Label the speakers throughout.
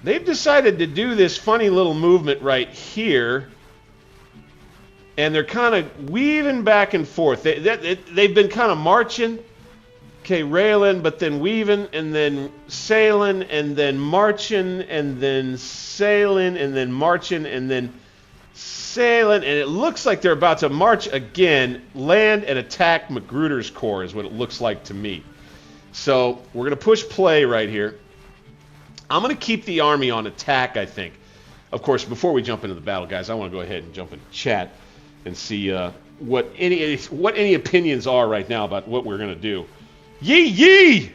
Speaker 1: they've decided to do this funny little movement right here. And they're kind of weaving back and forth. They've been kind of marching, okay, railing, but then weaving, and then sailing, and then marching, and then sailing, and then marching, and then sailing. And it looks like they're about to march again, land and attack Magruder's Corps is what it looks like to me. So we're going to push play right here. I'm going to keep the army on attack, I think. Of course, before we jump into the battle, guys, I want to go ahead and jump into chat and see what any opinions are right now about what we're going to do. Yee!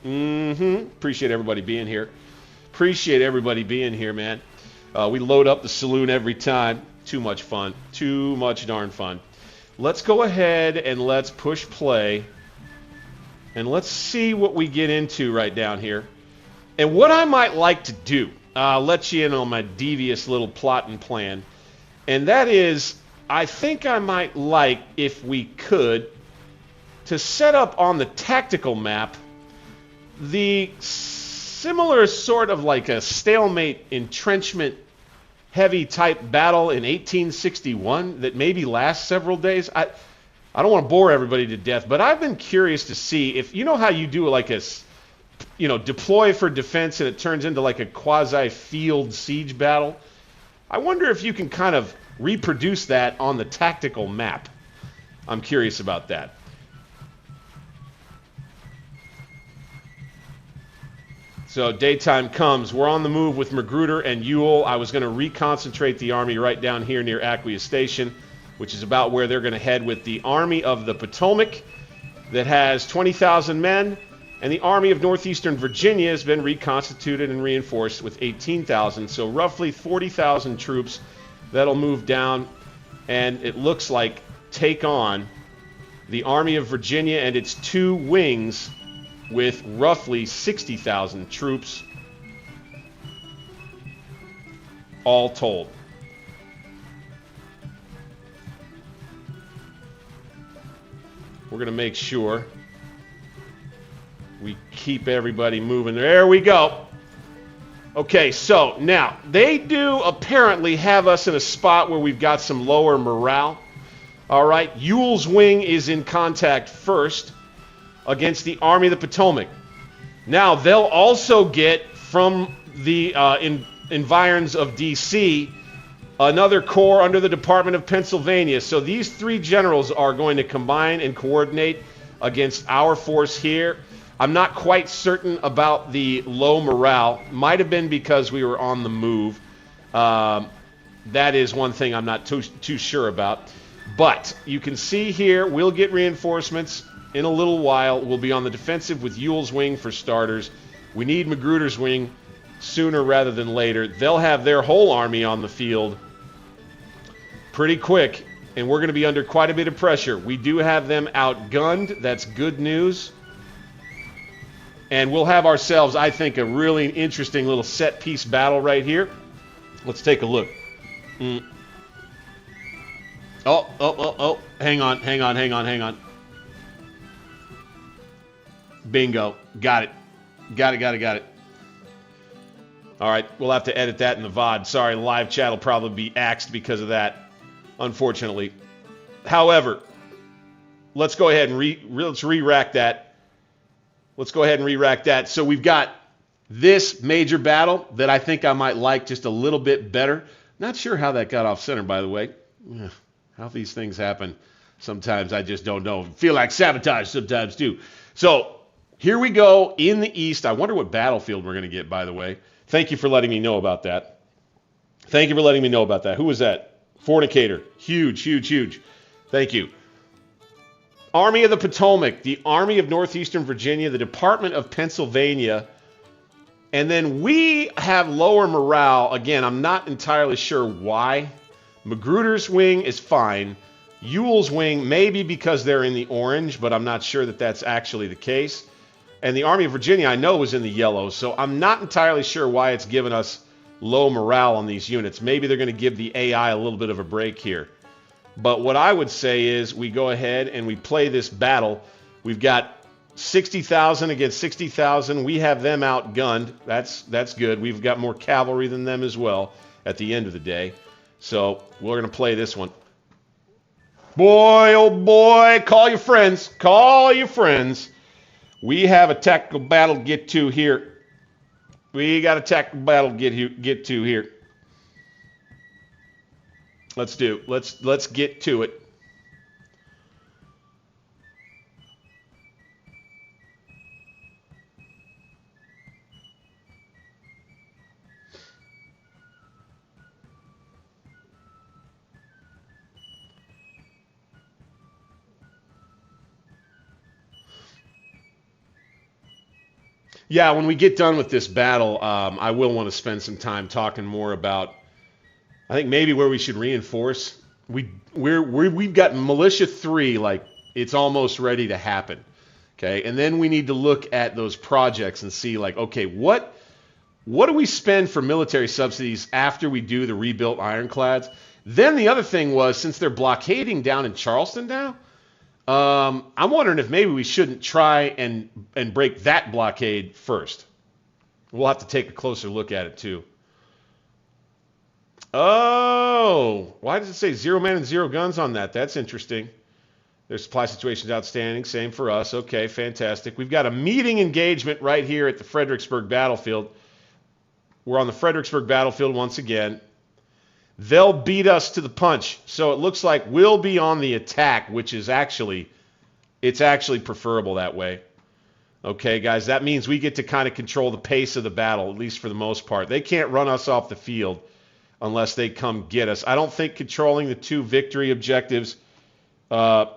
Speaker 1: Appreciate everybody being here. Appreciate everybody being here, man. We load up the saloon every time. Too much fun. Too much darn fun. Let's go ahead and let's push play. And let's see what we get into right down here. And what I might like to do, I'll let you in on my devious little plot and plan. And that is, I think I might like, if we could, to set up on the tactical map the similar sort of like a stalemate entrenchment heavy type battle in 1861 that maybe lasts several days. I don't want to bore everybody to death, but I've been curious to see if, you know how you do like a, deploy for defense and it turns into like a quasi-field siege battle? I wonder if you can kind of reproduce that on the tactical map. I'm curious about that. So daytime comes. We're on the move with Magruder and Ewell. I was going to reconcentrate the army right down here near Acquia Station, which is about where they're going to head with the Army of the Potomac that has 20,000 men, and the Army of Northeastern Virginia has been reconstituted and reinforced with 18,000, so roughly 40,000 troops that'll move down, and it looks like take on the Army of Virginia and its two wings with roughly 60,000 troops all told. We're going to make sure we keep everybody moving. There we go. Okay, so now they do apparently have us in a spot where we've got some lower morale. All right, Ewell's wing is in contact first against the Army of the Potomac. Now they'll also get from the environs of D.C. another corps under the Department of Pennsylvania. So these three generals are going to combine and coordinate against our force here. I'm not quite certain about the low morale. Might have been because we were on the move. That is one thing I'm not too sure about. But you can see here, we'll get reinforcements in a little while. We'll be on the defensive with Ewell's wing for starters. We need Magruder's wing sooner rather than later. They'll have their whole army on the field pretty quick, and we're going to be under quite a bit of pressure. We do have them outgunned. That's good news. And we'll have ourselves, I think, a really interesting little set-piece battle right here. Let's take a look. Oh. Hang on. Bingo. Got it. All right, we'll have to edit that in the VOD. Sorry, live chat will probably be axed because of that, unfortunately. However, let's go ahead and let's re-rack that. Let's go ahead and re-rack that. So we've got this major battle that I think I might like just a little bit better. Not sure how that got off center, by the way. How these things happen. Sometimes I just don't know. Feel like sabotage sometimes too. So here we go in the east. I wonder what battlefield we're going to get, by the way. Thank you for letting me know about that. Who was that? Fornicator. Huge. Thank you. Army of the Potomac, the Army of Northeastern Virginia, the Department of Pennsylvania, and then we have lower morale. Again, I'm not entirely sure why. Magruder's wing is fine. Ewell's wing, maybe because they're in the orange, but I'm not sure that that's actually the case. And the Army of Virginia, I know, was in the yellow, so I'm not entirely sure why it's given us low morale on these units. Maybe they're going to give the AI a little bit of a break here. But what I would say is we go ahead and we play this battle. We've got 60,000 against 60,000. We have them outgunned. That's good. We've got more cavalry than them as well at the end of the day. So we're going to play this one. Boy, oh boy, call your friends. Call your friends. We have a tactical battle to get to here. We got a tactical battle to get to here. Let's get to it. Yeah, when we get done with this battle, I will want to spend some time talking more about, I think maybe where we should reinforce. We've got Militia 3, like it's almost ready to happen. Okay, and then we need to look at those projects and see like, okay, what do we spend for military subsidies after we do the rebuilt ironclads? Then the other thing was, since they're blockading down in Charleston now, I'm wondering if maybe we shouldn't try and break that blockade first. We'll have to take a closer look at it too. Oh, why does it say 0 men and 0 guns on that? That's interesting. Their supply situation's outstanding. Same for us. Okay, fantastic. We've got a meeting engagement right here at the Fredericksburg battlefield. We're on the Fredericksburg battlefield once again. They'll beat us to the punch. So it looks like we'll be on the attack, which is actually preferable that way. Okay, guys, that means we get to kind of control the pace of the battle, at least for the most part. They can't run us off the field unless they come get us. I don't think controlling the 2 victory objectives I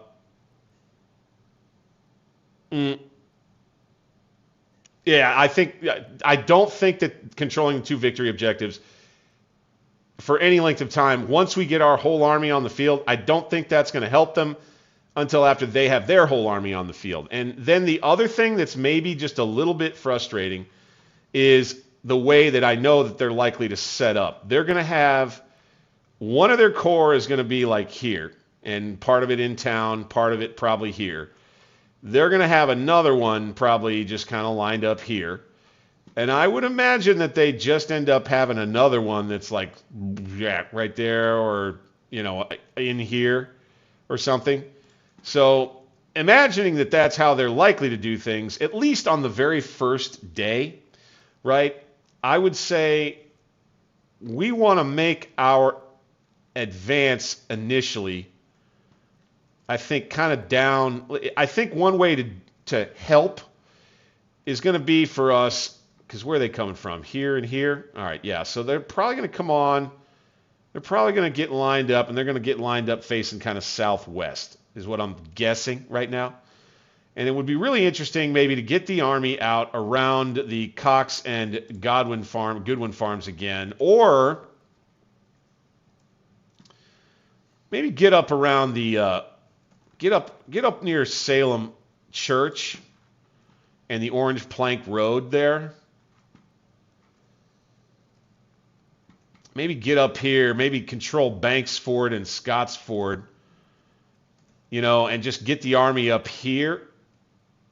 Speaker 1: don't think that controlling the 2 victory objectives for any length of time, once we get our whole army on the field, I don't think that's going to help them until after they have their whole army on the field. And then the other thing that's maybe just a little bit frustrating is the way that I know that they're likely to set up. They're going to have, one of their corps is going to be like here, and part of it in town, part of it probably here. They're going to have another one probably just kind of lined up here. And I would imagine that they just end up having another one that's like right there, or, you know, in here or something. So imagining that that's how they're likely to do things, at least on the very first day, right? I would say we want to make our advance initially, I think, kind of down. I think one way to help is going to be for us, because where are they coming from? Here and here? All right, yeah. So they're probably going to come on. They're probably going to get lined up, and they're going to get lined up facing kind of southwest, is what I'm guessing right now. And it would be really interesting maybe to get the army out around the Cox and Goodwin farms again, or maybe get up around the get up near Salem Church and the Orange Plank Road there. Maybe get up here, maybe control Banks Ford and Scotts Ford, you know, and just get the army up here,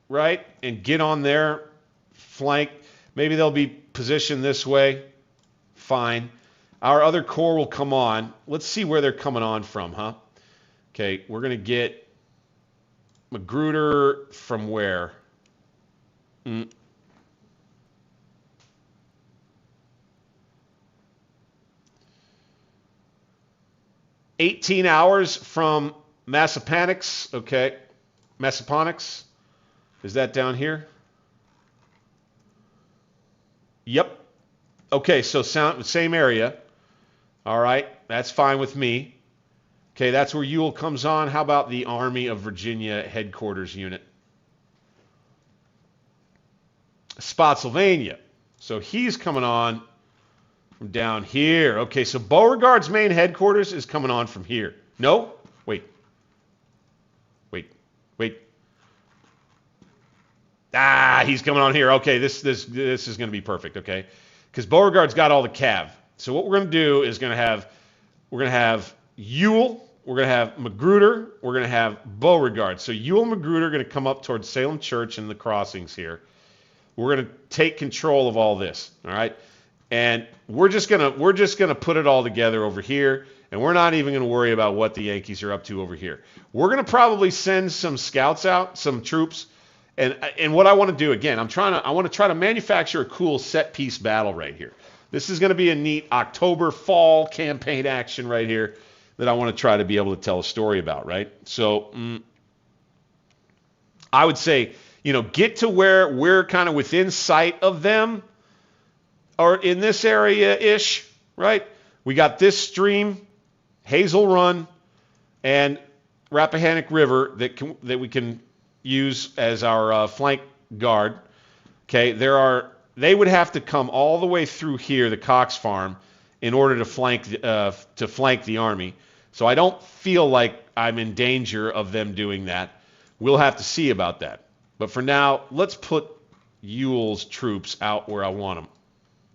Speaker 1: right? And get on their flank. Maybe they'll be positioned this way. Fine. Our other corps will come on. Let's see where they're coming on from, huh? Okay, we're going to get Magruder from where? 18 hours from Massaponax. Okay. Massaponax. Is that down here? Yep. Okay, so same area. All right, that's fine with me. Okay, that's where Ewell comes on. How about the Army of Virginia Headquarters Unit? Spotsylvania. So he's coming on from down here. Okay, so Beauregard's main headquarters is coming on from here. No? Wait. He's coming on here. Okay, this is going to be perfect, okay? Because Beauregard's got all the cav. So what we're going to do is we're going to have Ewell we're going to have Magruder, we're going to have Beauregard. So Ewell and Magruder are going to come up towards Salem Church and the crossings here. We're going to take control of all this, all right? And we're just gonna put it all together over here, and we're not even going to worry about what the Yankees are up to over here. We're going to probably send some scouts out, some troops, and what I want to do again, I want to try to manufacture a cool set piece battle right here. This is going to be a neat October fall campaign action right here that I want to try to be able to tell a story about, right? So I would say, get to where we're kind of within sight of them, or in this area-ish, right? We got this stream, Hazel Run, and Rappahannock River that we can use as our flank guard. Okay, they would have to come all the way through here, the Cox Farm, in order to flank the army. So I don't feel like I'm in danger of them doing that. We'll have to see about that. But for now, let's put Ewell's troops out where I want them.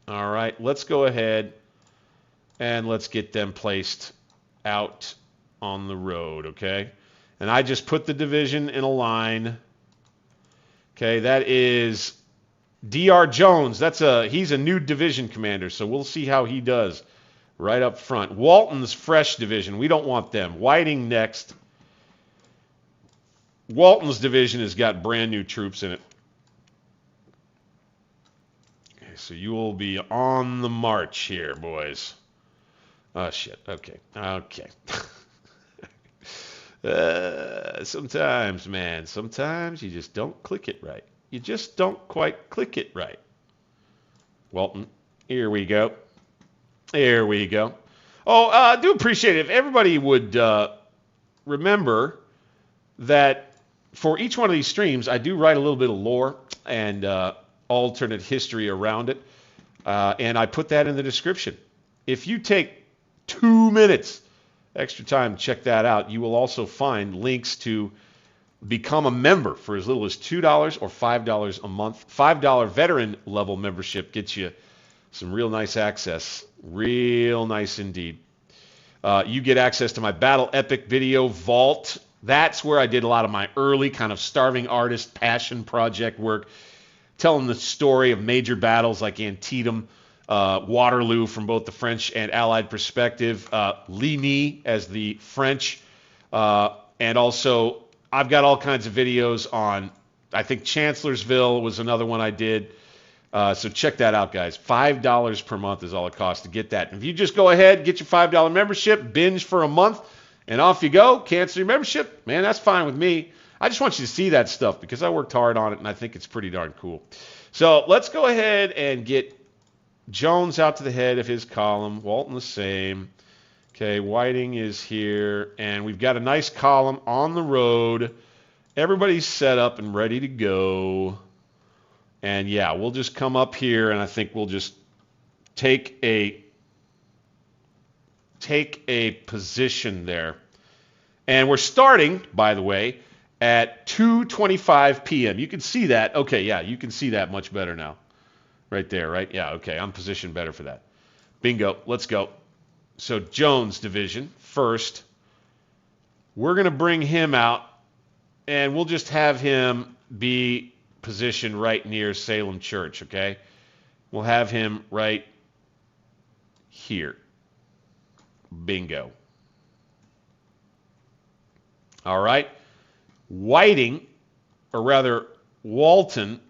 Speaker 1: All right, let's go ahead and let's get them placed out on the road, okay? And I just put the division in a line. Okay, that is D.R. Jones. He's a new division commander, so we'll see how he does right up front. Walton's fresh division. We don't want them. Whiting next. Walton's division has got brand new troops in it. Okay, so you will be on the march here, boys. Oh, shit. Okay. Sometimes, man, you just don't click it right. You just don't quite click it right. Walton, here we go. There we go. Oh, I do appreciate it if everybody would remember that for each one of these streams, I do write a little bit of lore and alternate history around it, and I put that in the description. If you take 2 minutes extra time to check that out, you will also find links to become a member for as little as $2 or $5 a month. $5 veteran level membership gets you some real nice access. Real nice indeed. You get access to my Battle Epic video vault. That's where I did a lot of my early kind of starving artist passion project work, telling the story of major battles like Antietam, Waterloo from both the French and Allied perspective, Ligny as the French, and also I've got all kinds of videos on, I think Chancellorsville was another one I did. So check that out, guys. $5 per month is all it costs to get that. If you just go ahead, get your $5 membership, binge for a month, and off you go, cancel your membership, man, that's fine with me. I just want you to see that stuff because I worked hard on it, and I think it's pretty darn cool. So let's go ahead and get Jones out to the head of his column. Walton the same. Okay, Whiting is here, and we've got a nice column on the road. Everybody's set up and ready to go. And yeah, we'll just come up here, and I think we'll just take a position there. And we're starting, by the way, at 2:25 p.m. You can see that. Okay, yeah, you can see that much better now. Right there, right? Yeah, okay, I'm positioned better for that. Bingo, let's go. So Jones division first. We're going to bring him out, and we'll just have him be positioned right near Salem Church, okay? We'll have him right here. Bingo. All right. Whiting, or rather Walton,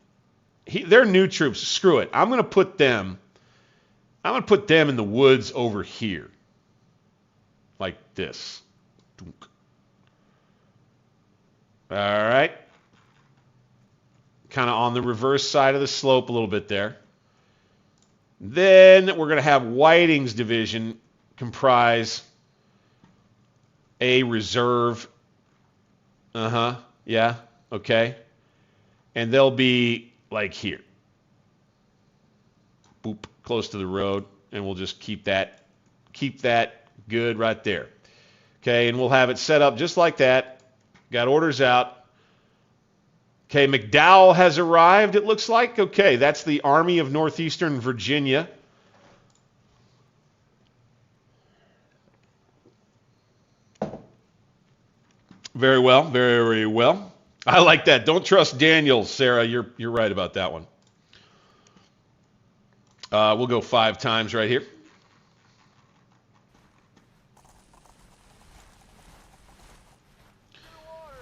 Speaker 1: they're new troops. Screw it. I'm going to put them in the woods over here. Like this. All right. Kind of on the reverse side of the slope a little bit there. Then we're going to have Whiting's division comprise a reserve. Yeah, okay. And they'll be like here. Boop, close to the road, and we'll just keep that good right there. Okay, and we'll have it set up just like that. Got orders out. Okay, McDowell has arrived, it looks like. Okay, that's the Army of Northeastern Virginia. Very well, very well. I like that. Don't trust Daniel, Sarah. You're right about that one. We'll go 5 times right here.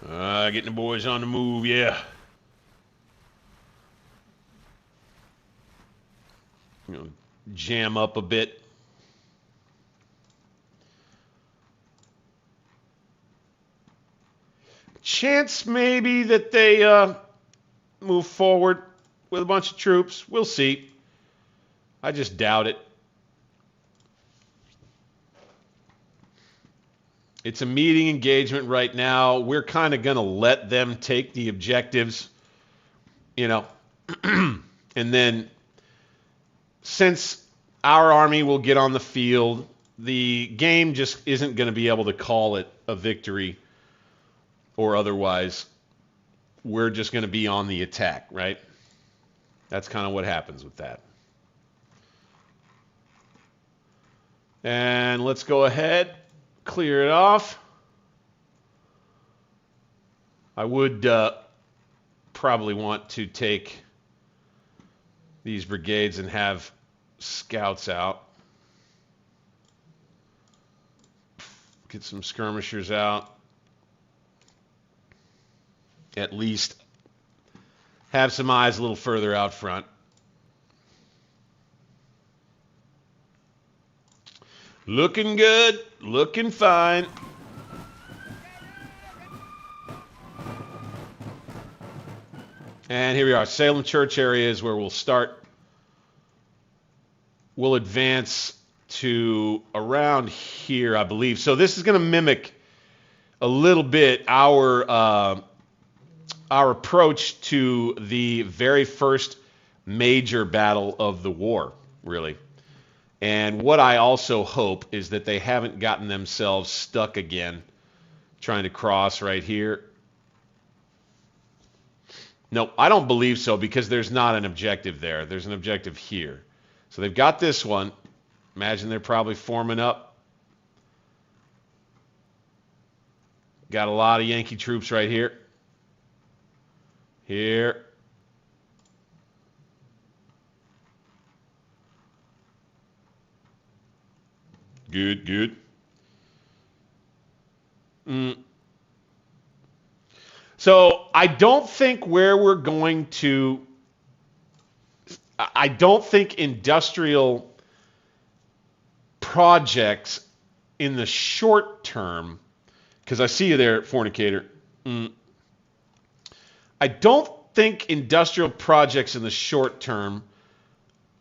Speaker 1: Getting the boys on the move, yeah. Jam up a bit. Chance maybe that they move forward with a bunch of troops. We'll see. I just doubt it. It's a meeting engagement right now. We're kind of going to let them take the objectives, you know. And then since our army will get on the field, the game just isn't going to be able to call it a victory or otherwise. We're just going to be on the attack, right? That's kind of what happens with that. And let's go ahead, clear it off. I would probably want to take these brigades and have scouts out. Get some skirmishers out. At least have some eyes a little further out front. Looking good, looking fine. And here we are. Salem Church area is where we'll start. We'll advance to around here, I believe. So this is going to mimic a little bit our approach to the very first major battle of the war, really. And what I also hope is that they haven't gotten themselves stuck again trying to cross right here. No, I don't believe so because there's not an objective there. There's an objective here. So they've got this one. Imagine they're probably forming up. Got a lot of Yankee troops right here. Here. Good, good. So I don't think where we're going to, I don't think industrial projects in the short term, because I see you there, Fornicator. I don't think industrial projects in the short term.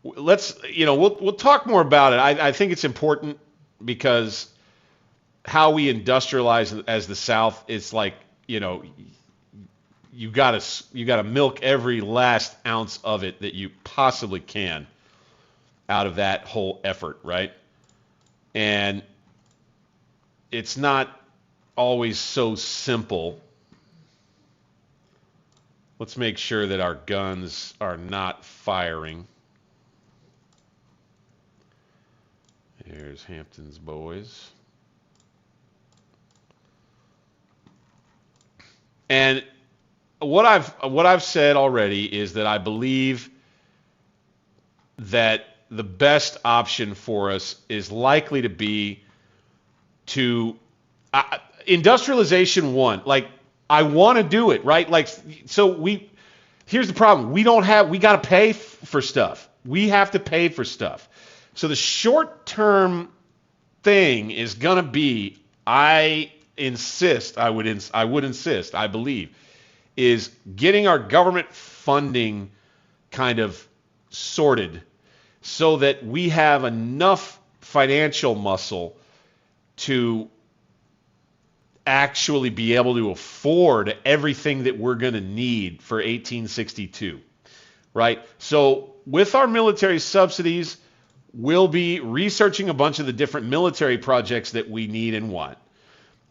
Speaker 1: We'll talk more about it. I think it's important because how we industrialize as the South, it's like, you gotta milk every last ounce of it that you possibly can out of that whole effort, right? And it's not always so simple. Let's make sure that our guns are not firing. Here's Hampton's boys. And what I've said already is that I believe that the best option for us is likely to be to industrialization one. Like, I want to do it, right? Like, so here's the problem. We got to pay for stuff. We have to pay for stuff. So the short-term thing is going to be, I believe, is getting our government funding kind of sorted so that we have enough financial muscle to actually be able to afford everything that we're going to need for 1862, right? So with our military subsidies, we'll be researching a bunch of the different military projects that we need and want.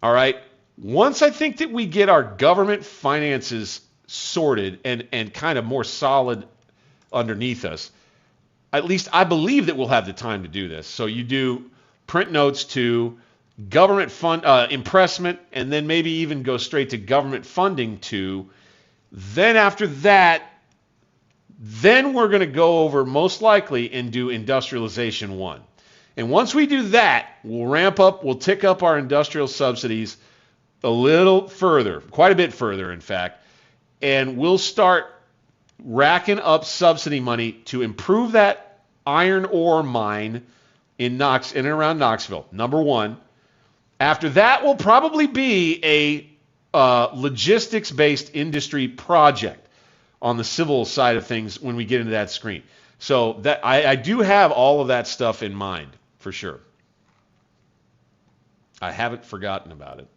Speaker 1: All right. Once I think that we get our government finances sorted and kind of more solid underneath us, at least I believe that we'll have the time to do this. So you do print notes to government fund impressment, and then maybe even go straight to government funding 2. Then after that, then we're going to go over most likely and do industrialization 1. And once we do that, we'll ramp up, we'll tick up our industrial subsidies a little further, quite a bit further, in fact, and we'll start racking up subsidy money to improve that iron ore mine in and around Knoxville, number 1. After that will probably be a logistics-based industry project on the civil side of things when we get into that screen. So that I do have all of that stuff in mind, for sure. I haven't forgotten about it.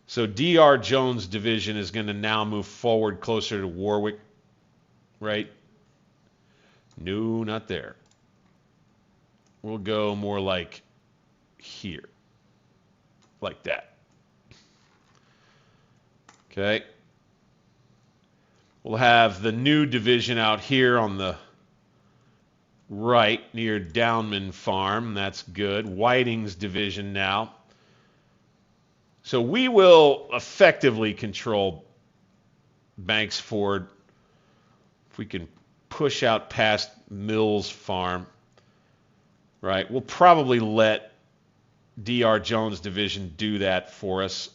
Speaker 1: So D.R. Jones' division is going to now move forward closer to Warwick, right? No, not there. We'll go more like here, like that. Okay. We'll have the new division out here on the right near Downman Farm. That's good. Whiting's division now. So we will effectively control Banks Ford if we can push out past Mills Farm. Right? We'll probably let D.R. Jones' division do that for us.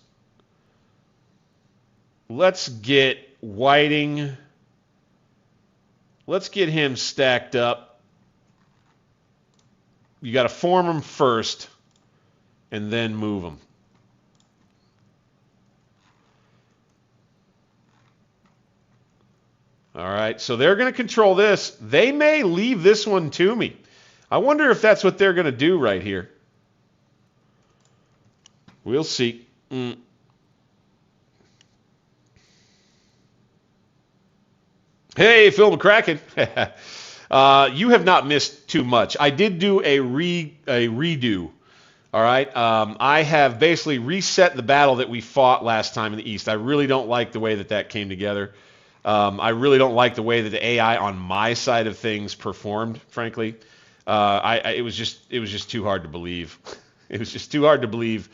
Speaker 1: Let's get Whiting. Let's get him stacked up. You got to form them first and then move them. All right, so they're going to control this. They may leave this one to me. I wonder if that's what they're going to do right here. We'll see. Hey, Phil McCracken. You have not missed too much. I did do a redo. All right. I have basically reset the battle that we fought last time in the East. I really don't like the way that came together. I really don't like the way that the AI on my side of things performed, frankly. It was just too hard to believe. It was just too hard to believe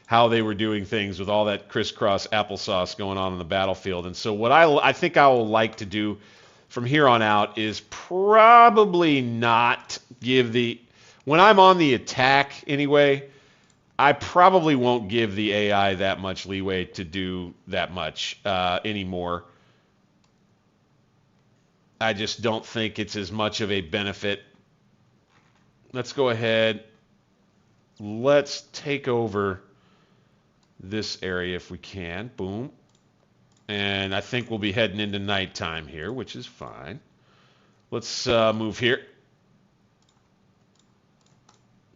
Speaker 1: how they were doing things with all that crisscross applesauce going on the battlefield. And so what I think I will like to do from here on out is probably not give when I'm on the attack anyway, I probably won't give the AI that much leeway to do that much anymore. I just don't think it's as much of a benefit. Let's go ahead. Let's take over this area if we can. Boom. And I think we'll be heading into nighttime here, which is fine. Let's move here.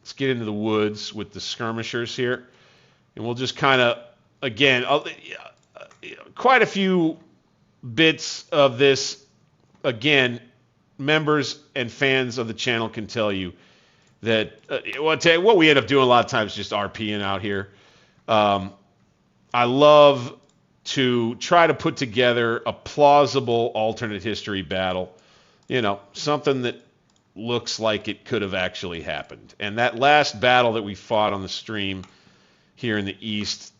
Speaker 1: Let's get into the woods with the skirmishers here. And we'll just kind of, again, quite a few bits of this. Again, members and fans of the channel can tell you that what we end up doing a lot of times is just RPing out here. I love to try to put together a plausible alternate history battle. You know, something that looks like it could have actually happened. And that last battle that we fought on the stream here in the East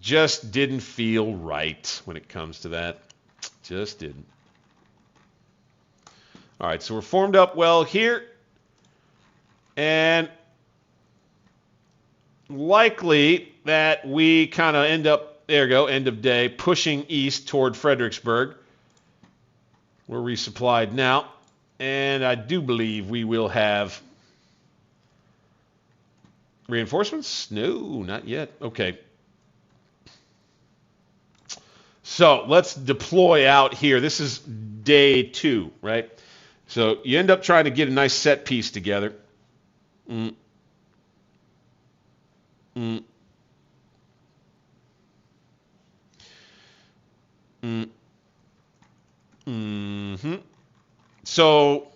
Speaker 1: just didn't feel right when it comes to that. Just didn't. All right, so we're formed up well here. And likely that we kind of end up, there we go, end of day, pushing east toward Fredericksburg. We're resupplied now. And I do believe we will have reinforcements? No, not yet. Okay. So let's deploy out here. This is day 2, right? So you end up trying to get a nice set piece together. So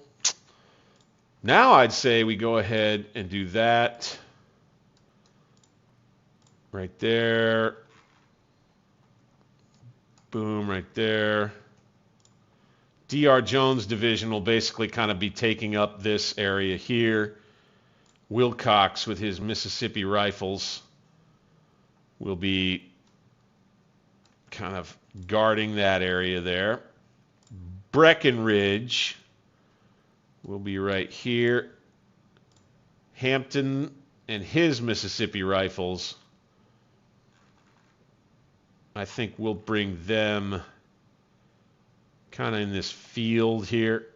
Speaker 1: now I'd say we go ahead and do that right there. Boom, right there. D.R. Jones' division will basically kind of be taking up this area here. Wilcox with his Mississippi rifles will be kind of guarding that area there. Breckinridge will be right here. Hampton and his Mississippi rifles, I think we'll bring them kind of in this field here.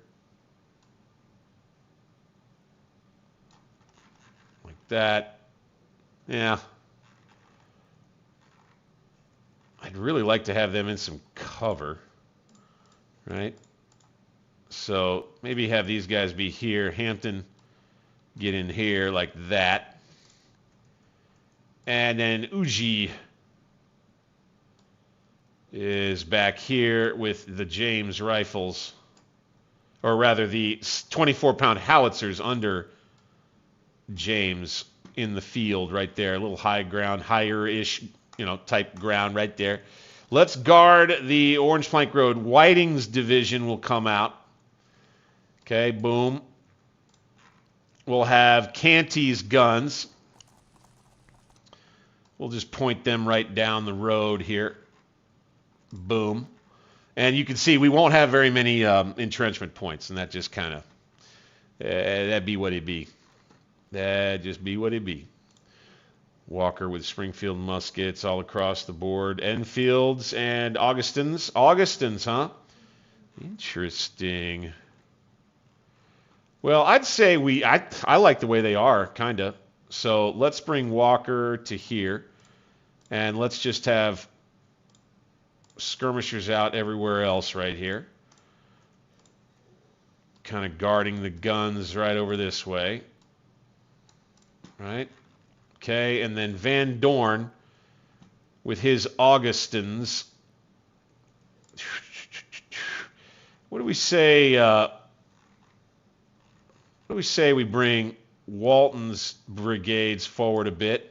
Speaker 1: Like that. Yeah. I'd really like to have them in some cover, right? So maybe have these guys be here. Hampton get in here like that. And then Uji is back here with the James rifles, or rather the 24-pound howitzers under James in the field right there. A little high ground, higher-ish, type ground right there. Let's guard the Orange Plank Road. Whiting's division will come out. Okay, boom. We'll have Canty's guns. We'll just point them right down the road here. Boom. And you can see we won't have very many entrenchment points, and that just kind of, that'd be what it be. That'd just be what it be. Walker with Springfield muskets all across the board. Enfields and Augustins. Augustins, huh? Interesting. Well, I'd say I like the way they are, kind of. So let's bring Walker to here. And let's just have skirmishers out everywhere else right here. Kind of guarding the guns right over this way. Right? Okay, and then Van Dorn with his Augustins. What do we say? We bring Walton's brigades forward a bit?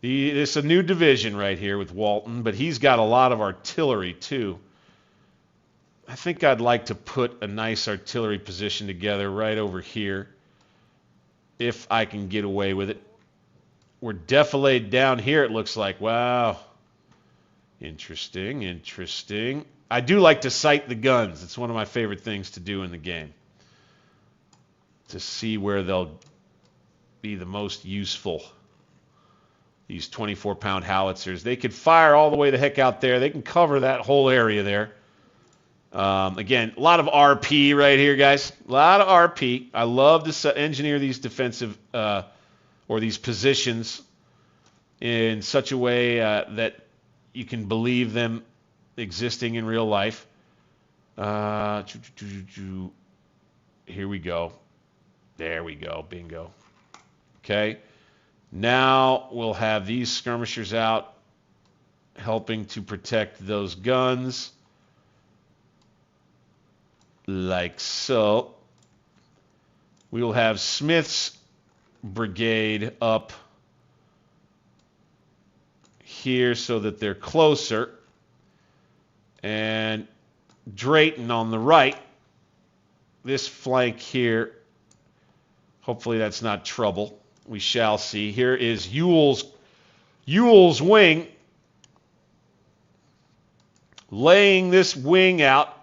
Speaker 1: It's a new division right here with Walton, but he's got a lot of artillery too. I think I'd like to put a nice artillery position together right over here, if I can get away with it. We're defilade down here, it looks like. Wow. Interesting, interesting. I do like to sight the guns. It's one of my favorite things to do in the game, to see where they'll be the most useful. These 24-pound howitzers. They could fire all the way the heck out there. They can cover that whole area there. Again, a lot of RP right here, guys. A lot of RP. I love to engineer these defensive or these positions in such a way that you can believe them existing in real life. Here we go. There we go. Bingo. Okay. Now we'll have these skirmishers out helping to protect those guns. Like so. We will have Smith's brigade up here so that they're closer. And Drayton on the right. This flank here, hopefully that's not trouble. We shall see. Here is Ewell's wing, laying this wing out.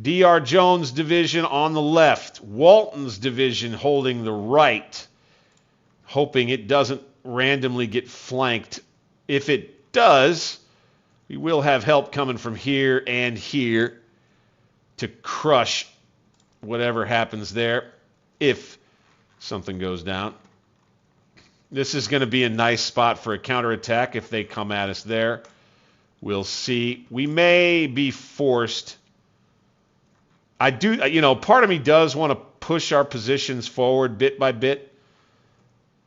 Speaker 1: D.R. Jones' division on the left. Walton's division holding the right, hoping it doesn't randomly get flanked. If it does, we will have help coming from here and here to crush whatever happens there, if something goes down. This is going to be a nice spot for a counterattack if they come at us there. We'll see. We may be forced. I do, part of me does want to push our positions forward bit by bit.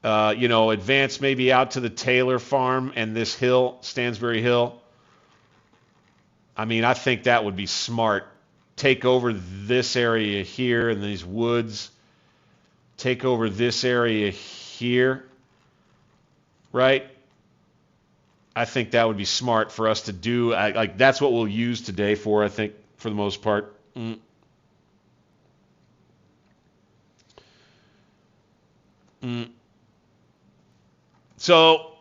Speaker 1: Advance maybe out to the Taylor farm and this hill, Stansbury Hill. I mean, I think that would be smart. Take over this area here and these woods. Take over this area here. Right? I think that would be smart for us to do. That's what we'll use today for, I think, for the most part. So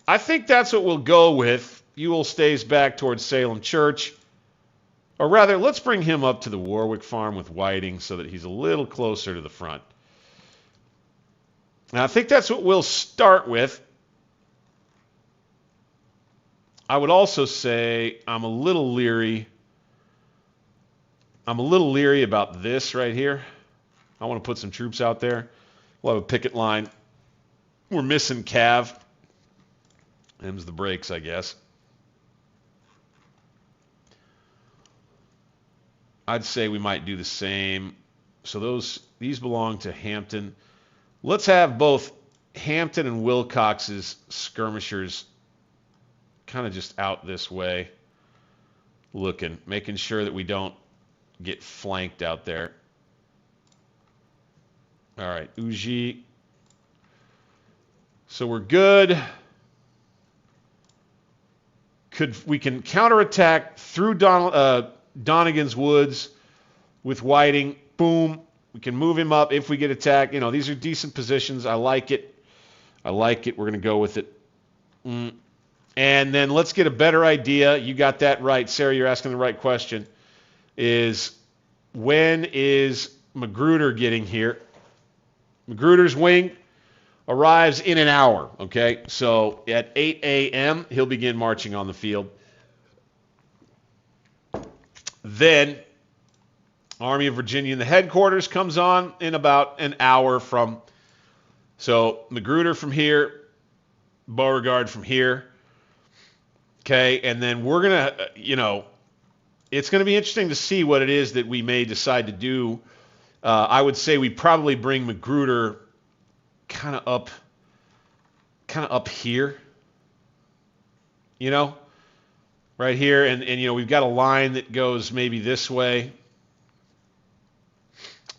Speaker 1: I think that's what we'll go with. Ewell stays back towards Salem Church. Or rather, let's bring him up to the Warwick farm with Whiting so that he's a little closer to the front. Now, I think that's what we'll start with. I would also say I'm a little leery about this right here. I want to put some troops out there. We'll have a picket line. We're missing Cav. Them's the breaks, I guess. I'd say we might do the same. So these belong to Hampton. Let's have both Hampton and Wilcox's skirmishers kind of just out this way, looking, making sure that we don't get flanked out there. All right, Uji. So we're good. We can counterattack through Donegan's woods with Whiting. Boom. We can move him up if we get attacked. You know, these are decent positions. I like it. I like it. We're going to go with it. And then let's get a better idea. You got that right, Sarah. You're asking the right question. When is Magruder getting here? Magruder's wing arrives in an hour, okay? So at 8 a.m., he'll begin marching on the field. Then Army of Virginia in the headquarters comes on in about an hour from. So Magruder from here, Beauregard from here. Okay, and then we're going to, it's going to be interesting to see what it is that we may decide to do. I would say we probably bring Magruder kind of up here, right here. And we've got a line that goes maybe this way.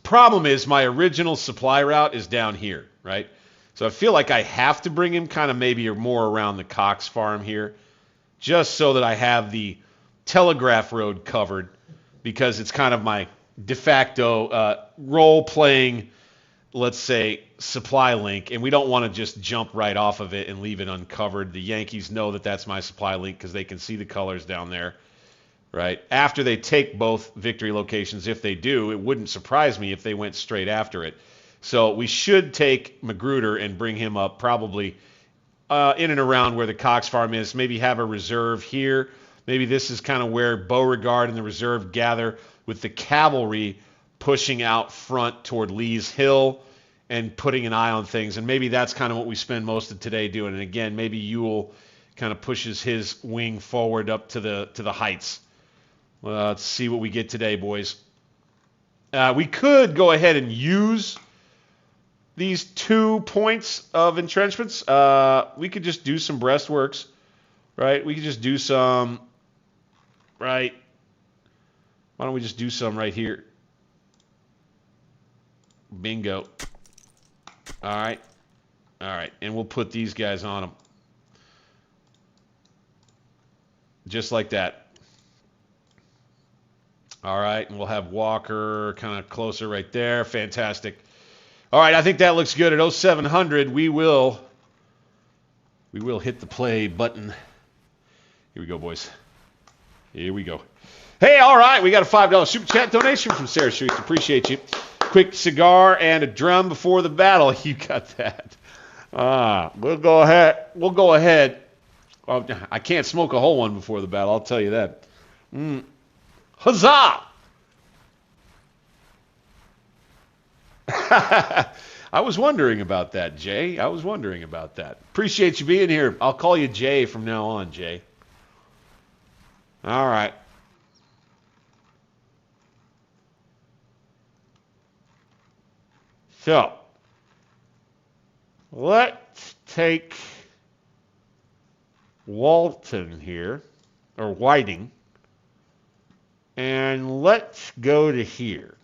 Speaker 1: Problem is my original supply route is down here, right? So I feel like I have to bring him kind of maybe more around the Cox farm here, just so that I have the Telegraph Road covered, because it's kind of my de facto role-playing, let's say, supply link, and we don't want to just jump right off of it and leave it uncovered. The Yankees know that that's my supply link because they can see the colors down there, right? After they take both victory locations, if they do, it wouldn't surprise me if they went straight after it. So we should take Magruder and bring him up probably in and around where the Cox farm is, maybe have a reserve here. Maybe this is kind of where Beauregard and the reserve gather, with the cavalry pushing out front toward Lee's Hill and putting an eye on things. And maybe that's kind of what we spend most of today doing. And again, maybe Ewell kind of pushes his wing forward up to the heights. Let's see what we get today, boys. We could go ahead and use these 2 points of entrenchments. We could just do some breastworks, right? We could just do some, right? Why don't we just do some right here? Bingo. All right. All right. And we'll put these guys on them. Just like that. All right. And we'll have Walker kind of closer right there. Fantastic. All right. I think that looks good. At 0700, we will hit the play button. Here we go, boys. Here we go. Hey, all right. We got a $5 super chat donation from Sarah Streets. Appreciate you. Quick cigar and a drum before the battle. You got that. We'll go ahead. Well, I can't smoke a whole one before the battle. I'll tell you that. Huzzah! I was wondering about that, Jay. I was wondering about that. Appreciate you being here. I'll call you Jay from now on, Jay. All right. So, let's take Walton here, or Whiting, and let's go to here.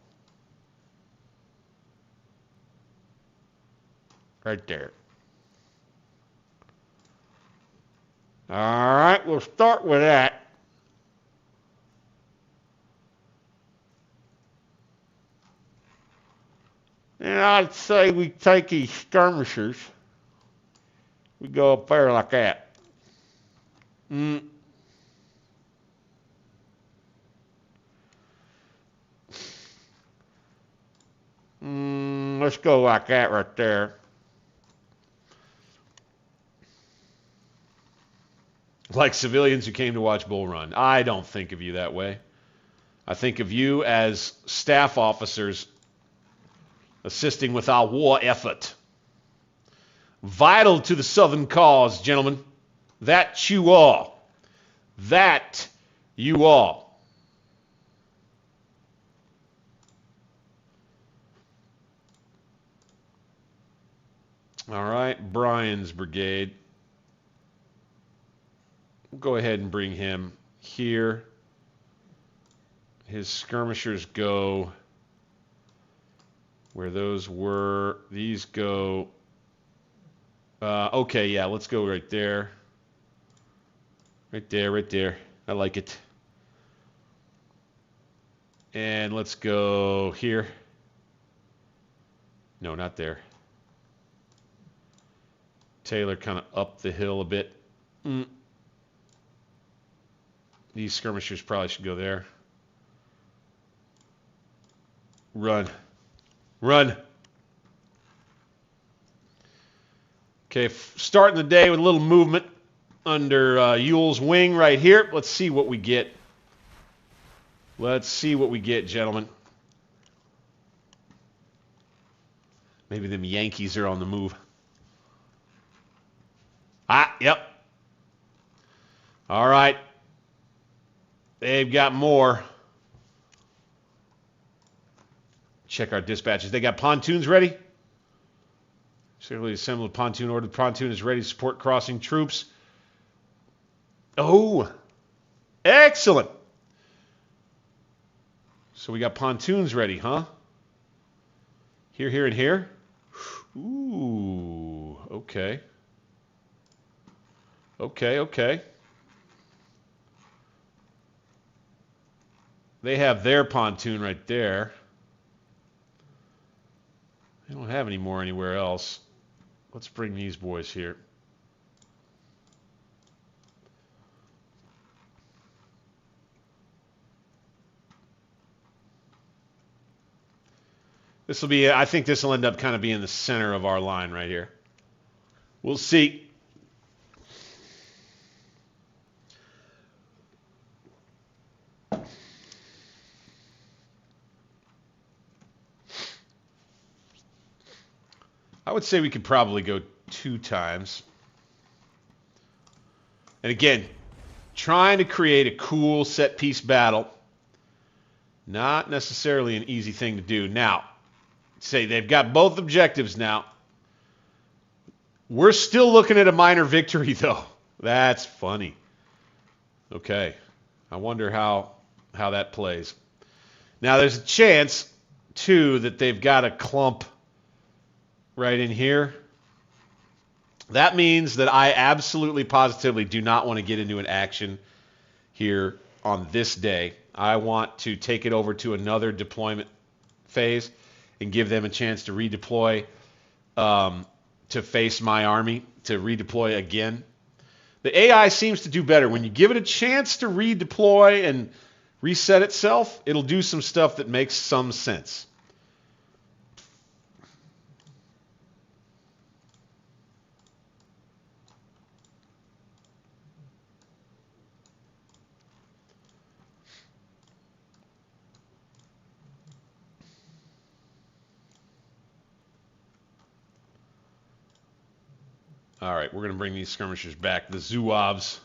Speaker 1: Right there. All right, we'll start with that. And I'd say we take these skirmishers. We go up there like that. Let's go like that right there. Like civilians who came to watch Bull Run. I don't think of you that way. I think of you as staff officers assisting with our war effort. Vital to the Southern cause, gentlemen. That you are. That you are. All right, Brian's brigade. We'll go ahead and bring him here. His skirmishers go where those were. These go. Okay, yeah, let's go right there. Right there, right there. I like it. And let's go here. No, not there. Taylor kind of up the hill a bit. These skirmishers probably should go there. Run. Run. Okay, starting the day with a little movement under Ewell's wing right here. Let's see what we get. Let's see what we get, gentlemen. Maybe them Yankees are on the move. Yep. All right. They've got more. Check our dispatches. They got pontoons ready. Certainly assembled pontoon order. The pontoon is ready to support crossing troops. Oh, excellent. So we got pontoons ready, huh? Here, here, and here. Ooh, okay. Okay, okay. They have their pontoon right there. They don't have any more anywhere else. Let's bring these boys here. This will be, I think this will end up kind of being the center of our line right here. We'll see. I would say we could probably go 2 times. And again, trying to create a cool set-piece battle. Not necessarily an easy thing to do. Now, say they've got both objectives now. We're still looking at a minor victory, though. That's funny. Okay. I wonder how that plays. Now, there's a chance, too, that they've got a clump right in here. That means that I absolutely positively do not want to get into an action here on this day. I want to take it over to another deployment phase and give them a chance to redeploy to face my army, to redeploy again. The AI seems to do better. When you give it a chance to redeploy and reset itself, it'll do some stuff that makes some sense. All right, we're going to bring these skirmishers back. The Zouaves.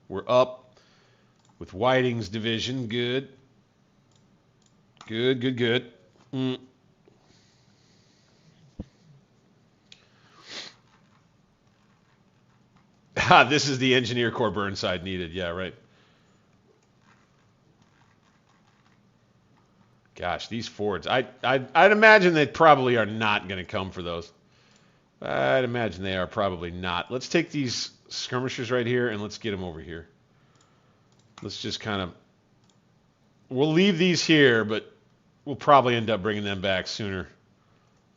Speaker 1: We're up with Whiting's division. Good. Good, good, good. This is the Engineer Corps Burnside needed. Yeah, right. Gosh, these Fords. I'd imagine they probably are not going to come for those. I'd imagine they are probably not. Let's take these skirmishers right here and let's get them over here. Let's just kind of... we'll leave these here, but we'll probably end up bringing them back sooner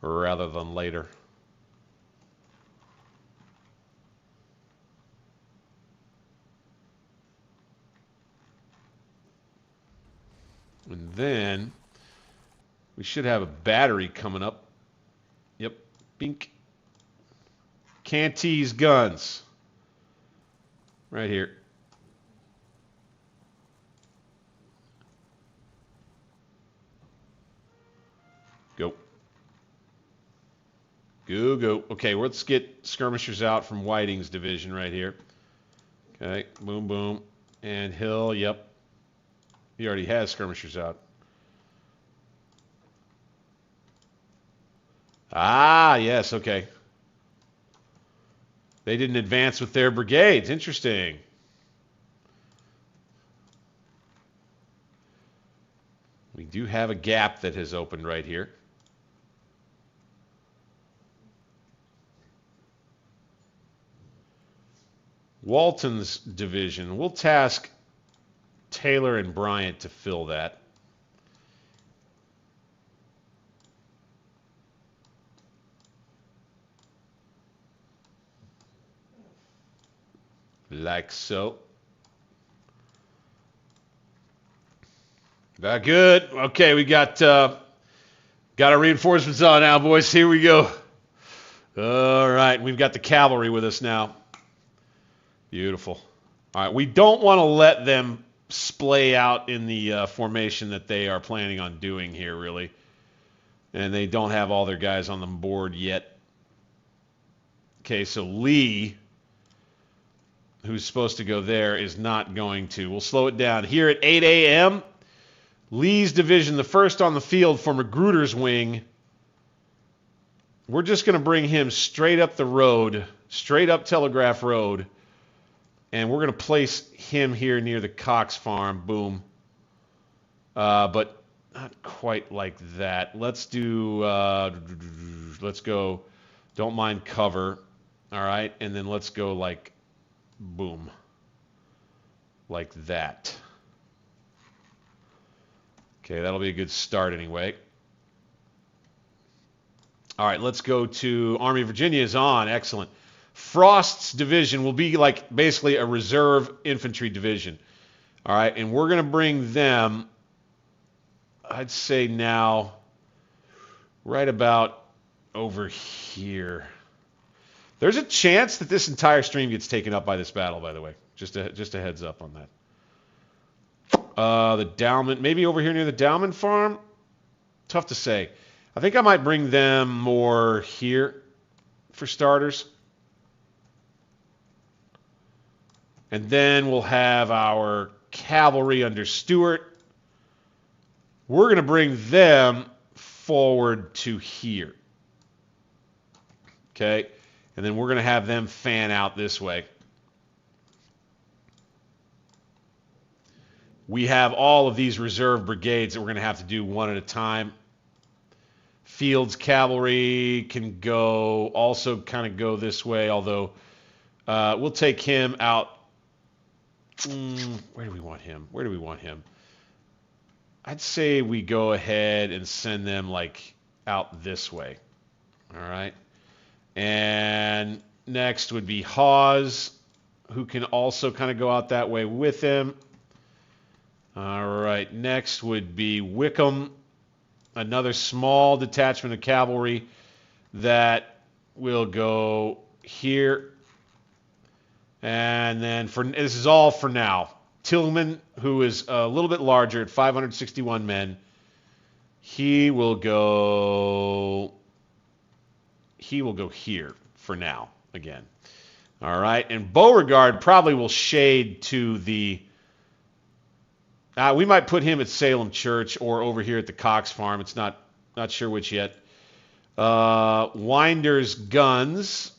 Speaker 1: rather than later. And then we should have a battery coming up. Yep. Bink. Cantee's guns. Right here. Go. Go, go. Okay, let's get skirmishers out from Whiting's division right here. Okay, boom, boom. And Hill, yep. He already has skirmishers out. Ah, yes, okay. They didn't advance with their brigades. Interesting. We do have a gap that has opened right here. Walton's division. We'll task Taylor and Bryant to fill that. Like so. Very good. Okay, we got our reinforcements on now, boys. Here we go. All right, we've got the cavalry with us now. Beautiful. All right, we don't want to let them splay out in the formation that they are planning on doing here, really. And they don't have all their guys on the board yet. Okay, so Lee, who's supposed to go there, is not going to. We'll slow it down. Here at 8 a.m., Lee's division, the first on the field for Magruder's wing. We're just going to bring him straight up the road, straight up Telegraph Road, and we're going to place him here near the Cox farm. Boom. But not quite like that. Let's do, let's go, don't mind cover. All right, and then let's go like, boom, like that. Okay, that'll be a good start anyway. All right, let's go to Army of Virginia is on. Excellent. Frost's division will be like basically a reserve infantry division. All right, and we're going to bring them, I'd say now, right about over here. There's a chance that this entire stream gets taken up by this battle, by the way. Just a heads up on that. The Dowman, maybe over here near the Dowman farm? Tough to say. I think I might bring them more here for starters. And then we'll have our cavalry under Stuart. We're going to bring them forward to here. Okay? And then we're going to have them fan out this way. We have all of these reserve brigades that we're going to have to do one at a time. Fields cavalry can go, also kind of go this way, although we'll take him out. Where do we want him? Where do we want him? I'd say we go ahead and send them like out this way. All right. And next would be Hawes, who can also kind of go out that way with him. All right, next would be Wickham, another small detachment of cavalry that will go here. And then this is all for now. Tillman, who is a little bit larger at 561 men, he will go here for now again. All right, and Beauregard probably will shade to the we might put him at Salem Church or over here at the Cox Farm. It's not sure which yet. Winder's guns,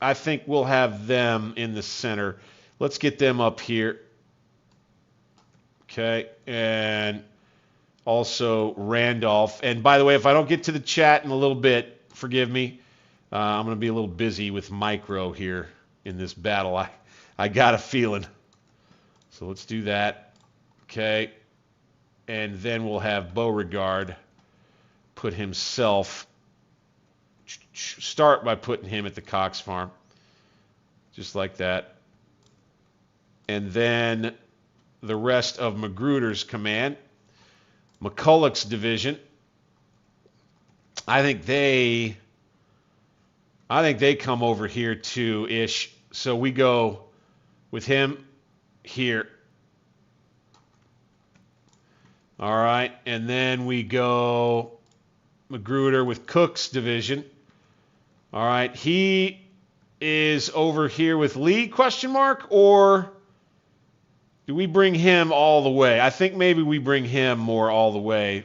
Speaker 1: I think we'll have them in the center. Let's get them up here. Okay, and also Randolph. And by the way, if I don't get to the chat in a little bit, forgive me. I'm going to be a little busy with micro here in this battle. I got a feeling. So let's do that. Okay. And then we'll have Beauregard put himself, start by putting him at the Cox Farm. Just like that. And then the rest of Magruder's command. McCulloch's division. I think they come over here too-ish. So we go with him here. All right, and then we go Magruder with Cook's division. All right, he is over here with Lee, question mark, or do we bring him all the way? I think maybe we bring him more all the way.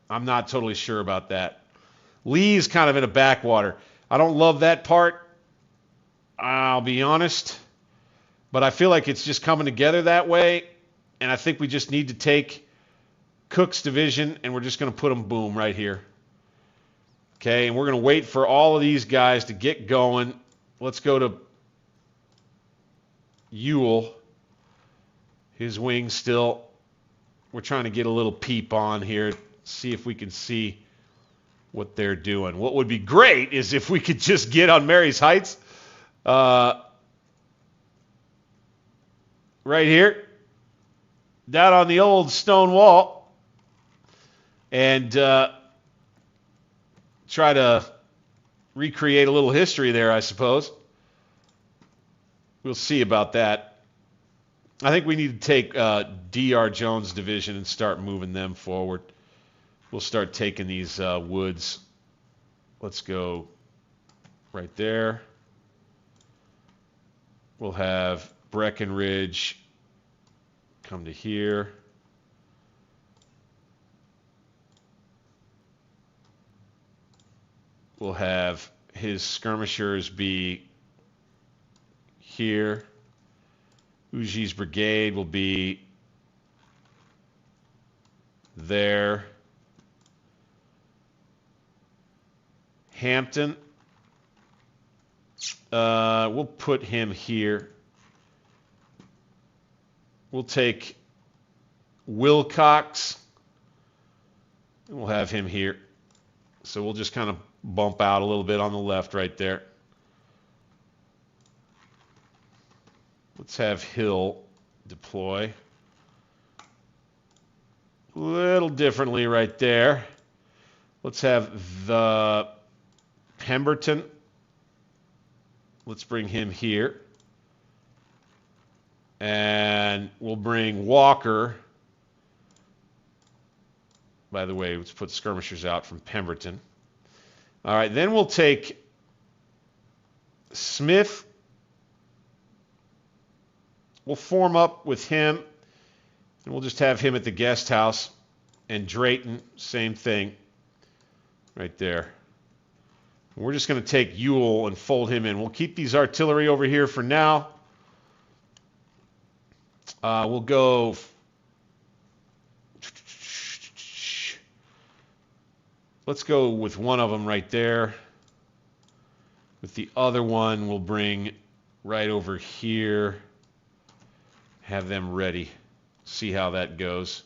Speaker 1: I'm not totally sure about that. Lee's kind of in a backwater. I don't love that part, I'll be honest, but I feel like it's just coming together that way, and I think we just need to take Cook's division, and we're just going to put them, boom, right here. Okay, and we're going to wait for all of these guys to get going. Let's go to Ewell. His wing still. We're trying to get a little peep on here, see if we can see what they're doing. What would be great is if we could just get on Mary's Heights. Right here. Down on the old stone wall. And try to recreate a little history there, I suppose. We'll see about that. I think we need to take D.R. Jones' division and start moving them forward. We'll start taking these woods. Let's go right there. We'll have Breckenridge come to here. We'll have his skirmishers be here. Uji's brigade will be there. Hampton, we'll put him here. We'll take Wilcox, and we'll have him here. So we'll just kind of bump out a little bit on the left right there. Let's have Hill deploy. A little differently right there. Let's have the Pemberton. Let's bring him here. And we'll bring Walker. By the way, let's put skirmishers out from Pemberton. All right, then we'll take Smith. We'll form up with him, and we'll just have him at the guest house. And Drayton, same thing, right there. And we're just going to take Ewell and fold him in. We'll keep these artillery over here for now. We'll go... Let's go with one of them right there. With the other one, we'll bring right over here. Have them ready. See how that goes.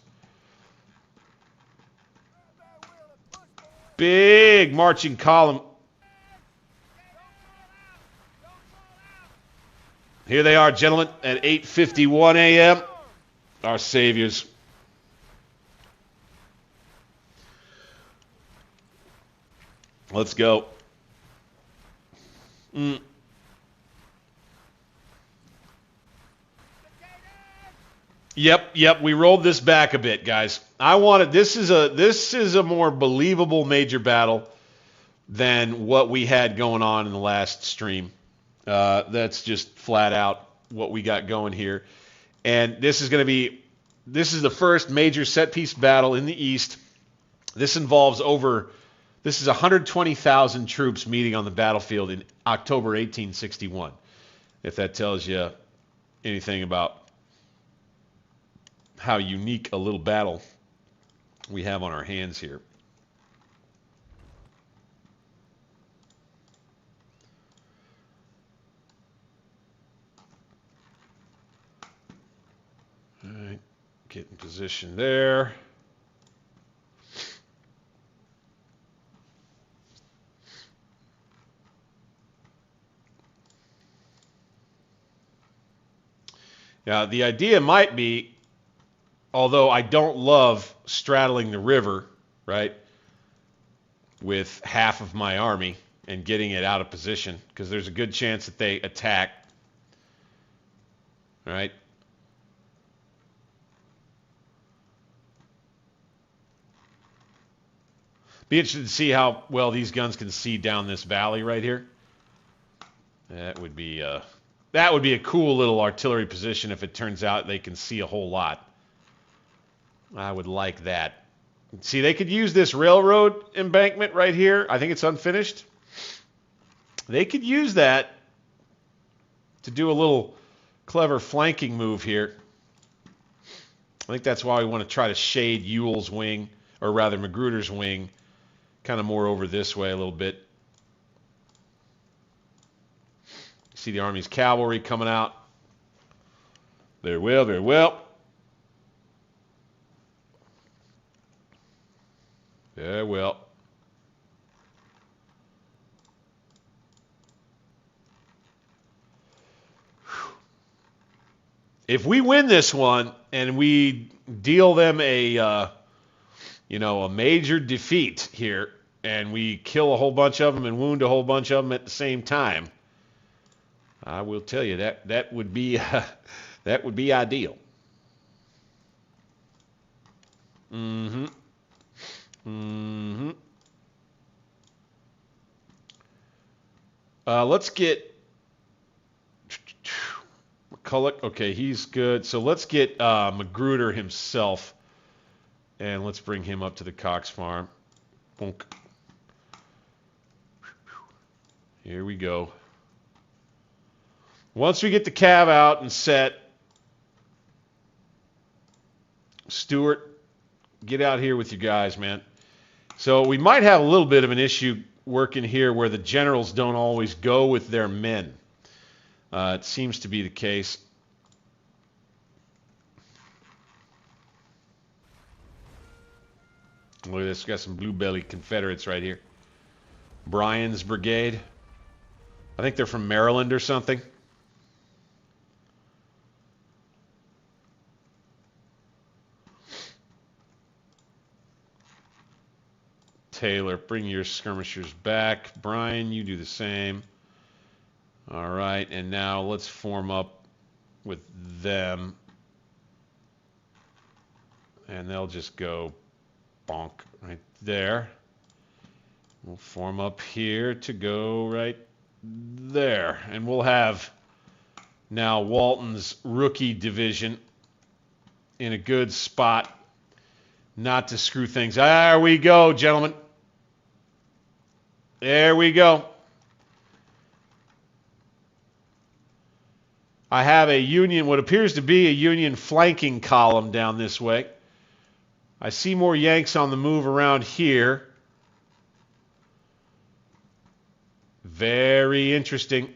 Speaker 1: Big marching column. Here they are, gentlemen, at 8:51 a.m. Our saviors. Let's go. Yep. We rolled this back a bit, guys. This is a more believable major battle than what we had going on in the last stream. That's just flat out what we got going here. And this is the first major set piece battle in the East. This is 120,000 troops meeting on the battlefield in October 1861. If that tells you anything about how unique a little battle we have on our hands here. All right, Get in position there. Now, the idea might be, although I don't love straddling the river, right, with half of my army and getting it out of position, because there's a good chance that they attack, right? Be interested to see how well these guns can see down this valley right here. That would be a cool little artillery position if it turns out they can see a whole lot. I would like that. See, they could use this railroad embankment right here. I think it's unfinished. They could use that to do a little clever flanking move here. I think that's why we want to try to shade Ewell's wing, or rather Magruder's wing, kind of more over this way a little bit. See the Army's cavalry coming out. Very well, very well. Very well. If we win this one and we deal them a major defeat here, and we kill a whole bunch of them and wound a whole bunch of them at the same time, I will tell you that would be that would be ideal. Let's get McCulloch. Okay, he's good. So let's get Magruder himself, and let's bring him up to the Cox farm. Bonk. Here we go. Once we get the cav out and set, Stuart, get out here with you guys, man. So we might have a little bit of an issue working here where the generals don't always go with their men. It seems to be the case. Look at this. Got some blue-belly Confederates right here. Bryan's brigade. I think they're from Maryland or something. Taylor, bring your skirmishers back. Bryan, you do the same. All right, and now let's form up with them. And they'll just go bonk right there. We'll form up here to go right there. And we'll have now Walton's rookie division in a good spot not to screw things. There we go, gentlemen. There we go. I have a Union, what appears to be a Union flanking column down this way. I see more Yanks on the move around here. Very interesting.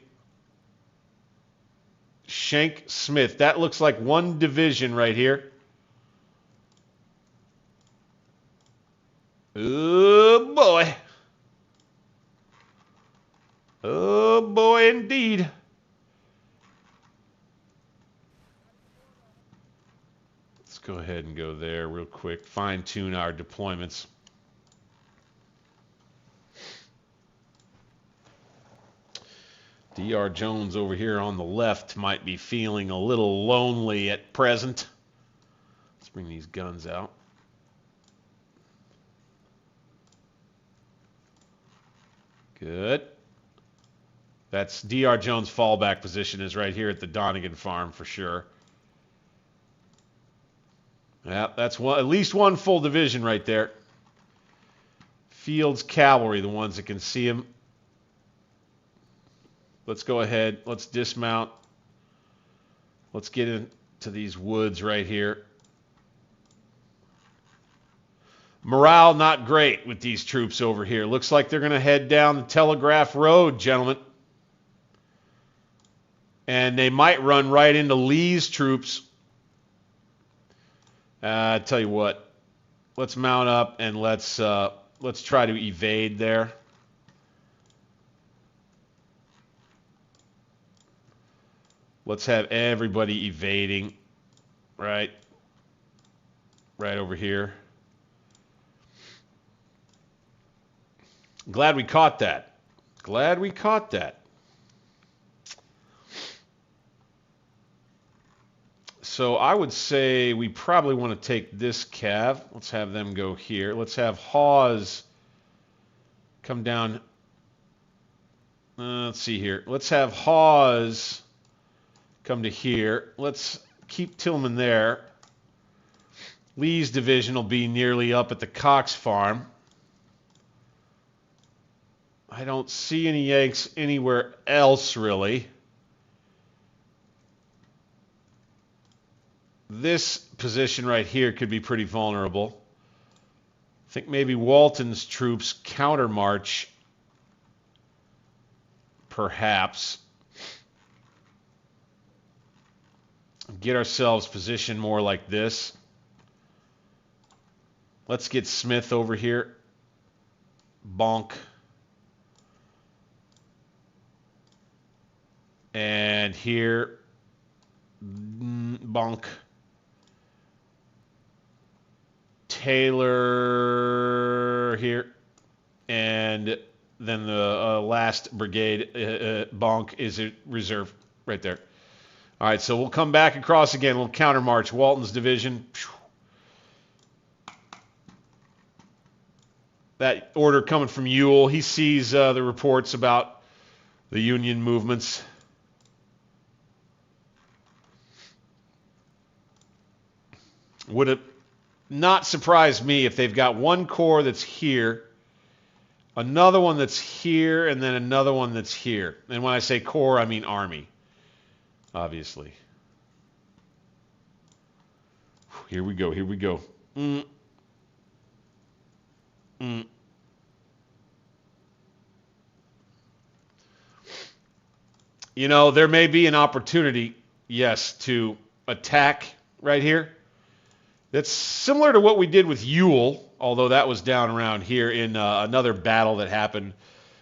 Speaker 1: Schenck Smith. That looks like one division right here. Oh, boy. Oh, boy, indeed. Let's go ahead and go there real quick. Fine-tune our deployments. D.R. Jones over here on the left might be feeling a little lonely at present. Let's bring these guns out. Good. That's D.R. Jones' fallback position is right here at the Donegan farm for sure. Yeah, that's one, at least one full division right there. Fields Cavalry, the ones that can see him. Let's go ahead. Let's dismount. Let's get into these woods right here. Morale not great with these troops over here. Looks like they're going to head down the Telegraph Road, gentlemen. And they might run right into Lee's troops. Tell you what, let's mount up and let's try to evade there. Let's have everybody evading, right over here. Glad we caught that. Glad we caught that. So I would say we probably want to take this cav. Let's have them go here. Let's have Hawes come down. Let's see here. Let's have Hawes come to here. Let's keep Tillman there. Lee's division will be nearly up at the Cox farm. I don't see any Yanks anywhere else, really. This position right here could be pretty vulnerable. I think maybe Walton's troops countermarch, perhaps. Get ourselves positioned more like this. Let's get Smith over here. Bonk. And here. Bonk. Taylor here. And then the last brigade, Bonk, is a reserve right there. All right, so we'll come back across again. We'll countermarch Walton's division. That order coming from Ewell. He sees the reports about the Union movements. Would it not surprise me if they've got one corps that's here, another one that's here, and then another one that's here. And when I say corps, I mean army, obviously. Here we go, here we go. You know, there may be an opportunity, yes, to attack right here. That's similar to what we did with Ewell, although that was down around here in another battle that happened,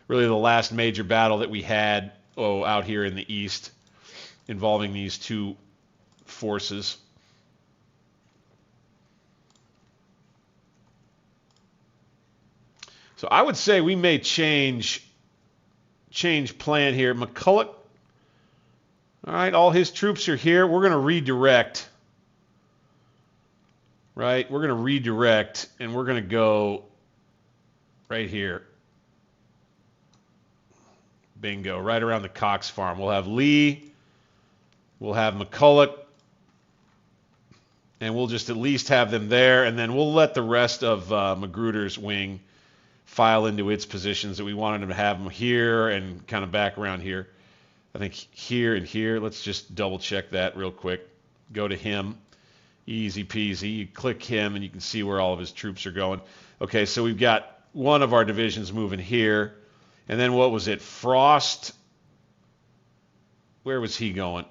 Speaker 1: really the last major battle that we had out here in the east involving these two forces. So I would say we may change plan here. McCulloch, all right, all his troops are here. We're going to redirect. Right, we're going to redirect, and we're going to go right here. Bingo, right around the Cox farm. We'll have Lee, we'll have McCulloch, and we'll just at least have them there, and then we'll let the rest of Magruder's wing file into its positions that we wanted them to have them here and kind of back around here. I think here and here. Let's just double check that real quick. Go to him. Easy peasy. You click him and you can see where all of his troops are going. Okay, so we've got one of our divisions moving here. And then what was it? Frost. Where was he going?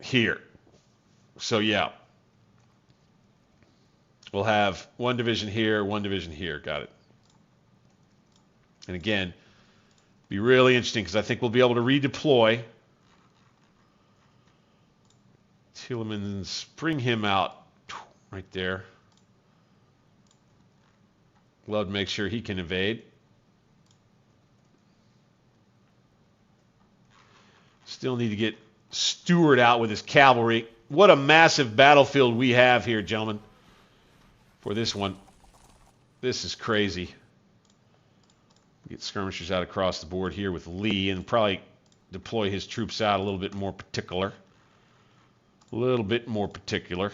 Speaker 1: Here. So yeah. We'll have one division here, one division here. Got it. And again, be really interesting because I think we'll be able to redeploy. Tillemans, bring him out right there. Love to make sure he can evade. Still need to get Stewart out with his cavalry. What a massive battlefield we have here, gentlemen, for this one. This is crazy. Get skirmishers out across the board here with Lee and probably deploy his troops out a little bit more particular. A little bit more particular.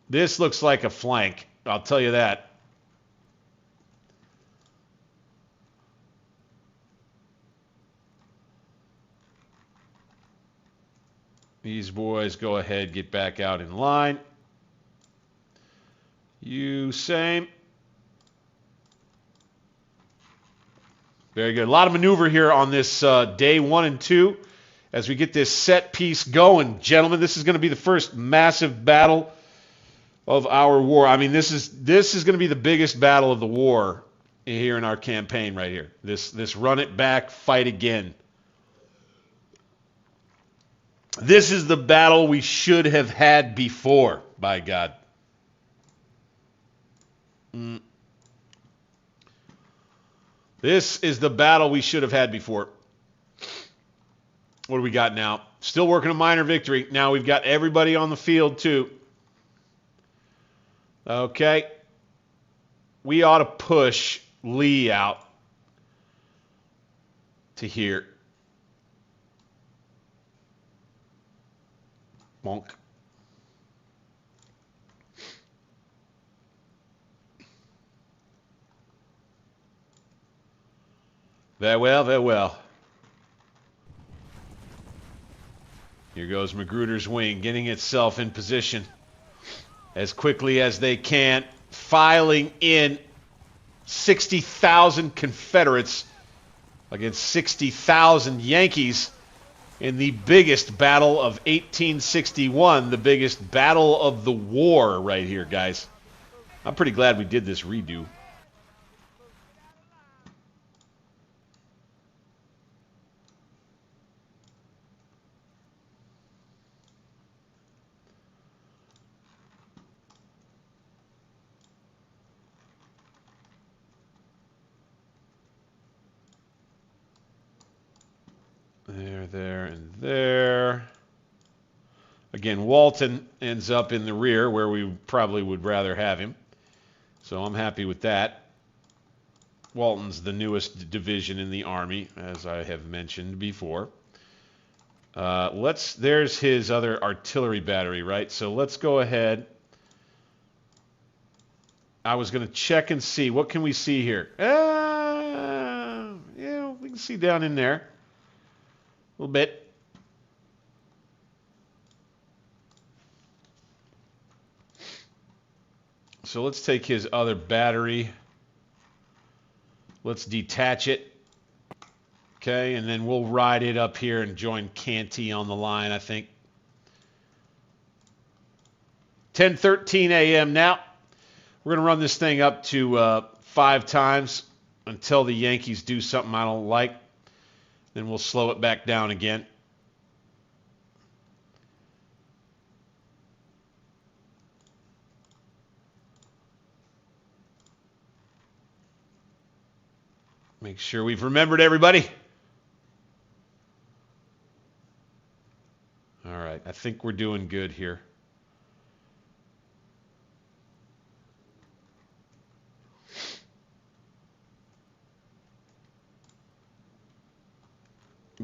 Speaker 1: This looks like a flank, I'll tell you that. These boys go ahead, get back out in line. You same. Very good. A lot of maneuver here on this day 1 and 2 as we get this set piece going. Gentlemen, this is going to be the first massive battle of our war. I mean, this is going to be the biggest battle of the war here in our campaign right here. This run it back, fight again. This is the battle we should have had before, by God. This is the battle we should have had before. What do we got now? Still working a minor victory. Now we've got everybody on the field too. Okay. We ought to push Lee out to here. Bonk. Very well, very well. Here goes Magruder's wing, getting itself in position as quickly as they can, filing in 60,000 Confederates against 60,000 Yankees in the biggest battle of 1861, the biggest battle of the war right here, guys. I'm pretty glad we did this redo. There, and there. Again, Walton ends up in the rear where we probably would rather have him. So I'm happy with that. Walton's the newest division in the Army, as I have mentioned before. There's his other artillery battery, right? So let's go ahead. I was going to check and see. What can we see here? Yeah, we can see down in there. A little bit. So let's take his other battery. Let's detach it. Okay, and then we'll ride it up here and join Canty on the line, I think. 10:13 a.m. now. We're going to run this thing up to 5 times until the Yankees do something I don't like. Then we'll slow it back down again. Make sure we've remembered everybody. All right, I think we're doing good here.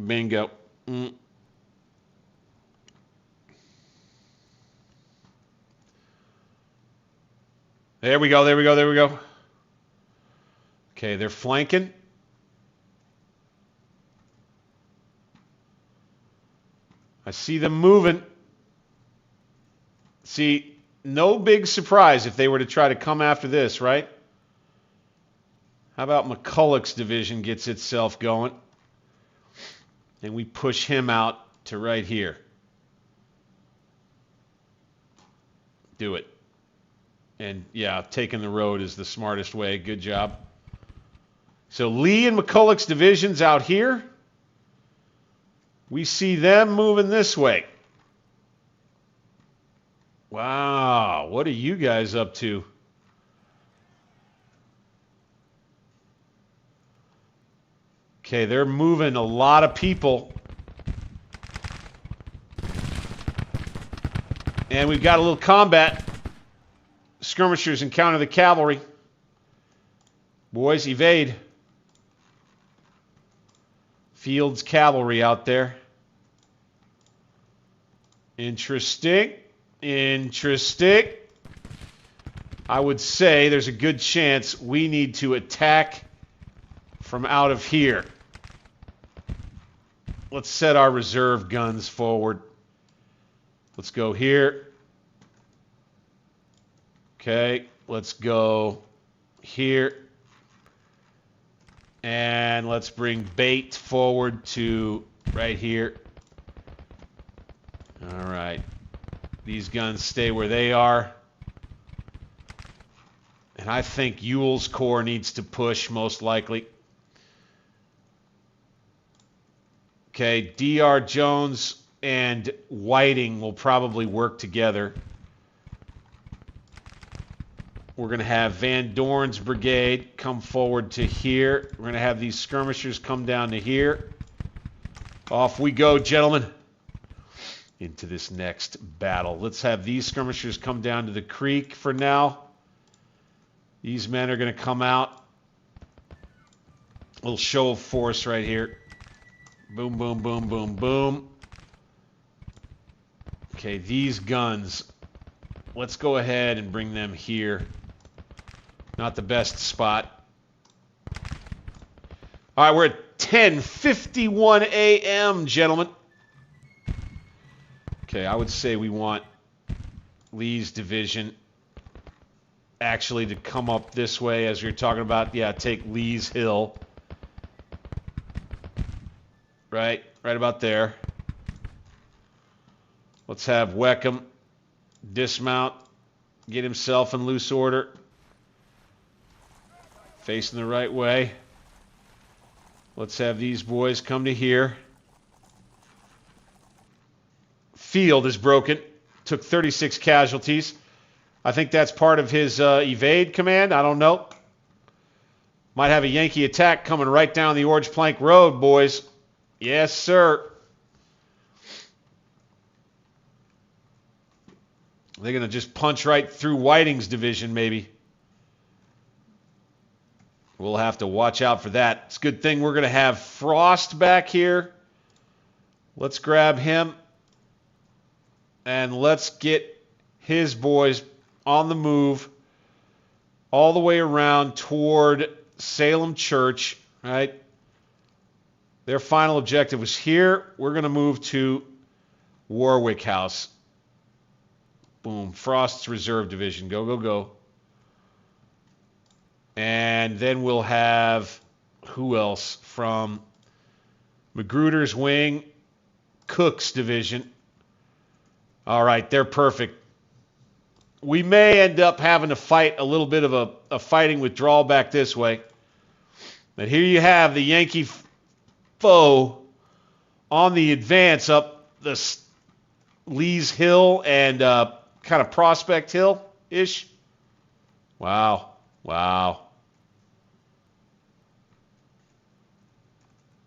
Speaker 1: Bingo. There we go, there we go, there we go. Okay, they're flanking. I see them moving. See, no big surprise if they were to try to come after this, right? How about McCulloch's division gets itself going? And we push him out to right here. Do it. And yeah, taking the road is the smartest way. Good job. So Lee and McCulloch's divisions out here. We see them moving this way. Wow, what are you guys up to? Okay, they're moving a lot of people. And we've got a little combat. Skirmishers encounter the cavalry. Boys, evade. Fields cavalry out there. Interesting. Interesting. I would say there's a good chance we need to attack from out of here. Let's set our reserve guns forward. Let's go here. Okay, let's go here. And let's bring bait forward to right here. All right. These guns stay where they are. And I think Ewell's corps needs to push, most likely. Okay, D.R. Jones and Whiting will probably work together. We're going to have Van Dorn's brigade come forward to here. We're going to have these skirmishers come down to here. Off we go, gentlemen, into this next battle. Let's have these skirmishers come down to the creek for now. These men are going to come out. A little show of force right here. Boom, boom, boom, boom, boom. Okay, these guns, let's go ahead and bring them here. Not the best spot. All right, we're at 10:51 a.m., gentlemen. Okay, I would say we want Lee's division actually to come up this way, as you're talking about. Yeah, take Lee's Hill. Right about there. Let's have Weckham dismount, get himself in loose order. Facing the right way. Let's have these boys come to here. Field is broken. Took 36 casualties. I think that's part of his evade command. I don't know. Might have a Yankee attack coming right down the Orange Plank Road, boys. Yes, sir. They're going to just punch right through Whiting's division, maybe. We'll have to watch out for that. It's a good thing we're going to have Frost back here. Let's grab him. And let's get his boys on the move all the way around toward Salem Church, right? Their final objective was here. We're going to move to Warwick House. Boom. Frost's Reserve Division. Go, go, go. And then we'll have, who else? From Magruder's wing, Cook's division. All right, they're perfect. We may end up having to fight a little bit of a fighting withdrawal back this way. But here you have the Yankee foe on the advance up the Lee's Hill and kind of Prospect Hill-ish. Wow. Wow.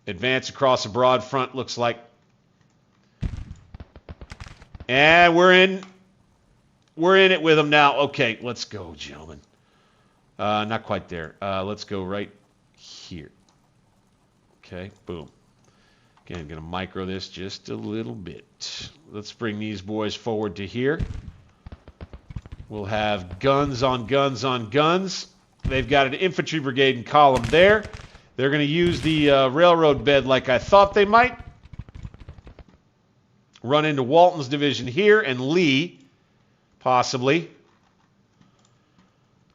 Speaker 1: Advance across a broad front, looks like. And we're in it with them now. Okay, let's go, gentlemen. Not quite there. Let's go right here. Okay, boom. Again, I'm going to micro this just a little bit. Let's bring these boys forward to here. We'll have guns on guns on guns. They've got an infantry brigade in column there. They're going to use the railroad bed like I thought they might. Run into Walton's division here and Lee, possibly.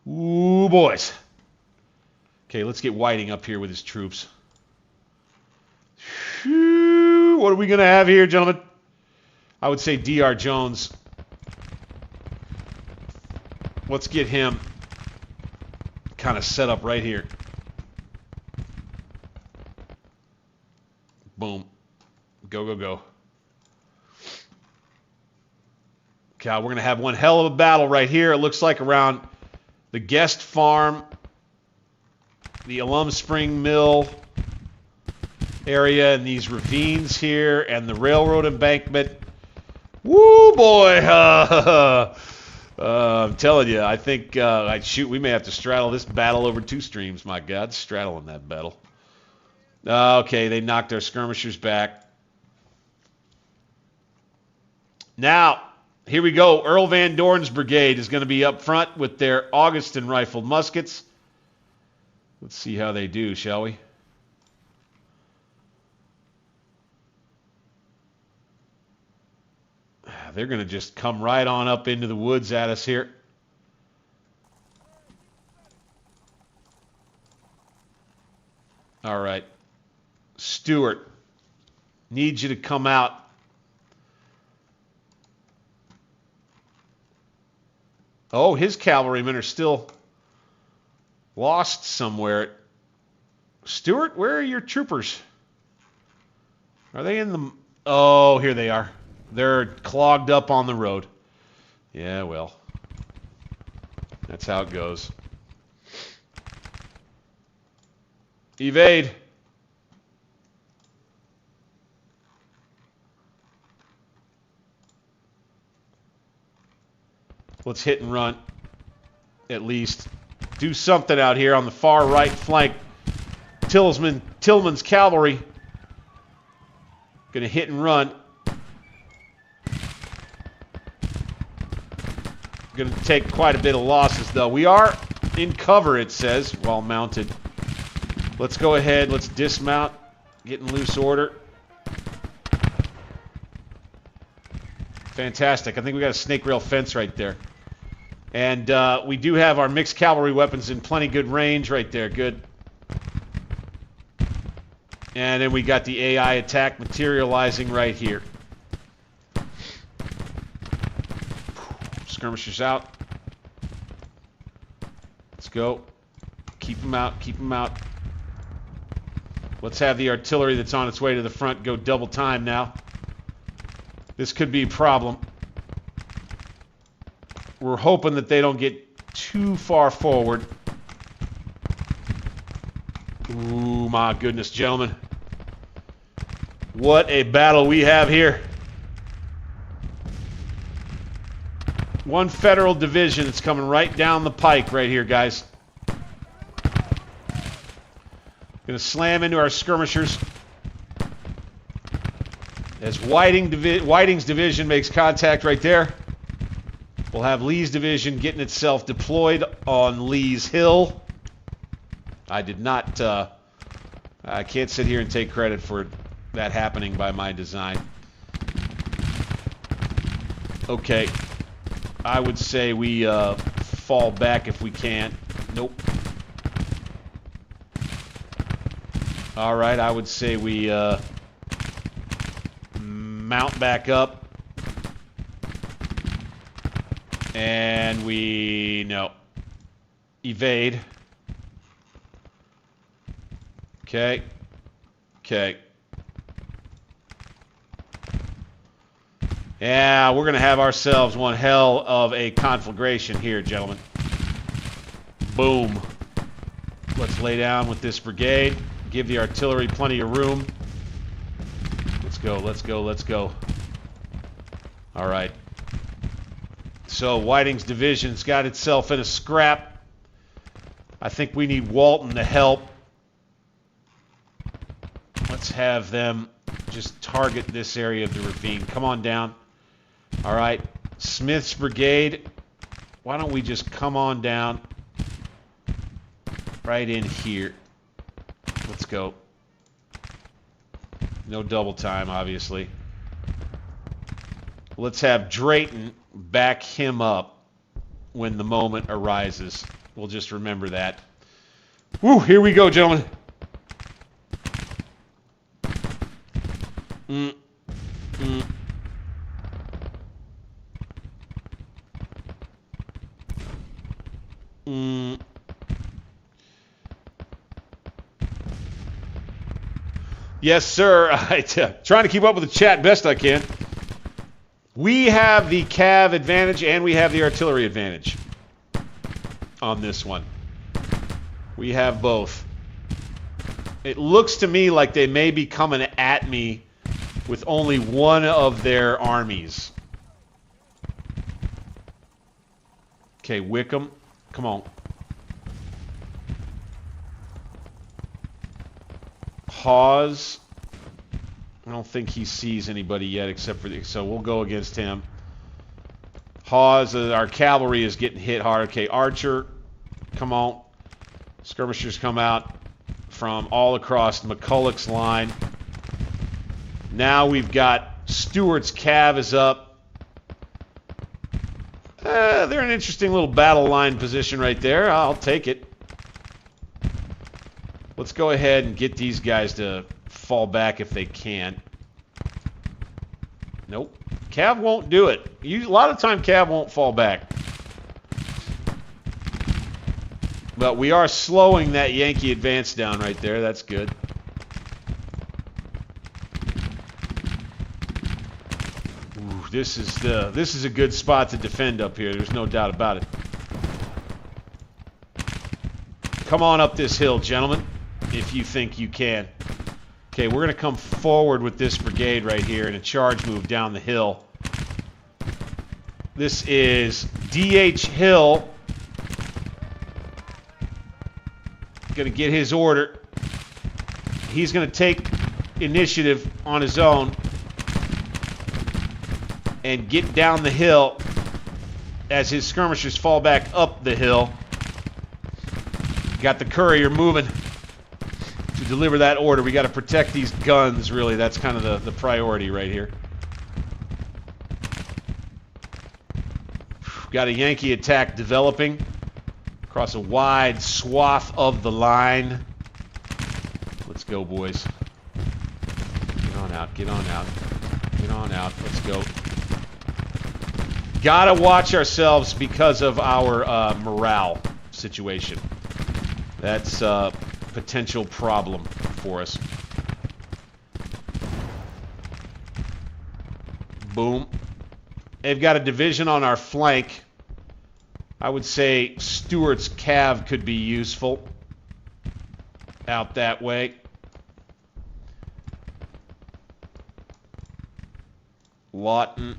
Speaker 1: Ooh, boys. Okay, let's get Whiting up here with his troops. Whew, what are we going to have here, gentlemen? I would say D.R. Jones. Let's get him kind of set up right here. Boom. Go, go, go. Okay, we're going to have one hell of a battle right here. It looks like around the Guest Farm, the Alum Spring Mill area, and these ravines here, and the railroad embankment. Woo, boy! I'm telling you, I think we may have to straddle this battle over 2 streams. My God, straddling that battle. Okay, they knocked our skirmishers back. Now, here we go. Earl Van Dorn's brigade is going to be up front with their Augustin rifled muskets. Let's see how they do, shall we? They're going to just come right on up into the woods at us here. Stewart, need you to come out. Oh, his cavalrymen are still lost somewhere. Stewart, where are your troopers? Are they in the... Oh, here they are. They're clogged up on the road. Yeah, well, that's how it goes. Evade. Let's hit and run. At least do something out here on the far right flank. Tillman's cavalry gonna hit and run. Gonna take quite a bit of losses though. We are in cover, it says, while mounted. Let's go ahead, let's dismount, get in loose order. Fantastic. I think we got a snake rail fence right there. And we do have our mixed cavalry weapons in plenty good range right there. Good. And then we got the AI attack materializing right here. Skirmishers out. Let's go. Keep them out. Keep them out. Let's have the artillery that's on its way to the front go double time now. This could be a problem. We're hoping that they don't get too far forward. Ooh, my goodness, gentlemen. What a battle we have here. One federal division that's coming right down the pike right here, guys. Gonna slam into our skirmishers. As Whiting's division makes contact right there. We'll have Lee's division getting itself deployed on Lee's Hill. I did not, I can't sit here and take credit for that happening by my design. Okay. I would say we fall back if we can. Nope. All right, I would say we mount back up. And no. Evade. Okay. Okay. Yeah, we're going to have ourselves one hell of a conflagration here, gentlemen. Boom. Let's lay down with this brigade. Give the artillery plenty of room. Let's go, let's go, let's go. All right. So Whiting's division's got itself in a scrap. I think we need Walton to help. Let's have them just target this area of the ravine. Come on down. All right. Smith's brigade. Why don't we just come on down right in here. Let's go. No double time, obviously. Let's have Drayton back him up when the moment arises. We'll just remember that. Woo, here we go, gentlemen. Yes, sir. Trying to keep up with the chat best I can. We have the cav advantage and we have the artillery advantage on this one. We have both. It looks to me like they may be coming at me with only one of their armies. Okay, Wickham, come on. Hawes. I don't think he sees anybody yet except for the... So we'll go against him. Hawes, our cavalry is getting hit hard. Okay, Archer, come on. Skirmishers come out from all across McCulloch's line. Now we've got Stewart's cav is up. They're an interesting little battle line position right there. I'll take it. Let's go ahead and get these guys to fall back if they can. Nope. Cav won't do it. A lot of time Cav won't fall back. But we are slowing that Yankee advance down right there. That's good. Ooh, this is a good spot to defend up here. There's no doubt about it. Come on up this hill, gentlemen, if you think you can. Okay, we're going to come forward with this brigade right here in a charge move down the hill. This is D.H. Hill. Going to get his order. He's going to take initiative on his own and get down the hill as his skirmishers fall back up the hill. Got the courier moving to deliver that order. We got to protect these guns, really. That's kind of the priority right here. Got a Yankee attack developing across a wide swath of the line. Let's go, boys. Get on out, get on out. Get on out, let's go. Gotta watch ourselves because of our morale situation. That's a potential problem for us. Boom. They've got a division on our flank. I would say Stewart's Cav could be useful out that way. Lawton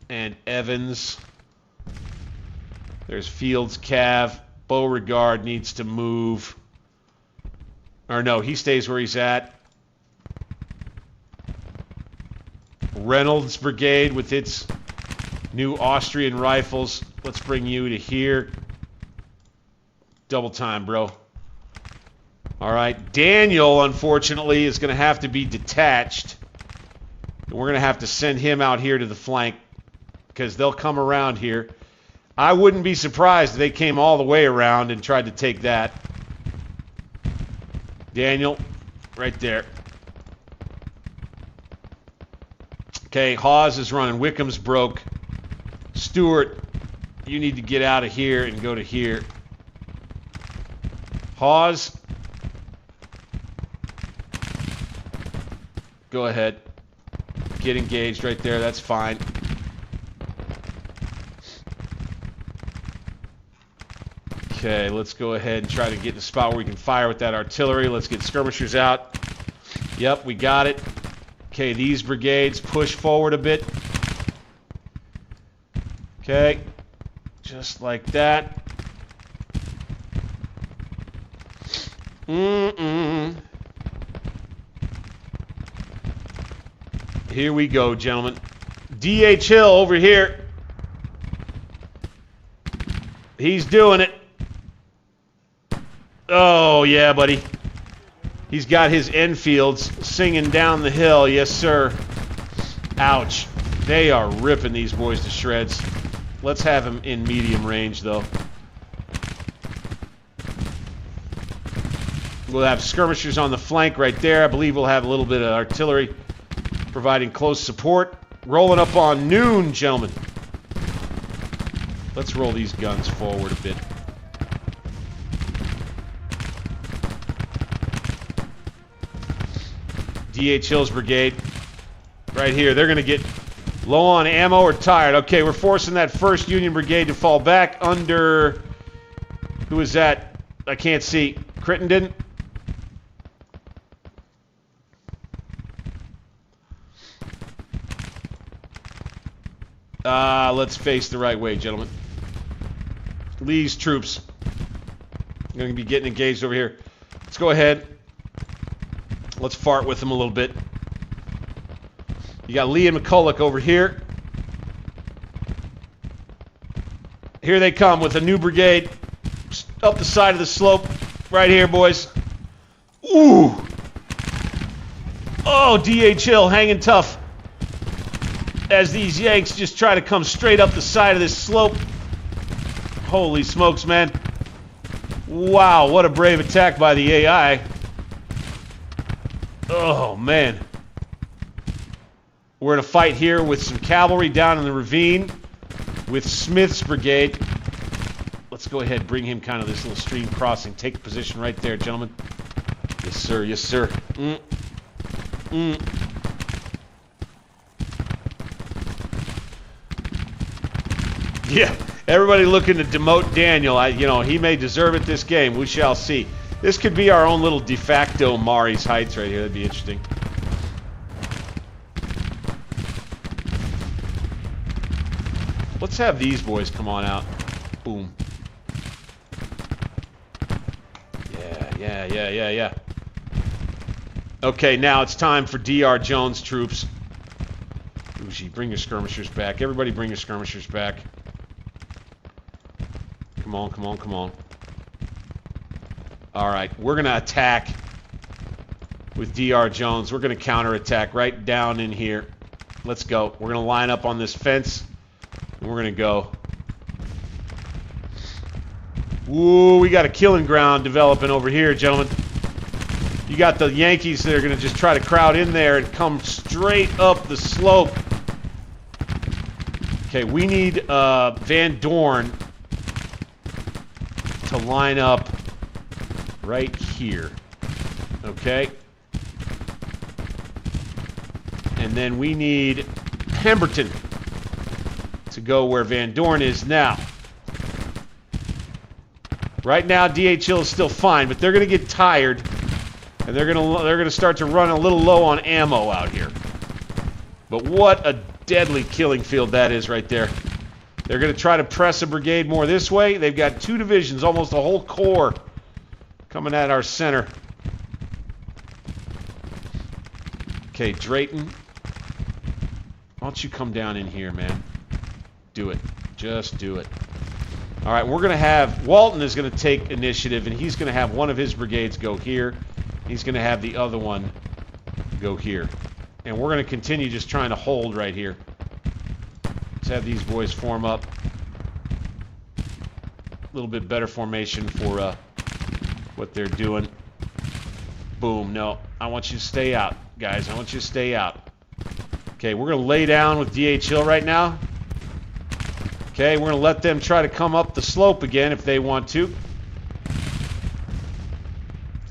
Speaker 1: and Evans. There's Fields' Cav. Beauregard needs to move. Or no, he stays where he's at. Reynolds' brigade with its new Austrian rifles. Let's bring you to here. Double time, bro. All right. Daniel, unfortunately, is going to have to be detached. And we're going to have to send him out here to the flank because they'll come around here. I wouldn't be surprised if they came all the way around and tried to take that. Daniel, right there. Okay, Hawes is running. Wickham's broke. Stewart, you need to get out of here and go to here. Hawes, go ahead. Get engaged right there. That's fine. Okay, let's go ahead and try to get in a spot where we can fire with that artillery. Let's get skirmishers out. Yep, we got it. Okay, these brigades push forward a bit. Okay, just like that. Here we go, gentlemen. D.H. Hill over here. He's doing it. Oh, yeah, buddy. He's got his Enfields singing down the hill. Yes, sir. Ouch. They are ripping these boys to shreds. Let's have him in medium range, though. We'll have skirmishers on the flank right there. I believe we'll have a little bit of artillery providing close support. Rolling up on noon, gentlemen. Let's roll these guns forward a bit. D.H. Hill's brigade. Right here. They're going to get low on ammo or tired. Okay, we're forcing that 1st Union Brigade to fall back under... Who is that? I can't see. Crittenden? Let's face the right way, gentlemen. Lee's troops. I'm going to be getting engaged over here. Let's go ahead. Let's fart with them a little bit. You got Lee and McCulloch over here. Here they come with a new brigade. Up the side of the slope. Right here, boys. Ooh! Oh, D.H. Hill hanging tough. As these Yanks just try to come straight up the side of this slope. Holy smokes, man. Wow, what a brave attack by the AI. Oh, man. We're in a fight here with some cavalry down in the ravine with Smith's brigade. Let's go ahead, bring him kind of this little stream crossing. Take position right there, gentlemen. Yes, sir. Yes, sir. Yeah, everybody looking to demote Daniel. You know, he may deserve it this game. We shall see. This could be our own little de facto Mari's Heights right here. That'd be interesting. Let's have these boys come on out. Boom. Yeah. Okay, now it's time for D.R. Jones troops. Uji, bring your skirmishers back. Everybody bring your skirmishers back. Come on. Alright, we're going to attack with D.R. Jones. We're going to counterattack right down in here. Let's go. We're going to line up on this fence, and we're going to go. Ooh, we got a killing ground developing over here, gentlemen. You got the Yankees that are going to just try to crowd in there and come straight up the slope. Okay, we need Van Dorn to line up right here. Okay? And then we need Pemberton to go where Van Dorn is now. Right now, DHL is still fine, but they're going to get tired, and they're going to start to run a little low on ammo out here. But what a deadly killing field that is right there. They're going to try to press a brigade more this way. They've got 2 divisions, almost a whole corps, coming at our center. Okay, Drayton, why don't you come down in here, man? Do it. Just do it. All right, we're going to have... Walton is going to take initiative, and he's going to have one of his brigades go here. He's going to have the other one go here. And we're going to continue just trying to hold right here. Let's have these boys form up. A little bit better formation for what they're doing. Boom. No, I want you to stay out, guys. I want you to stay out. Okay, we're going to lay down with D.H. Hill right now. Okay, we're going to let them try to come up the slope again if they want to.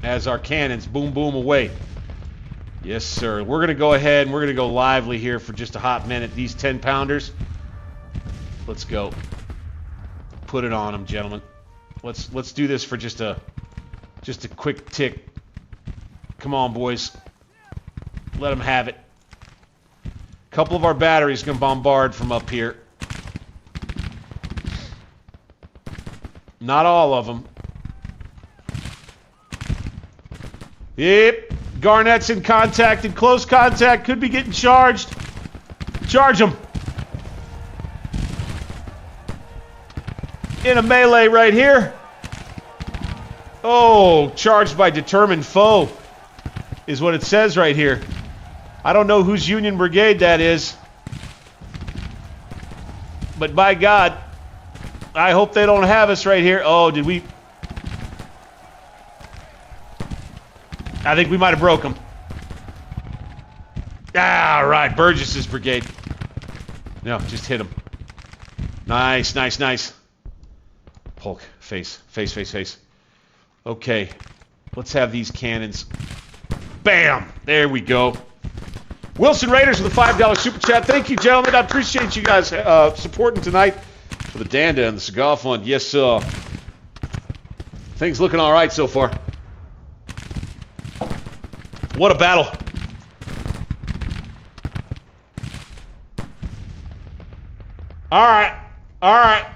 Speaker 1: As our cannons boom, boom away. Yes, sir. We're going to go ahead and we're going to go lively here for just a hot minute. These 10-pounders. Let's go. Put it on them, gentlemen. Let's do this for just a quick tick. Come on, boys. Let them have it. A couple of our batteries going to bombard from up here. Not all of them. Yep. Garnett's in contact, in close contact. Could be getting charged. Charge them. In a melee right here. Oh, charged by determined foe is what it says right here. I don't know whose Union Brigade that is. But by God, I hope they don't have us right here. Oh, did we? I think we might have broke them. Ah, right. Burgess's brigade. No, just hit him. Nice, nice, nice. Polk, face. Okay. Let's have these cannons. Bam! There we go. Wilson Raiders with a $5 super chat. Thank you, gentlemen. I appreciate you guys supporting tonight for the Danda and the Cigar Fund. Yes, sir. Things looking all right so far. What a battle. All right.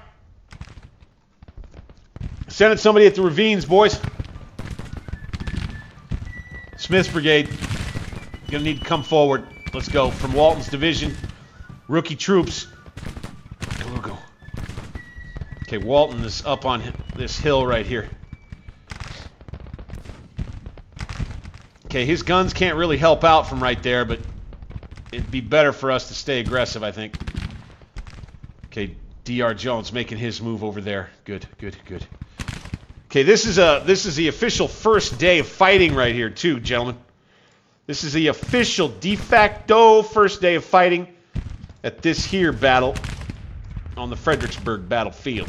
Speaker 1: Sending somebody at the ravines, boys. Smith's brigade. Gonna need to come forward. Let's go. From Walton's division. Rookie troops. Go. Okay, Walton is up on this hill right here. Okay, his guns can't really help out from right there, but it'd be better for us to stay aggressive, I think. Okay, D.R. Jones making his move over there. Good. Okay, this is the official first day of fighting right here, too, gentlemen. This is the official de facto first day of fighting at this here battle on the Fredericksburg battlefield.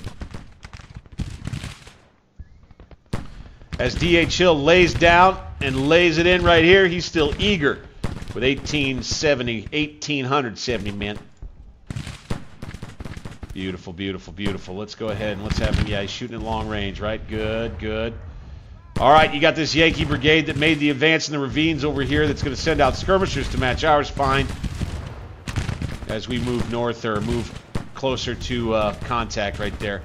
Speaker 1: As D.H. Hill lays down and lays it in right here, he's still eager with 1,870 men. Beautiful, beautiful, beautiful. Let's go ahead and let's have him. Yeah, he's shooting at long range, right? Good, good. All right, you got this Yankee brigade that made the advance in the ravines over here that's going to send out skirmishers to match ours. Fine. As we move north or move closer to contact right there.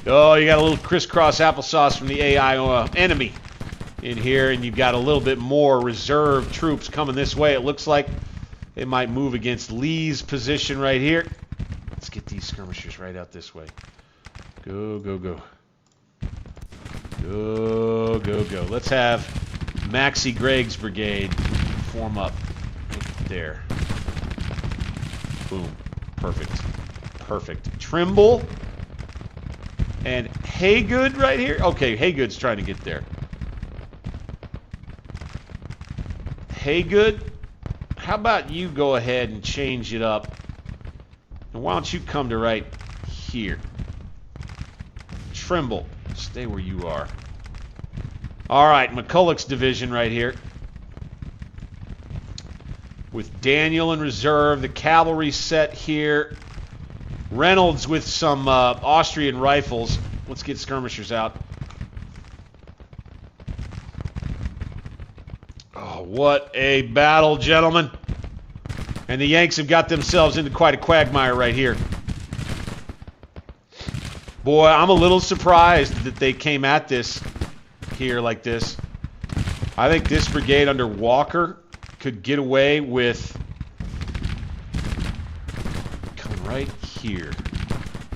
Speaker 1: Oh, you got a little crisscross applesauce from the AI enemy in here, and you've got a little bit more reserve troops coming this way. It looks like they might move against Lee's position right here. Let's get these skirmishers right out this way. Go, go, go. Go, go, go. Let's have Maxie Gregg's brigade form up right there. Boom. Perfect. Perfect. Trimble and Haygood right here. Okay, Haygood's trying to get there. Haygood, how about you go ahead and change it up? And why don't you come to right here? Trimble, stay where you are. All right, McCulloch's division right here. With Daniel in reserve, the cavalry set here. Reynolds with some Austrian rifles. Let's get skirmishers out. Oh, what a battle, gentlemen. And the Yanks have got themselves into quite a quagmire right here. Boy, I'm a little surprised that they came at this here like this. I think this brigade under Walker could get away with coming right here.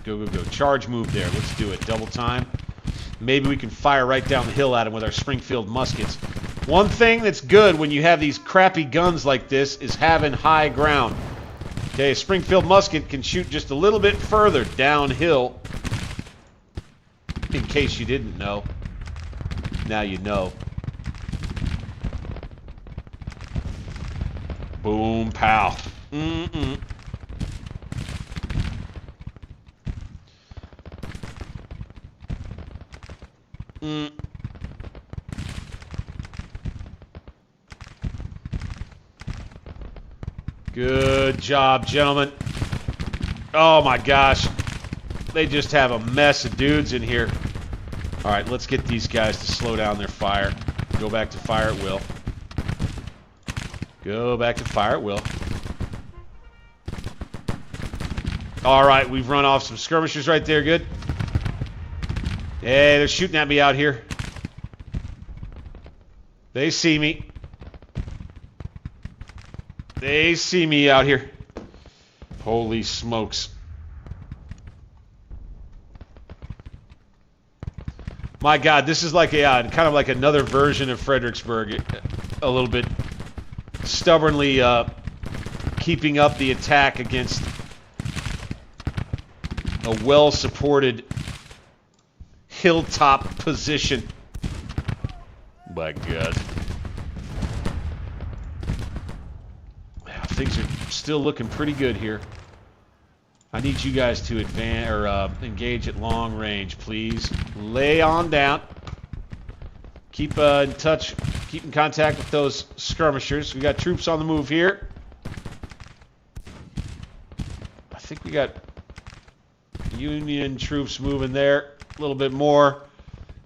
Speaker 1: Go, go, go. Charge move there. Let's do it. Double time. Maybe we can fire right down the hill at him with our Springfield muskets. One thing that's good when you have these crappy guns like this is having high ground. Okay, a Springfield musket can shoot just a little bit further downhill. In case you didn't know. Now you know. Boom, pow. Mm-mm. Mm. Good job, gentlemen. Oh my gosh. They just have a mess of dudes in here. All right, let's get these guys to slow down their fire. Go back to fire at will. Go back to fire at will. All right, we've run off some skirmishers right there. Good. Hey, they're shooting at me out here. They see me. They see me out here. Holy smokes. My God, this is like a kind of like another version of Fredericksburg. A little bit stubbornly keeping up the attack against a well-supported hilltop position. My God. Things are still looking pretty good here. I need you guys to advance or engage at long range, please. Lay on down. Keep in touch. Keep in contact with those skirmishers. We got troops on the move here. I think we got Union troops moving there a little bit more.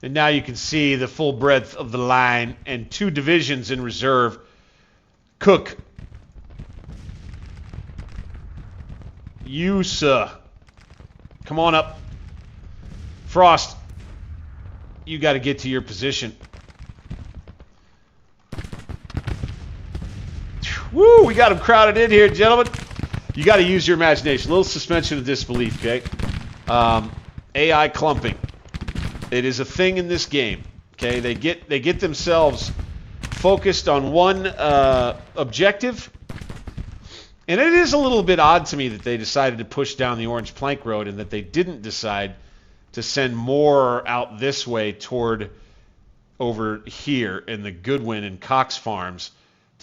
Speaker 1: And now you can see the full breadth of the line and two divisions in reserve. Cook. You, sir. Come on up. Frost. You got to get to your position. Woo! We got them crowded in here, gentlemen. You got to use your imagination. A little suspension of disbelief, okay? AI clumping. It is a thing in this game. Okay, they get themselves focused on one objective. And it is a little bit odd to me that they decided to push down the Orange Plank Road and that they didn't decide to send more out this way toward over here in the Goodwin and Cox farms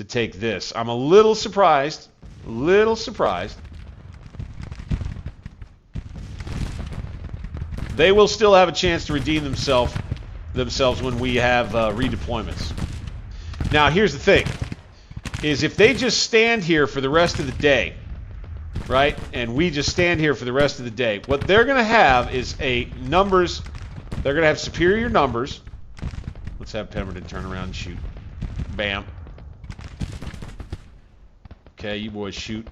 Speaker 1: to take this. I'm a little surprised. A little surprised. They will still have a chance to redeem themselves when we have redeployments. Now, here's the thing, is if they just stand here for the rest of the day, right, and we just stand here for the rest of the day, what they're going to have is they're going to have superior numbers. Let's have Pemberton turn around and shoot. Bam. Okay, you boys shoot.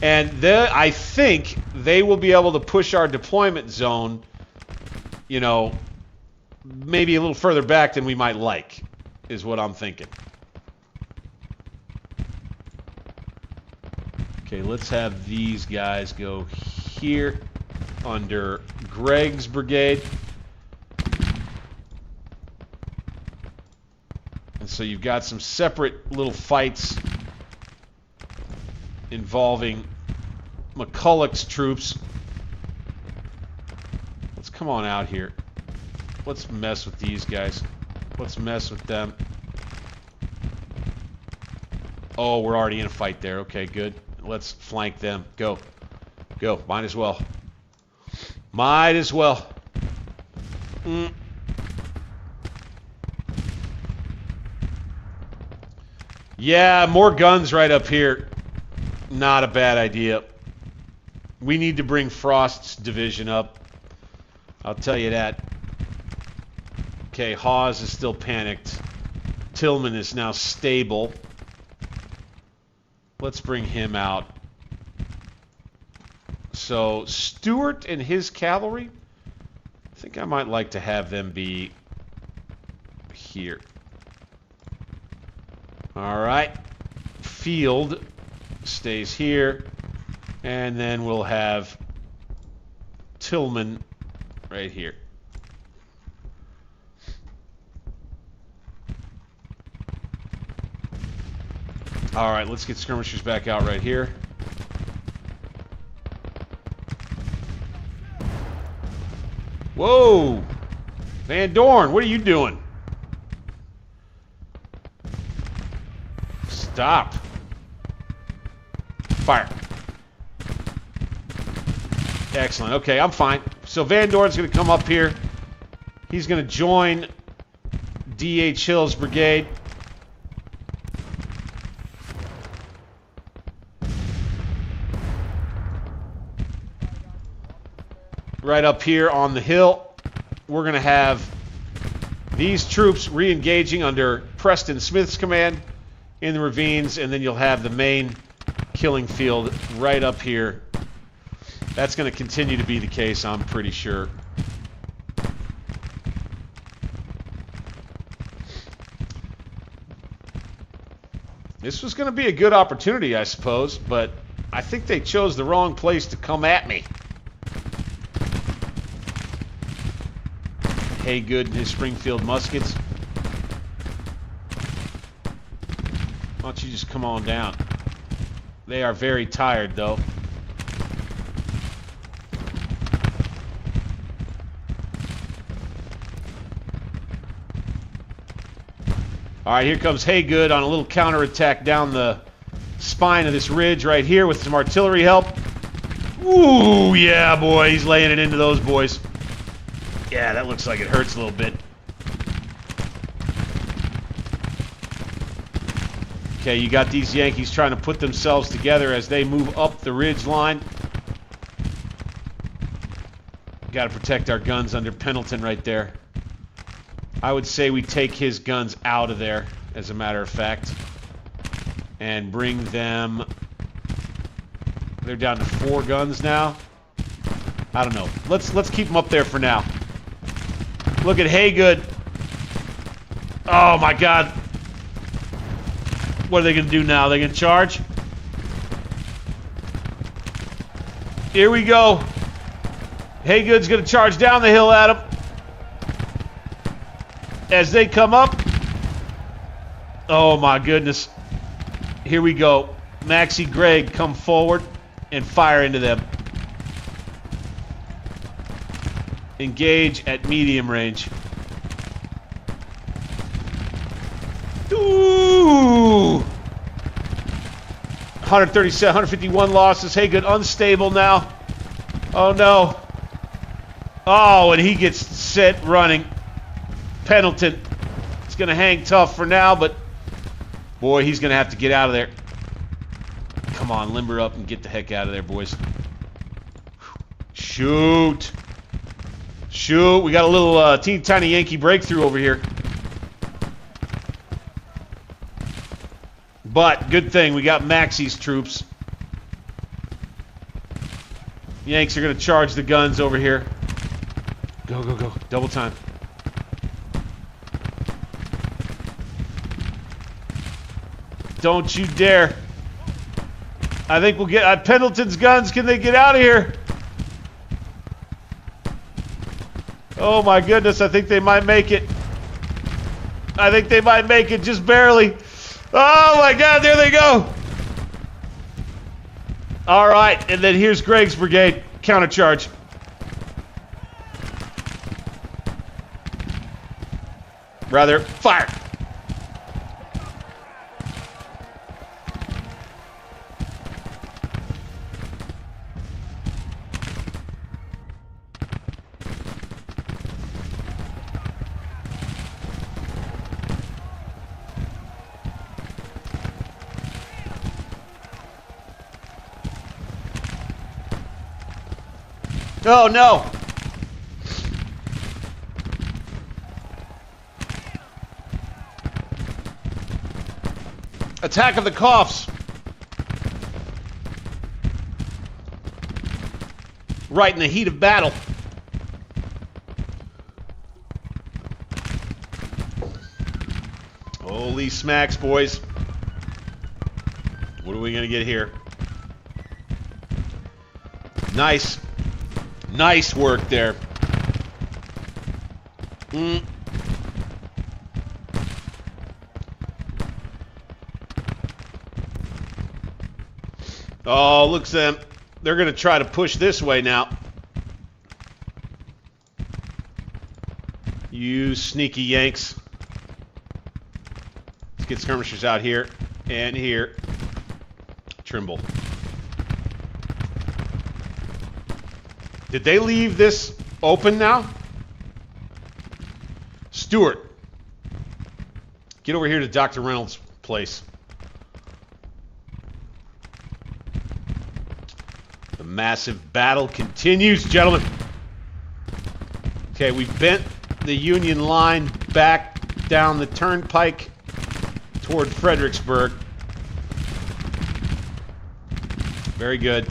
Speaker 1: And then I think they will be able to push our deployment zone, you know, maybe a little further back than we might like, is what I'm thinking. Okay, let's have these guys go here under Greg's brigade. And so you've got some separate little fights involving McCulloch's troops. Let's come on out here. Let's mess with these guys. Let's mess with them. Oh, we're already in a fight there. Okay, good. Let's flank them. Go. Go. Might as well. Might as well. Yeah, more guns right up here. Not a bad idea. We need to bring Frost's division up. I'll tell you that. Okay, Hawes is still panicked. Tillman is now stable. Let's bring him out. So, Stewart and his cavalry, I think I might like to have them be here. Alright. Field stays here. And then we'll have Tillman right here. Alright, let's get skirmishers back out right here. Whoa! Van Dorn, what are you doing? Stop. Fire. Excellent. Okay, I'm fine. So Van Dorn's going to come up here. He's going to join D.H. Hill's brigade. Right up here on the hill, we're going to have these troops re-engaging under Preston Smith's command in the ravines, and then you'll have the main killing field right up here. That's going to continue to be the case, I'm pretty sure. This was going to be a good opportunity, I suppose, but I think they chose the wrong place to come at me. Haygood and his Springfield muskets. Why don't you just come on down? They are very tired, though. All right, here comes Haygood on a little counterattack down the spine of this ridge right here with some artillery help. Ooh, yeah, boy, he's laying it into those boys. Yeah, that looks like it hurts a little bit. Okay, you got these Yankees trying to put themselves together as they move up the ridge line. Got to protect our guns under Pendleton right there. I would say we take his guns out of there, as a matter of fact, and bring them... They're down to 4 guns now. I don't know. Let's keep them up there for now. Look at Haygood. Oh my God. What are they going to do now? They're going to charge? Here we go. Haygood's going to charge down the hill at them. As they come up. Oh my goodness. Here we go. Maxie Gregg come forward and fire into them. Engage at medium range. Ooh! 137, 151 losses. Haygood unstable now. Oh no. Oh, and he gets set running. Pendleton. It's going to hang tough for now, but boy, he's going to have to get out of there. Come on, limber up and get the heck out of there, boys. Shoot. Shoot. We got a little teeny tiny Yankee breakthrough over here. But good thing we got Maxey's troops. Yanks are going to charge the guns over here. Go, go, go. Double time. Don't you dare. I think we'll get Pendleton's guns. Can they get out of here? Oh my goodness, I think they might make it. I think they might make it just barely. Oh my God, there they go. All right, and then here's Greg's brigade. Countercharge. Rather, fire. Oh no! Attack of the Coughs. Right in the heat of battle. Holy smacks, boys. What are we going to get here? Nice. Nice work there. Oh, look at them. They're going to try to push this way now. You sneaky Yanks. Let's get skirmishers out here and here. Trimble. Did they leave this open now? Stewart. Get over here to Dr. Reynolds' place. The massive battle continues, gentlemen. Okay, we've bent the Union line back down the turnpike toward Fredericksburg. Very good.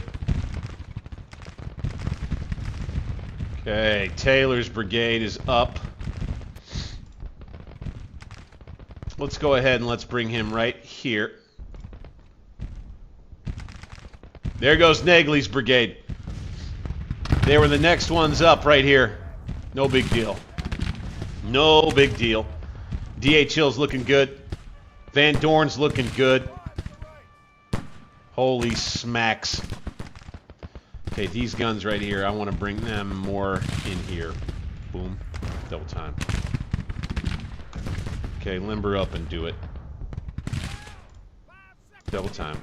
Speaker 1: Okay, Taylor's brigade is up. Let's go ahead and let's bring him right here. There goes Nagley's brigade. They were the next ones up right here. No big deal. No big deal. D.H. Hill's looking good. Van Dorn's looking good. Holy smacks. Okay, these guns right here, I want to bring them more in here. Boom. Double time. Okay, limber up and do it. Double time.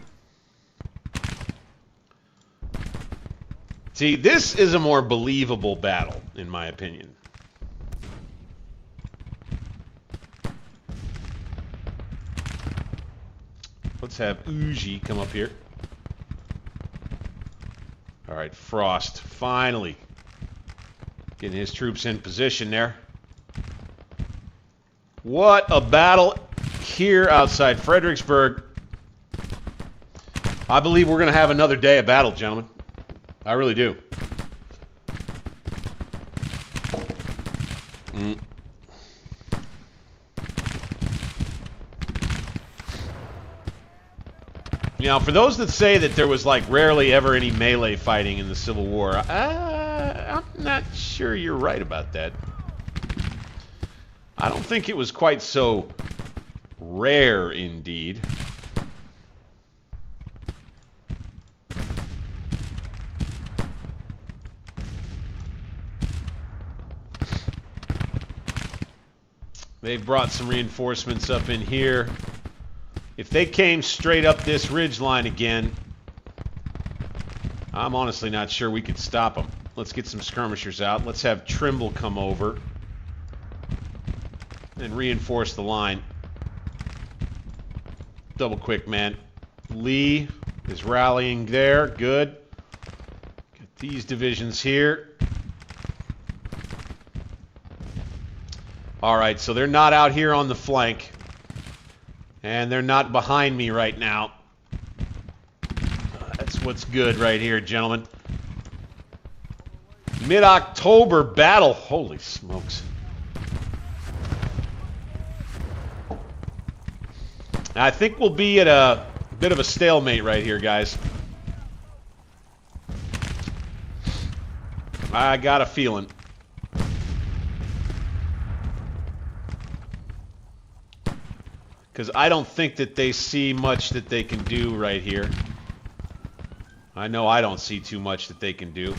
Speaker 1: See, this is a more believable battle, in my opinion. Let's have Uji come up here. All right, Frost, finally getting his troops in position there. What a battle here outside Fredericksburg. I believe we're going to have another day of battle, gentlemen. I really do. Now, for those that say that there was like rarely ever any melee fighting in the Civil War, I'm not sure you're right about that. I don't think it was quite so rare indeed. They've brought some reinforcements up in here. If they came straight up this ridge line again, I'm honestly not sure we could stop them. Let's get some skirmishers out. Let's have Trimble come over and reinforce the line. Double quick, man. Lee is rallying there. Good. Get these divisions here. All right, so they're not out here on the flank. And they're not behind me right now. That's what's good right here, gentlemen. Mid-October battle. Holy smokes. I think we'll be at a bit of a stalemate right here, guys. I got a feeling. Because I don't think that they see much that they can do right here. I know I don't see too much that they can do.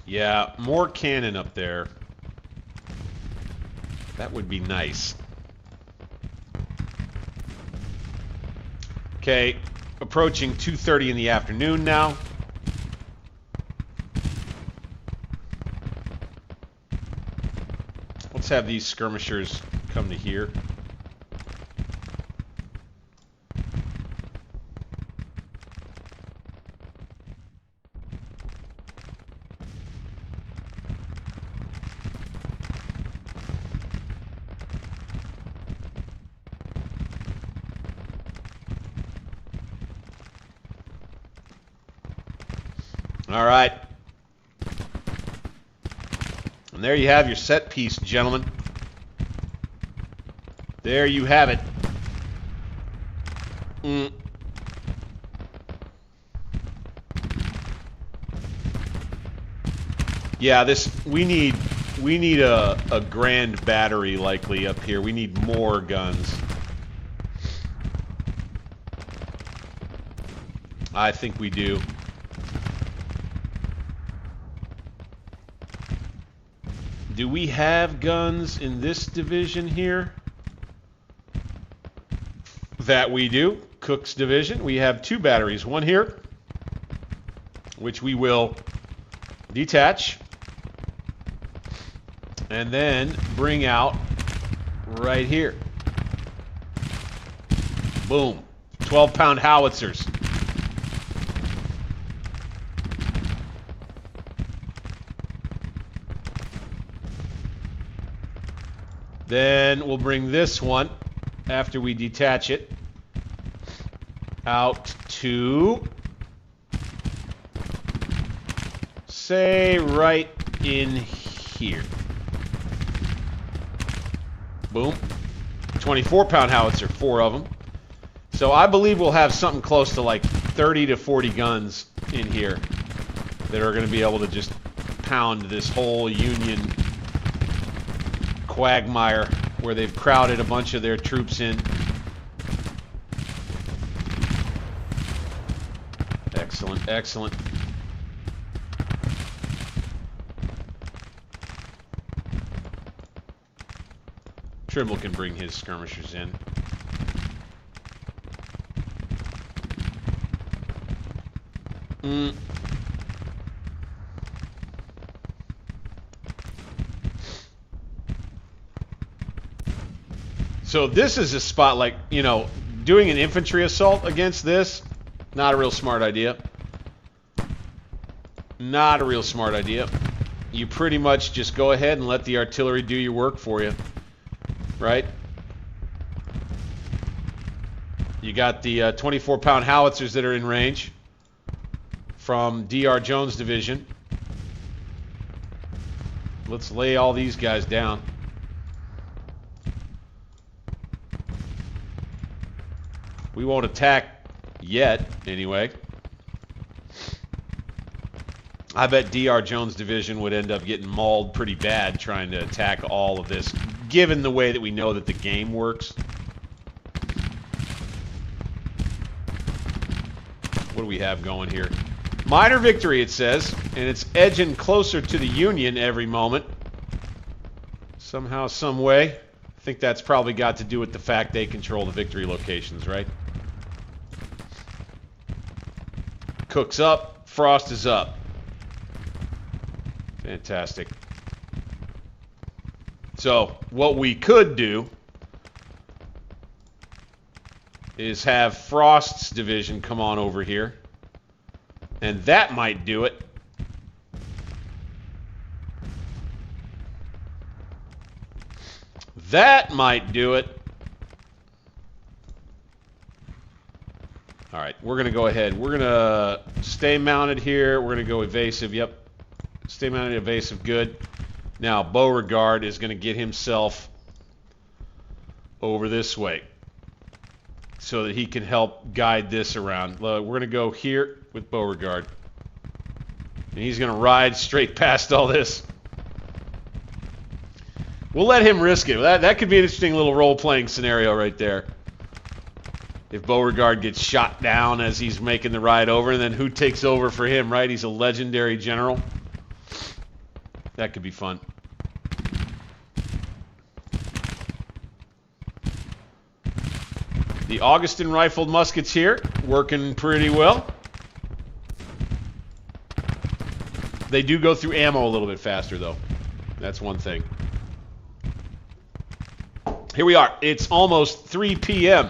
Speaker 1: Yeah, more cannon up there. That would be nice. Okay, approaching 2:30 in the afternoon now. Let's have these skirmishers come to here. All right. And there you have your set piece, gentlemen. There you have it. Yeah, we need a grand battery likely up here. We need more guns. I think we do. Do we have guns in this division here? That we do. Cook's division. We have 2 batteries. One here, which we will detach. And then bring out right here. Boom. 12-pound howitzers. Then we'll bring this one, after we detach it, out to, say, right in here. Boom. 24-pound howitzer, 4 of them. So I believe we'll have something close to like 30 to 40 guns in here that are going to be able to just pound this whole Union quagmire where they've crowded a bunch of their troops in. Excellent, excellent. Trimble can bring his skirmishers in. So this is a spot like, you know, doing an infantry assault against this, not a real smart idea. Not a real smart idea. You pretty much just go ahead and let the artillery do your work for you, right? You got the 24-pound howitzers that are in range from D.R. Jones' division. Let's lay all these guys down. We won't attack yet, anyway. I bet D.R. Jones' division would end up getting mauled pretty bad trying to attack all of this, given the way that we know that the game works. do we have going here? Minor victory, it says, and it's edging closer to the Union every moment. Somehow, some way. I think that's probably got to do with the fact they control the victory locations, right? Cook's up, Frost is up. Fantastic. So, what we could do is have Frost's division come on over here. And that might do it. That might do it. All right, we're going to go ahead. We're going to stay mounted here. We're going to go evasive. Yep. Stay mounted, evasive. Good. Now, Beauregard is going to get himself over this way so that he can help guide this around. We're going to go here with Beauregard. And he's going to ride straight past all this. We'll let him risk it. That could be an interesting little role-playing scenario right there. If Beauregard gets shot down as he's making the ride over, and then who takes over for him, right? He's a legendary general. That could be fun. The Augustin rifled muskets here, working pretty well. They do go through ammo a little bit faster, though. That's one thing. Here we are. It's almost 3 p.m.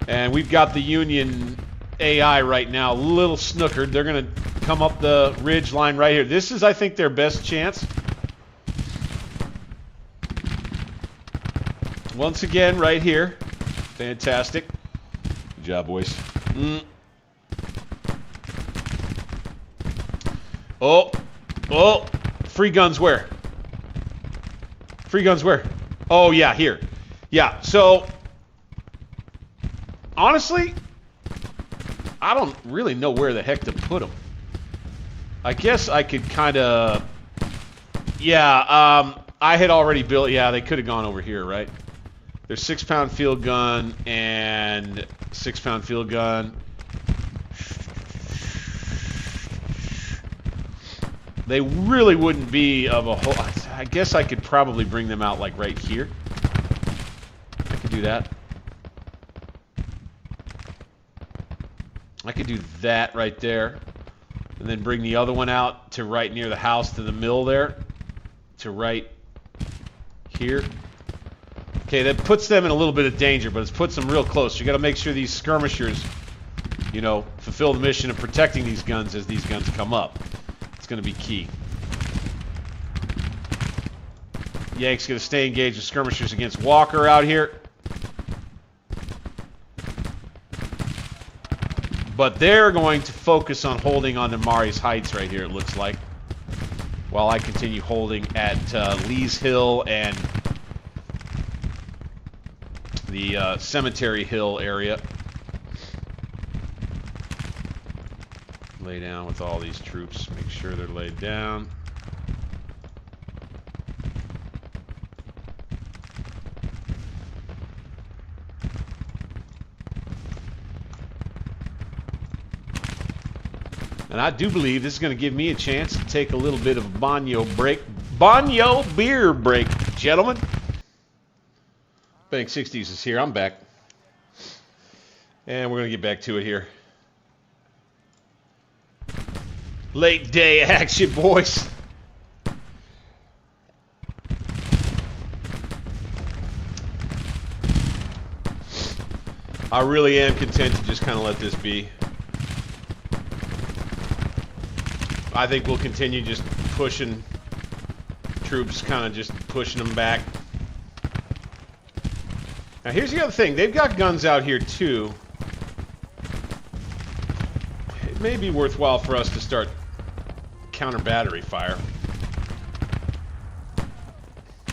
Speaker 1: And we've got the Union AI right now a little snookered. They're going to come up the ridge line right here. This is, I think, their best chance. Once again, right here. Fantastic. Good job, boys. Oh. Free guns where? Free guns where? Oh, yeah, here. Yeah, so, honestly, I don't really know where the heck to put them. I guess I could kind of, yeah, I had already built, yeah, they could have gone over here, right? There's 6-pound field gun and 6-pound field gun. They really wouldn't be of a whole, I guess I could probably bring them out like right here. I could do that. I could do that right there. And then bring the other one out to right near the house, to the mill there. To right here. Okay, that puts them in a little bit of danger, but it puts them real close. You got to make sure these skirmishers, you know, fulfill the mission of protecting these guns as these guns come up. It's going to be key. Yanks going to stay engaged with skirmishers against Walker out here. But they're going to focus on holding on to Mari's Heights right here, it looks like. While I continue holding at Lee's Hill and the Cemetery Hill area. Lay down with all these troops. Make sure they're laid down. And I do believe this is going to give me a chance to take a little bit of a Banyo break. Banyo beer break, gentlemen. Bank 60s is here. I'm back. And we're going to get back to it here. Late day action, boys. I really am content to just kind of let this be. I think we'll continue just pushing troops, kind of just pushing them back. Now here's the other thing. They've got guns out here too. It may be worthwhile for us to start counter battery fire.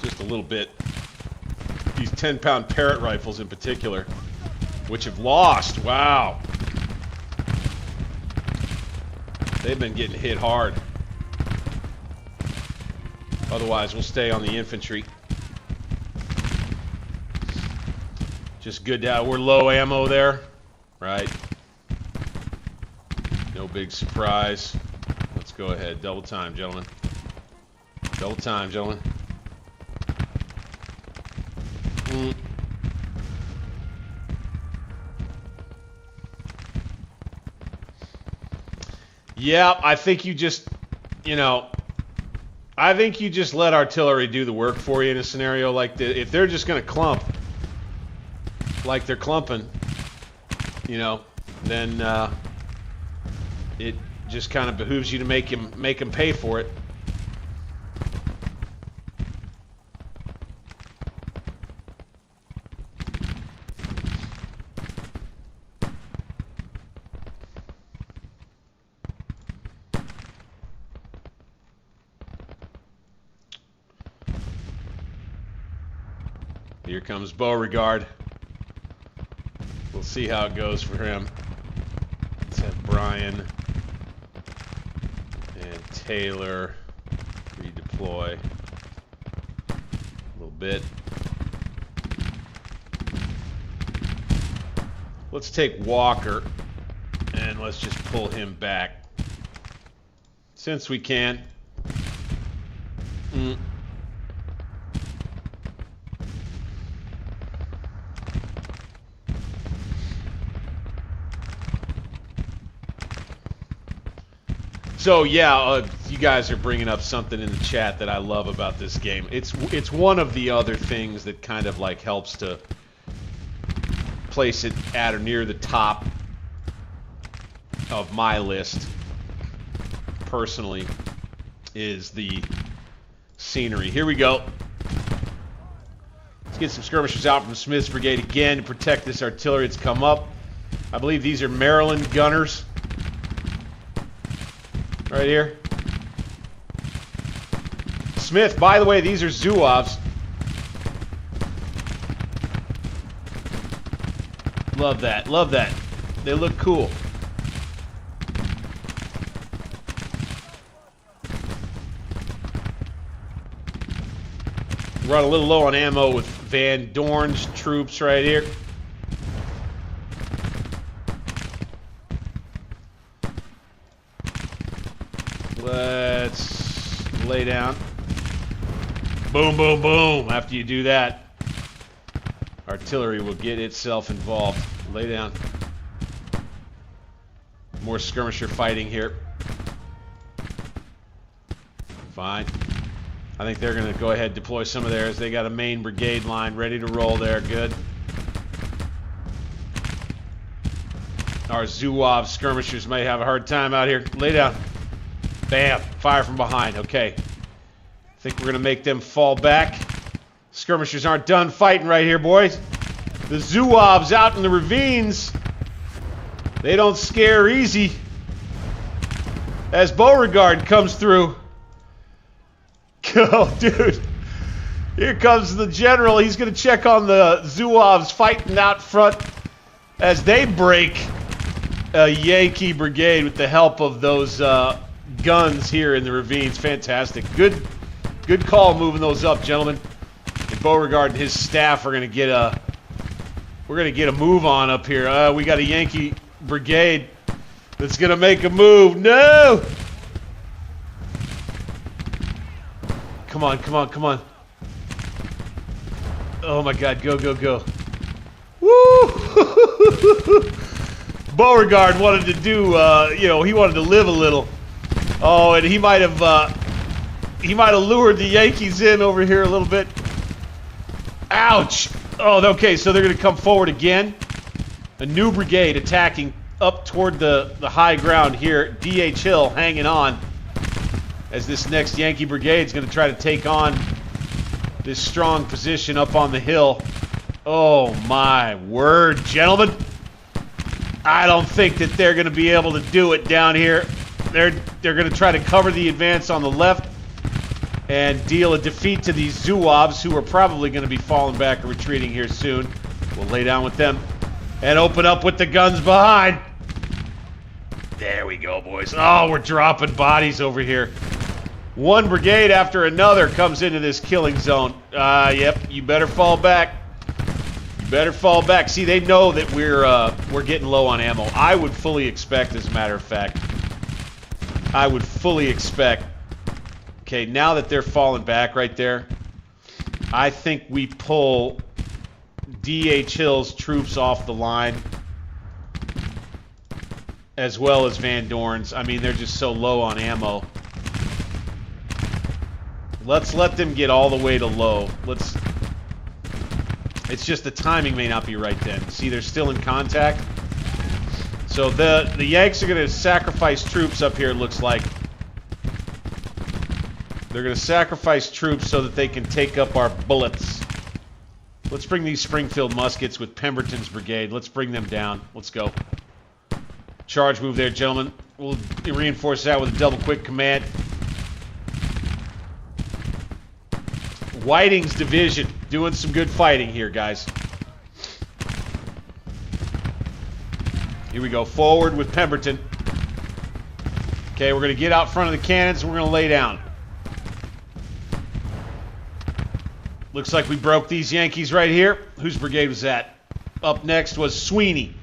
Speaker 1: Just a little bit. These 10-pound Parrott rifles in particular, which have lost. Wow. They've been getting hit hard. Otherwise, we'll stay on the infantry. Just good. We're low ammo there. Right. big surprise. Let's go ahead. Double time, gentlemen. Double time, gentlemen. Yeah, I think you just, I think you just let artillery do the work for you in a scenario like this. If they're just going to clump like they're clumping, then it just kind of behooves you to make him pay for it. Here comes Beauregard. We'll see how it goes for him. Let's have Brian and Taylor redeploy a little bit. Let's take Walker and let's just pull him back since we can. So yeah, you guys are bringing up something in the chat that I love about this game. It's one of the other things that kind of like helps to place it at or near the top of my list personally is the scenery. Here we go. Let's get some skirmishers out from Smith's brigade again to protect this artillery that's come up. I believe these are Maryland gunners. Right here. Smith, by the way, these are Zouaves. Love that. Love that. They look cool. Run a little low on ammo with Van Dorn's troops right here. Let's lay down. Boom, boom, boom. After you do that, artillery will get itself involved. Lay down. More skirmisher fighting here. Fine. I think they're going to go ahead and deploy some of theirs. They got a main brigade line ready to roll there. Good. Our Zouave skirmishers may have a hard time out here. Lay down. Bam. Fire from behind. Okay. I think we're going to make them fall back. Skirmishers aren't done fighting right here, boys. The Zouaves out in the ravines. They don't scare easy. As Beauregard comes through. Oh, dude. Here comes the general. He's going to check on the Zouaves fighting out front as they break a Yankee brigade with the help of those guns here in the ravines. Fantastic. Good call moving those up, gentlemen. And Beauregard and his staff are going to get a move on up here. We got a Yankee brigade that's going to make a move. No! Come on, come on, come on. Oh my God, go, go, go. Woo! Beauregard wanted to do, he wanted to live a little. Oh, and he might have lured the Yankees in over here a little bit. Ouch! Oh, okay, so they're going to come forward again. A new brigade attacking up toward the high ground here. D.H. Hill hanging on as this next Yankee brigade is going to try to take on this strong position up on the hill. Oh, my word, gentlemen. I don't think that they're going to be able to do it down here. They're going to try to cover the advance on the left and deal a defeat to these Zouaves, who are probably going to be falling back or retreating here soon. We'll lay down with them and open up with the guns behind. There we go, boys. Oh, we're dropping bodies over here. One brigade after another comes into this killing zone. Yep, you better fall back. You better fall back. See, they know that we're getting low on ammo. I would fully expect, as a matter of fact, I would fully expect... Okay, now that they're falling back right there, I think we pull D.H. Hill's troops off the line, as well as Van Dorn's. I mean, they're just so low on ammo. Let's let them get all the way to low. Let's... It's just the timing may not be right then. See, they're still in contact. So the Yanks are going to sacrifice troops up here, it looks like. They're going to sacrifice troops so that they can take up our bullets. Let's bring these Springfield muskets with Pemberton's brigade. Let's bring them down. Let's go. Charge move there, gentlemen. We'll reinforce that with a double quick command. Whiting's division doing some good fighting here, guys. Here we go. Forward with Pemberton. Okay, we're going to get out front of the cannons. We're going to lay down. Looks like we broke these Yankees right here. Whose brigade was that? Up next was Sweeney.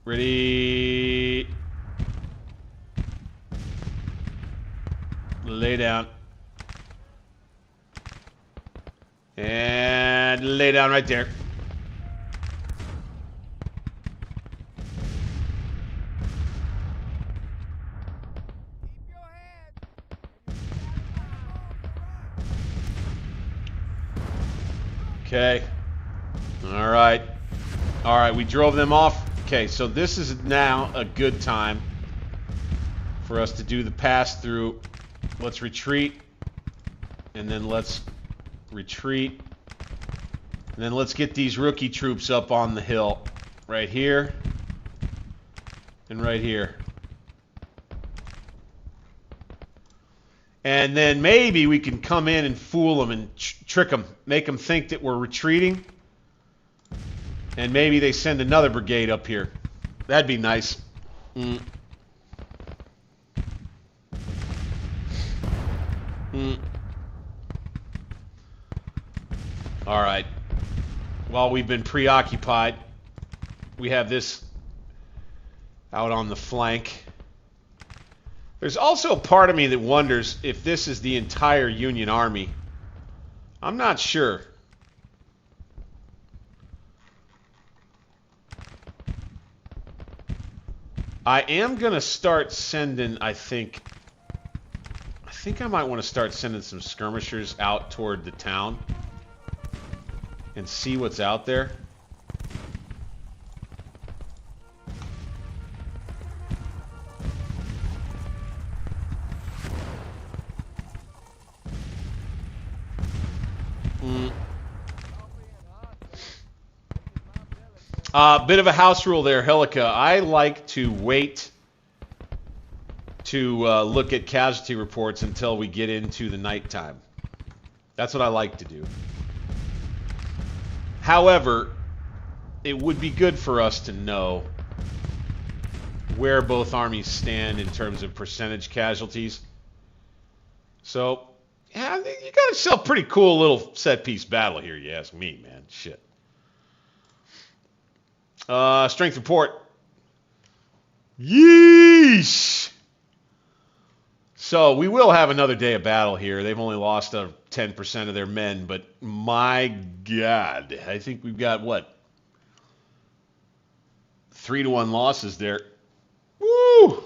Speaker 1: Ready. Lay down. And lay down right there. Okay. All right. All right, we drove them off. Okay, so this is now a good time for us to do the pass-through. Let's retreat. And then let's retreat. And then let's get these rookie troops up on the hill. Right here. And right here. And then maybe we can come in and fool them and trick them. Make them think that we're retreating. And maybe they send another brigade up here. That'd be nice. All right. While we've been preoccupied, we have this out on the flank. There's also a part of me that wonders if this is the entire Union Army. I'm not sure. I am going to start sending, I think I might want to start sending some skirmishers out toward the town and see what's out there. Bit of a house rule there, Helica. I like to wait to look at casualty reports until we get into the nighttime. That's what I like to do. However, it would be good for us to know where both armies stand in terms of percentage casualties. So, yeah, you got yourself a pretty cool little set-piece battle here, you ask me, man. Shit. Strength report. Yeesh! So we will have another day of battle here. They've only lost 10% of their men, but my God, I think we've got, what, 3-1 losses there. Woo!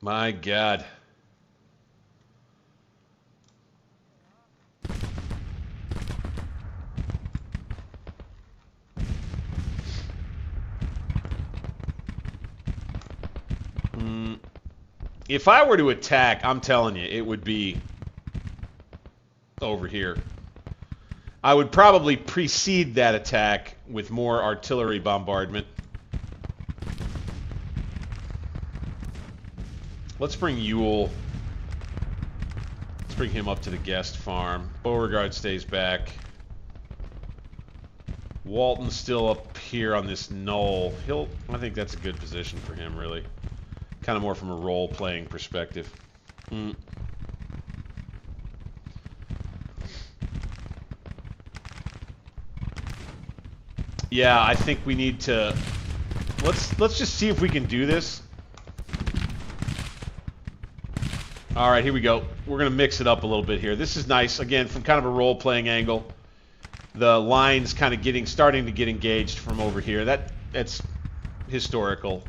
Speaker 1: My God. If I were to attack, I'm telling you, it would be over here. I would probably precede that attack with more artillery bombardment. Let's bring Ewell. Let's bring him up to the guest farm. Beauregard stays back. Walton's still up here on this knoll. I think that's a good position for him, really. Kind of more from a role-playing perspective. Yeah, I think we need to... Let's just see if we can do this. All right, here we go. We're going to mix it up a little bit here. This is nice. Again, from kind of a role-playing angle. The line's kind of starting to get engaged from over here. That's historical.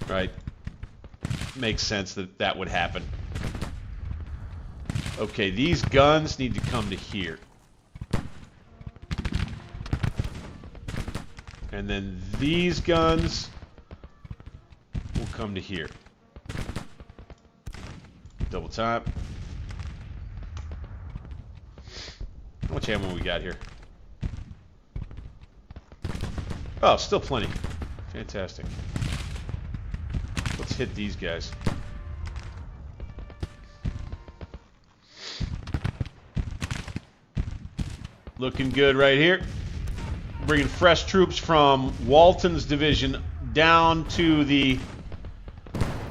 Speaker 1: Right? Makes sense that that would happen. Okay, these guns need to come to here. And then these guns will come to here. Double time. How much ammo we got here? Oh, still plenty. Fantastic. Let's hit these guys. Looking good right here. Bringing fresh troops from Walton's division down to the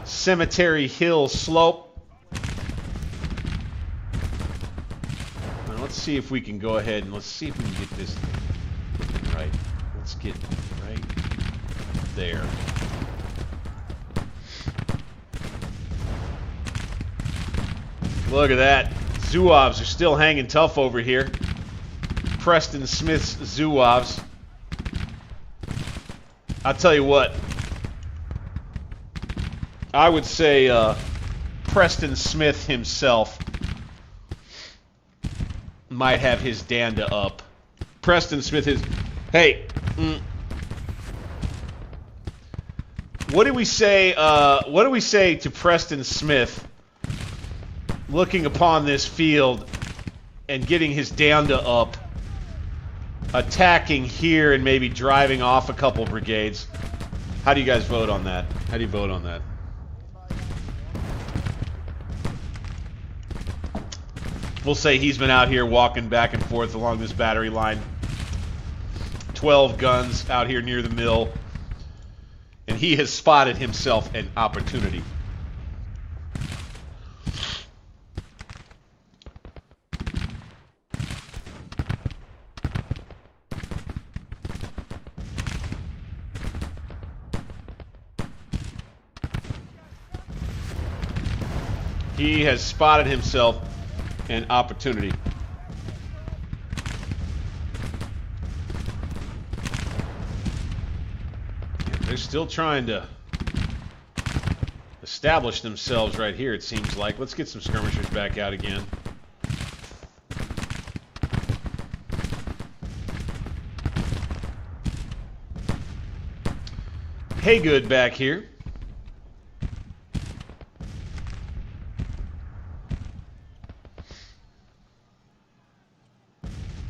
Speaker 1: Cemetery Hill slope. Now let's see if we can go ahead and let's see if we can get this right. Let's get right there. Look at that. Zouaves are still hanging tough over here. Preston Smith's Zouaves. I'll tell you what. I would say Preston Smith himself might have his danda up. Preston Smith is... Hey. What do we say? What do we say to Preston Smith looking upon this field and getting his danda up, attacking here and maybe driving off a couple brigades? How do you guys vote on that? How do you vote on that? We'll say he's been out here walking back and forth along this battery line. 12 guns out here near the mill. And he has spotted himself an opportunity. He has spotted himself an opportunity. They're still trying to establish themselves right here, it seems like. Let's get some skirmishers back out again. Haygood back here.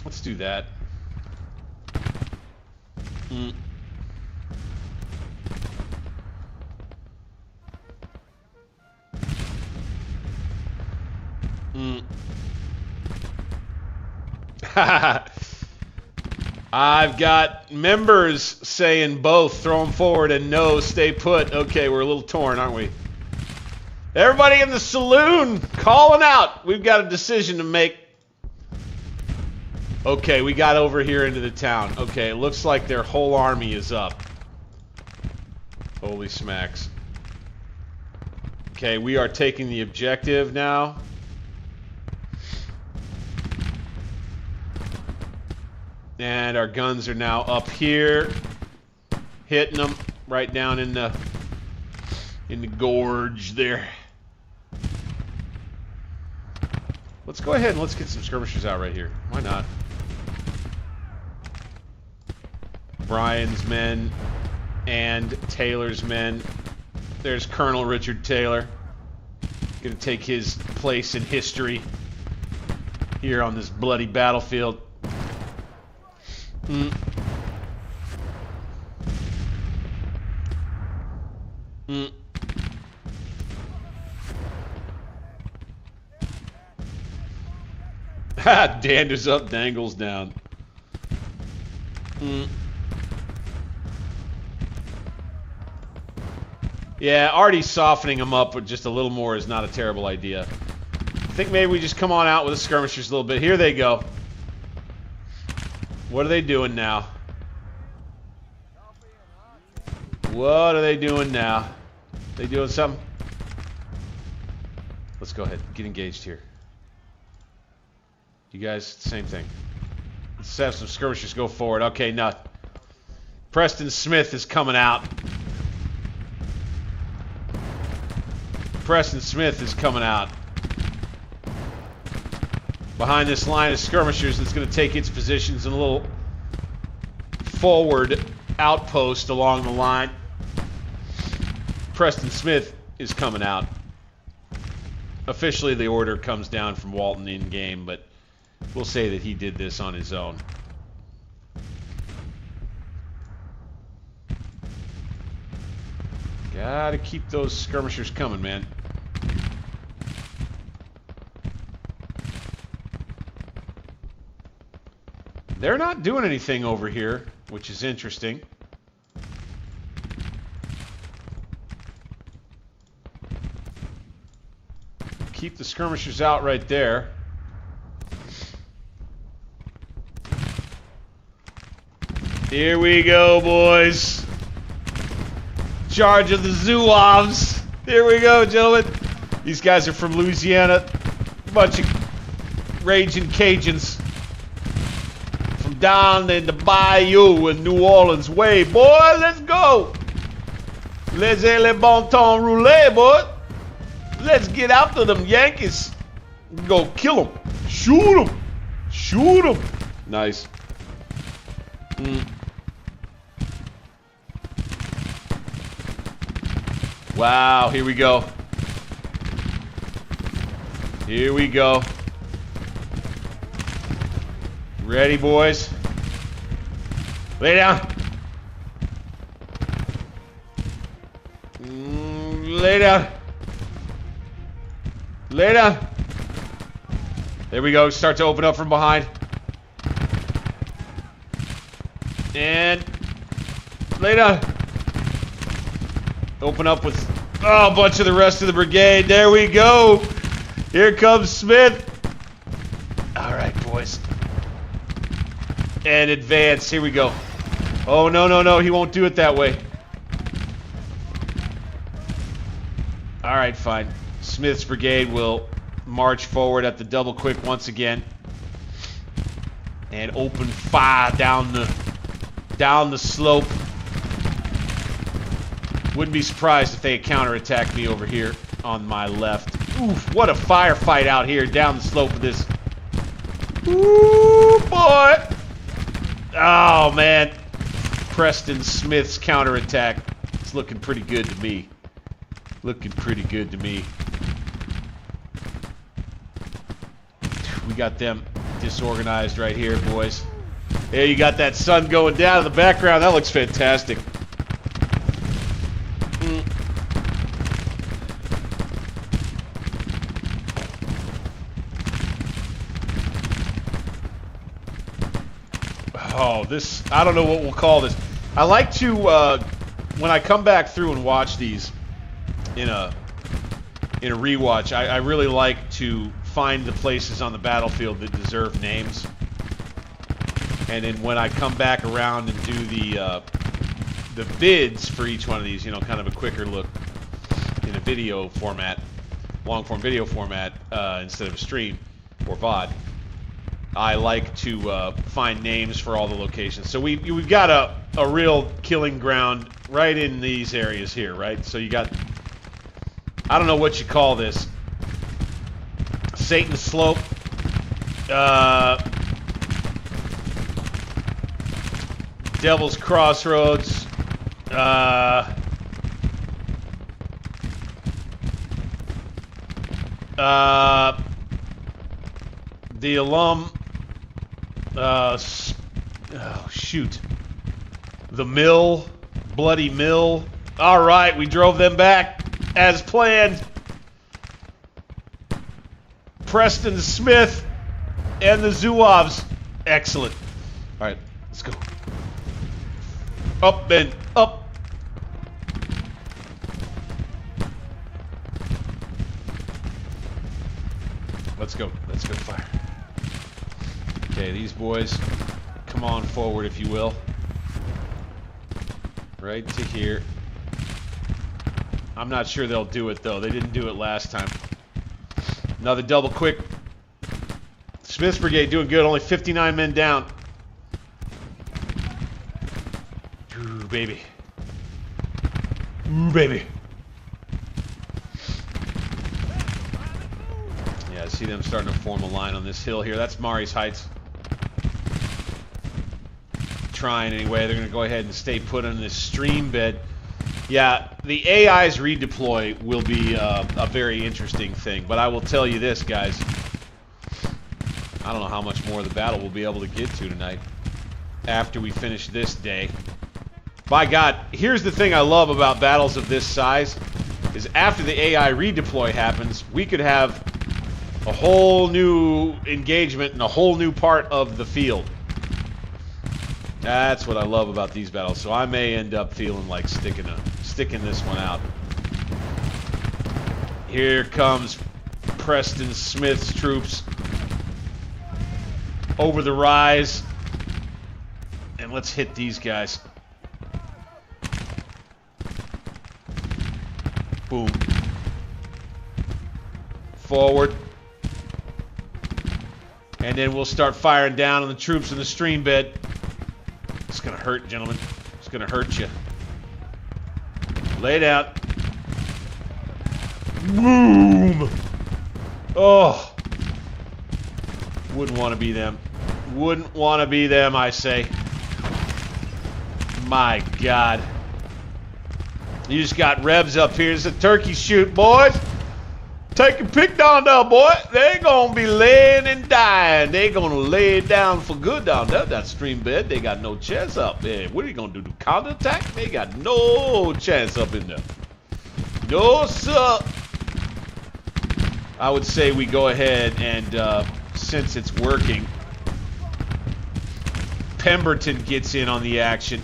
Speaker 1: Let's do that. I've got members saying both, throw them forward, and no, stay put. Okay, we're a little torn, aren't we? Everybody in the saloon calling out. We've got a decision to make. Okay, we got over here into the town. Okay, it looks like their whole army is up. Holy smacks. Okay, we are taking the objective now. And our guns are now up here, hitting them right down in the gorge there. Let's go ahead and let's get some skirmishers out right here. Why not? Brian's men and Taylor's men. There's Colonel Richard Taylor. Gonna take his place in history here on this bloody battlefield. Danders up, dangles down. Yeah, already softening them up with just a little more is not a terrible idea. I think maybe we just come on out with the skirmishers a little bit. Here they go. What are they doing now? What are they doing now? They doing something? Let's go ahead. Get engaged here. You guys, same thing. Let's have some skirmishers go forward. Okay, no. Preston Smith is coming out. Preston Smith is coming out. Behind this line of skirmishers that's going to take its positions in a little forward outpost along the line. Preston Smith is coming out. Officially, the order comes down from Walton in game, but we'll say that he did this on his own. Gotta keep those skirmishers coming, man. They're not doing anything over here, which is interesting. Keep the skirmishers out right there. Here we go, boys. Charge of the Zouaves. Here we go, gentlemen. These guys are from Louisiana. A bunch of raging Cajuns from down in the bayou in New Orleans way. Boy, let's go. Laissez le bon temps rouler, boy. Let's get after them Yankees. Go kill them. Shoot them. Shoot them. Nice. Wow, here we go. Here we go. Ready, boys? Lay down. Lay down. Lay down. There we go. Start to open up from behind. And lay down. Open up with a bunch of the rest of the brigade. There we go. Here comes Smith. All right, boys. And advance. Here we go. Oh, no, no, no. He won't do it that way. All right, fine. Smith's brigade will march forward at the double quick once again and open fire down the slope. Wouldn't be surprised if they counterattacked me over here on my left. Oof, what a firefight out here down the slope of this. Ooh, boy. Oh, man. Preston Smith's counterattack. It's looking pretty good to me. Looking pretty good to me. We got them disorganized right here, boys. There you got that sun going down in the background. That looks fantastic. Oh, this, I don't know what we'll call this. I like to, when I come back through and watch these in a rewatch, I really like to find the places on the battlefield that deserve names. And then when I come back around and do the vids for each one of these, you know, kind of a quicker look in a video format, long-form video format, instead of a stream or VOD, I like to find names for all the locations. So we've got a real killing ground right in these areas here, right? So you got, I don't know what you call this. Satan's Slope. Devil's Crossroads. The Alum. Oh, shoot. The Mill. Bloody Mill. All right, we drove them back as planned. Preston Smith and the Zouaves. Excellent. All right, let's go. Up and up. Let's go. Let's go fire. Okay, these boys, come on forward if you will. Right to here. I'm not sure they'll do it, though. They didn't do it last time. Another double quick. Smith's Brigade doing good. Only 59 men down. Ooh, baby. Ooh, baby. Yeah, I see them starting to form a line on this hill here. That's Mari's Heights. Trying anyway. They're going to go ahead and stay put on this stream bed. Yeah, the AI's redeploy will be a very interesting thing. But I will tell you this, guys. I don't know how much more of the battle we'll be able to get to tonight after we finish this day. By God, here's the thing I love about battles of this size, is after the AI redeploy happens, we could have a whole new engagement in a whole new part of the field. That's what I love about these battles. So I may end up feeling like sticking this one out. Here comes Preston Smith's troops over the rise. And let's hit these guys. Boom. Forward. And then we'll start firing down on the troops in the stream bed. It's going to hurt, gentlemen. It's going to hurt you. Lay down. Boom! Oh. Wouldn't want to be them. Wouldn't want to be them, I say. My God. You just got Rebs up here. It's a turkey shoot, boys. Take your pick down there, boy. They're going to be laying and dying. They're going to lay it down for good down there. That stream bed, they got no chance up there. What are you going to do? Counterattack? They got no chance up in there. No, sir. I would say we go ahead and, since it's working, Pemberton gets in on the action.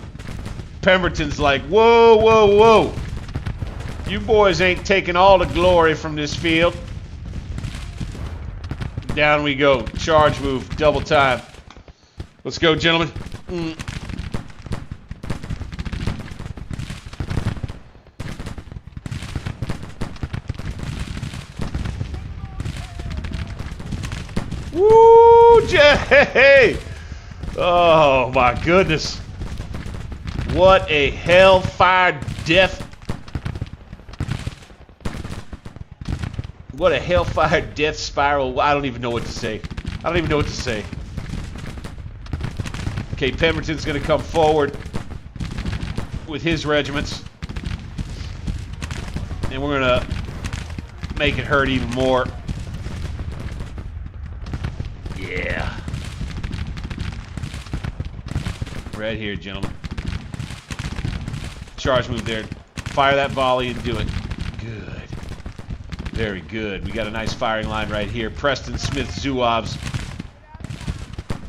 Speaker 1: Pemberton's like, whoa, whoa, whoa. You boys ain't taking all the glory from this field. Down we go. Charge move. Double time. Let's go, gentlemen. Woo, Jay! Oh, my goodness. What a hellfire death. What a hellfire death spiral. I don't even know what to say. I don't even know what to say. Okay, Pemberton's going to come forward with his regiments. And we're going to make it hurt even more. Yeah. Right here, gentlemen. Charge move there. Fire that volley and do it. Good. Very good. We got a nice firing line right here. Preston Smith Zouaves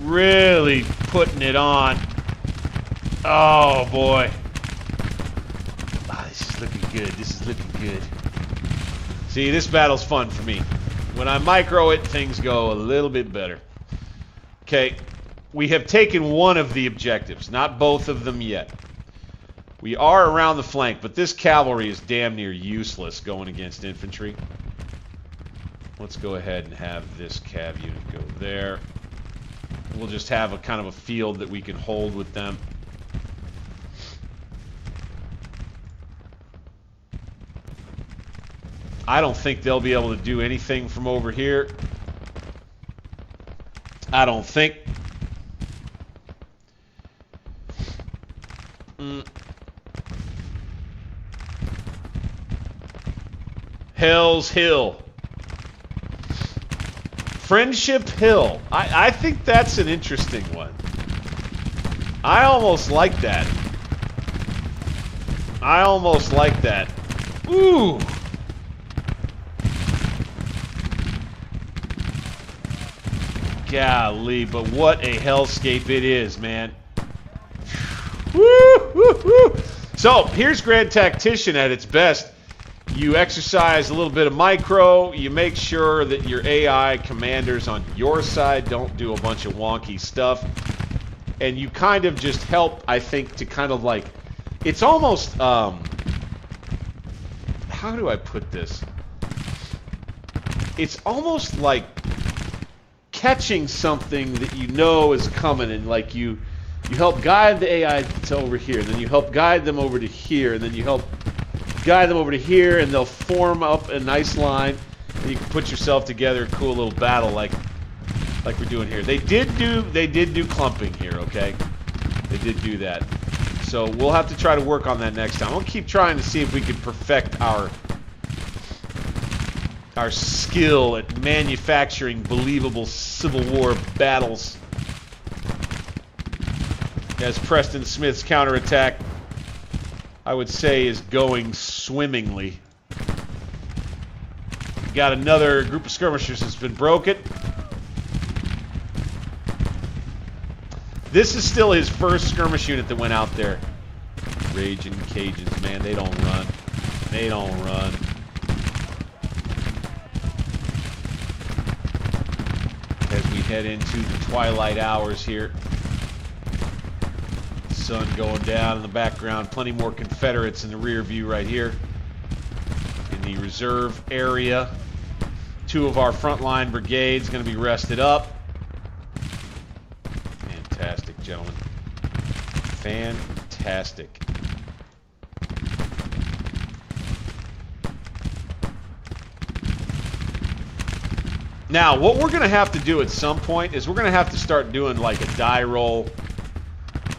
Speaker 1: really putting it on. Oh, boy. Oh, this is looking good. This is looking good. See, this battle's fun for me. When I micro it, things go a little bit better. Okay, we have taken one of the objectives, not both of them yet. We are around the flank, but this cavalry is damn near useless going against infantry. Let's go ahead and have this cav unit go there. We'll just have a kind of a field that we can hold with them. I don't think they'll be able to do anything from over here. I don't think. Hell's Hill. Friendship Hill. I think that's an interesting one. I almost like that. I almost like that. Ooh. Golly, but what a hellscape it is, man. Woo, woo, woo. So, here's Grand Tactician at its best. You exercise a little bit of micro. You make sure that your AI commanders on your side don't do a bunch of wonky stuff. And you kind of just help, I think, to kind of like... It's almost... how how do I put this? It's almost like catching something that you know is coming, and like you help guide the AI to over here, and then you help guide them over to here, and then you help guide them over to here, and they'll form up a nice line, and you can put yourself together a cool little battle like we're doing here. They did do clumping here, okay? They did do that. So we'll have to try to work on that next time. We'll keep trying to see if we can perfect our skill at manufacturing believable Civil War battles. As Preston Smith's counterattack, I would say, is going swimmingly. Got another group of skirmishers that's been broken. This is still his first skirmish unit that went out there. Raging Cajuns, man, they don't run. They don't run. As we head into the twilight hours here. Sun going down in the background. Plenty more Confederates in the rear view right here. In the reserve area. 2 of our frontline brigades going to be rested up. Fantastic, gentlemen. Fantastic. Now, what we're going to have to do at some point is we're going to have to start doing like a die roll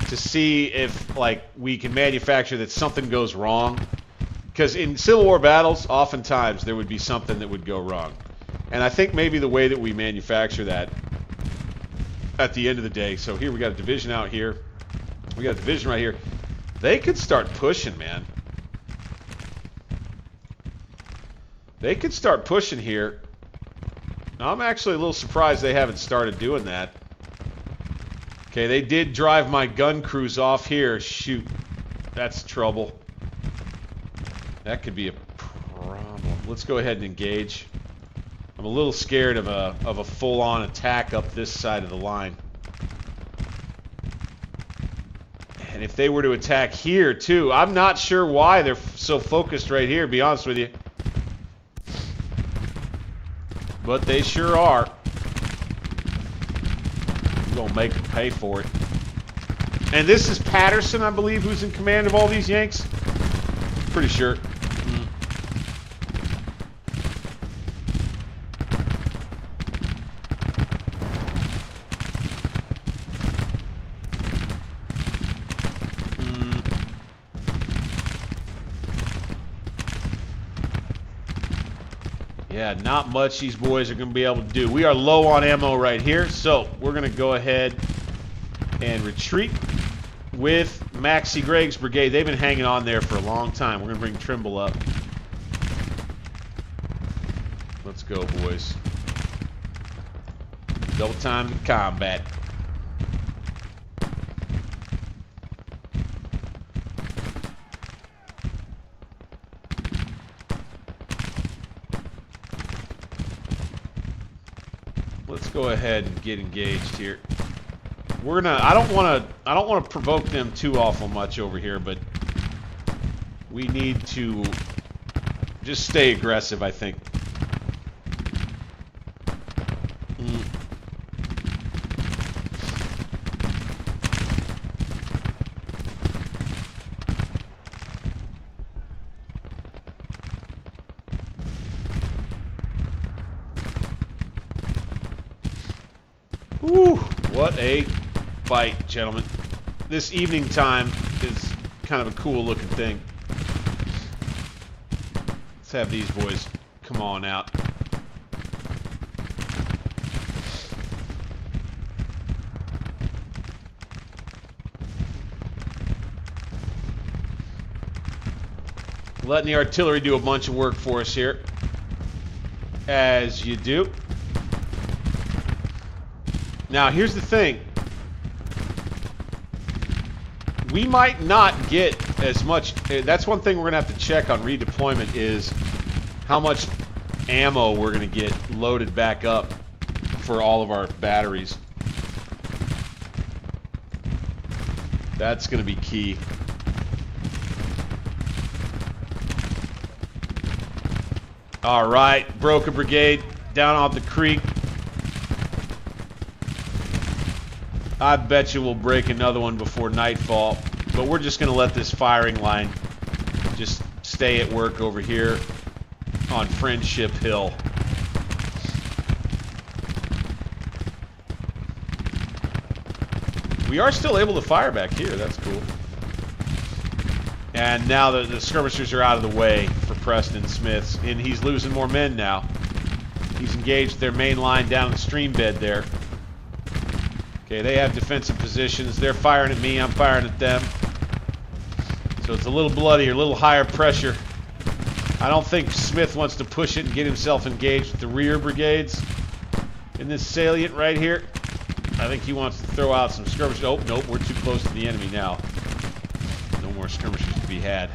Speaker 1: to see if like we can manufacture that something goes wrong. Because in Civil War battles, oftentimes there would be something that would go wrong. And I think maybe the way that we manufacture that at the end of the day. So here we got a division out here. We got a division right here. They could start pushing, man. They could start pushing here. Now, I'm actually a little surprised they haven't started doing that. Okay, they did drive my gun crews off here. Shoot. That's trouble. That could be a problem. Let's go ahead and engage. I'm a little scared of a full-on attack up this side of the line. And if they were to attack here, too, I'm not sure why they're so focused right here, to be honest with you. But they sure are. We're going to make them pay for it. And this is Patterson, I believe, who's in command of all these Yanks. Pretty sure. Yeah, not much these boys are going to be able to do. We are low on ammo right here, so we're going to go ahead and retreat with Maxie Gregg's brigade. They've been hanging on there for a long time. We're going to bring Trimble up. Let's go, boys. Double time to combat. Let's go ahead and get engaged here. We're gonna. I don't want to provoke them too awful much over here, but we need to just stay aggressive, I think. Woo! What a fight, gentlemen. This evening time is kind of a cool looking thing. Let's have these boys come on out. Letting the artillery do a bunch of work for us here. As you do. Now, here's the thing. We might not get as much. That's one thing we're going to have to check on redeployment is how much ammo we're going to get loaded back up for all of our batteries. That's going to be key. All right, broke a brigade down off the creek. I bet you we'll break another one before nightfall, but we're just going to let this firing line just stay at work over here on Friendship Hill. We are still able to fire back here. That's cool. And now the skirmishers are out of the way for Preston Smiths, and he's losing more men now. He's engaged their main line down the stream bed there. Okay, they have defensive positions. They're firing at me. I'm firing at them. So it's a little bloodier, a little higher pressure. I don't think Smith wants to push it and get himself engaged with the rear brigades in this salient right here. I think he wants to throw out some skirmishers. Oh, nope, we're too close to the enemy now. No more skirmishers to be had.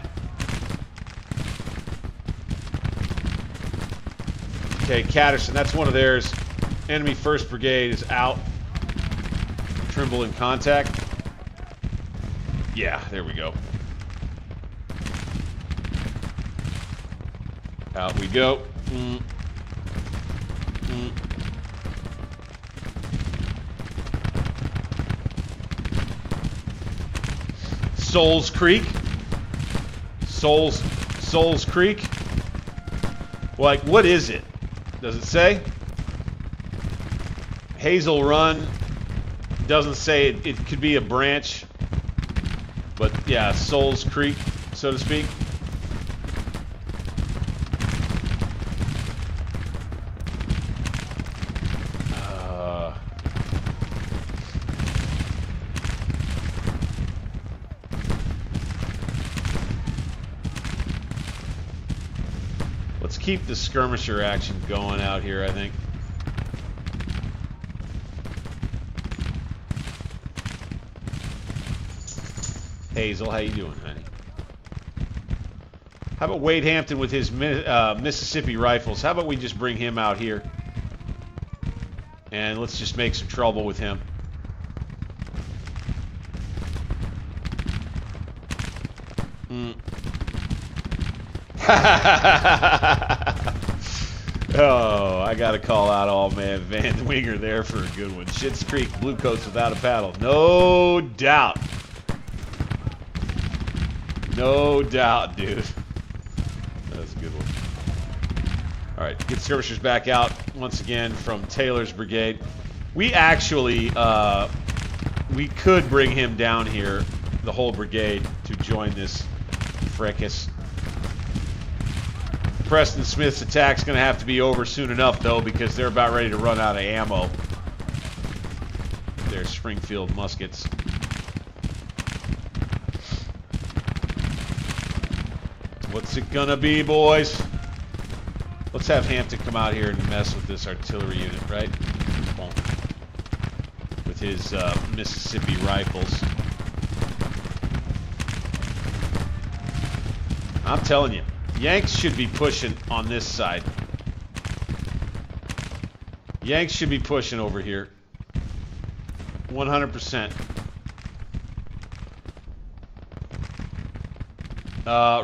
Speaker 1: Okay, Catterson, that's one of theirs. Enemy 1st Brigade is out. Trimble in contact. Yeah, there we go. Out we go. Souls Creek. Souls Creek. Like, what is it? Does it say? Hazel Run. Doesn't say it could be a branch. But yeah, Souls Creek, so to speak. Let's keep the skirmisher action going out here, I think. Hazel, how you doing, honey? How about Wade Hampton with his Mississippi rifles? How about we just bring him out here? And let's just make some trouble with him. Oh, I gotta call out All Man Van Winger there for a good one. Schitt's Creek, Bluecoats without a paddle. No doubt. No doubt, dude. That's a good one. All right, get skirmishers back out once again from Taylor's brigade. We actually, we could bring him down here, the whole brigade, to join this fracas. Preston Smith's attack's going to have to be over soon enough, though, because they're about ready to run out of ammo. Their Springfield muskets. What's it gonna be, boys? Let's have Hampton come out here and mess with this artillery unit, right? With his Mississippi rifles. I'm telling you, Yanks should be pushing on this side. Yanks should be pushing over here. 100%.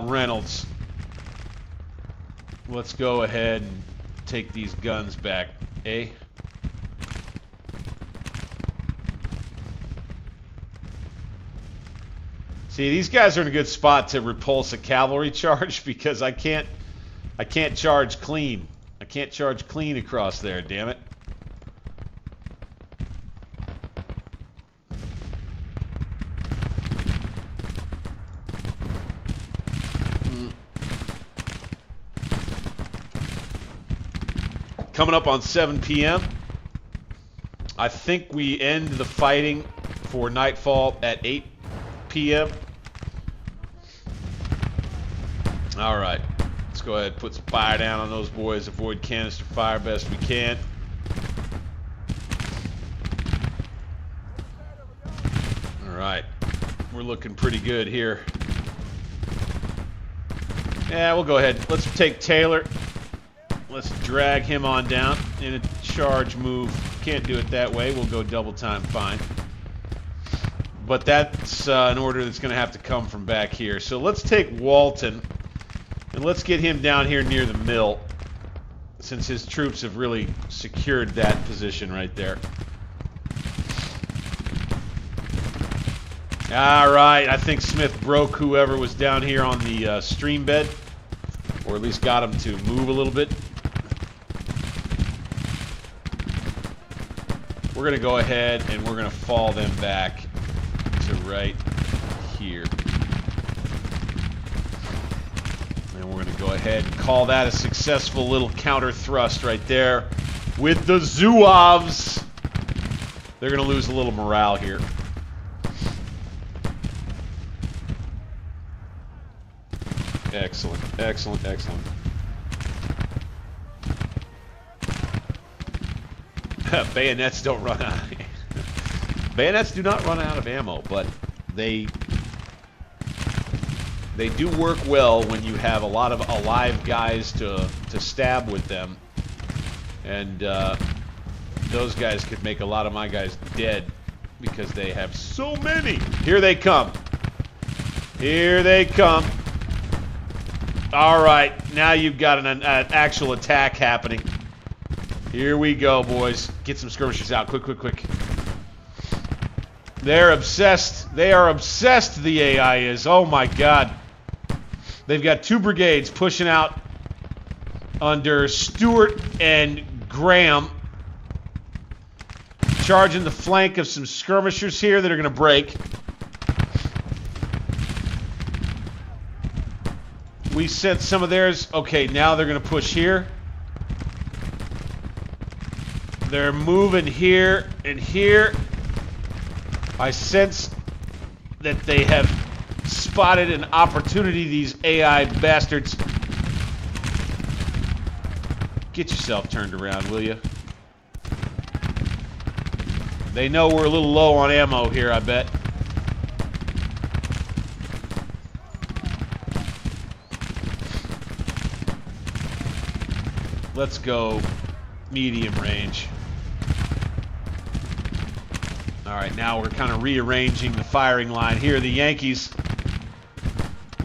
Speaker 1: Reynolds. Let's go ahead and take these guns back, eh? See, these guys are in a good spot to repulse a cavalry charge because I can't charge clean. I can't charge clean across there, damn it. Coming up on 7 p.m. I think we end the fighting for nightfall at 8 p.m. All right, let's go ahead and put some fire down on those boys. Avoid canister fire best we can. All right, we're looking pretty good here. Yeah, we'll go ahead. Let's take Taylor. Let's drag him on down in a charge move. Can't do it that way. We'll go double time, fine. But that's an order that's going to have to come from back here. So let's take Walton, and let's get him down here near the mill. since his troops have really secured that position right there. All right, I think Smith broke whoever was down here on the stream bed, or at least got him to move a little bit. We're going to go ahead and we're going to fall them back to right here. And we're going to go ahead and call that a successful little counter thrust right there with the Zouaves. They're going to lose a little morale here. Excellent, excellent, excellent. Bayonets don't run out. Bayonets do not run out of ammo, but they do work well when you have a lot of alive guys to stab with them, and those guys could make a lot of my guys dead because they have so many. Here they come. Here they come. All right, now you've got an actual attack happening. Here we go, boys. Get some skirmishers out. Quick, quick, quick. They're obsessed. They are obsessed, the AI is. Oh, my God. They've got 2 brigades pushing out under Stewart and Graham. Charging the flank of some skirmishers here that are going to break. We sent some of theirs. Okay, now they're going to push here. They're moving here and here. I sense that they have spotted an opportunity, these AI bastards. Get yourself turned around, will you? They know we're a little low on ammo here, I bet. Let's go medium range. All right, now we're kind of rearranging the firing line here. The Yankees.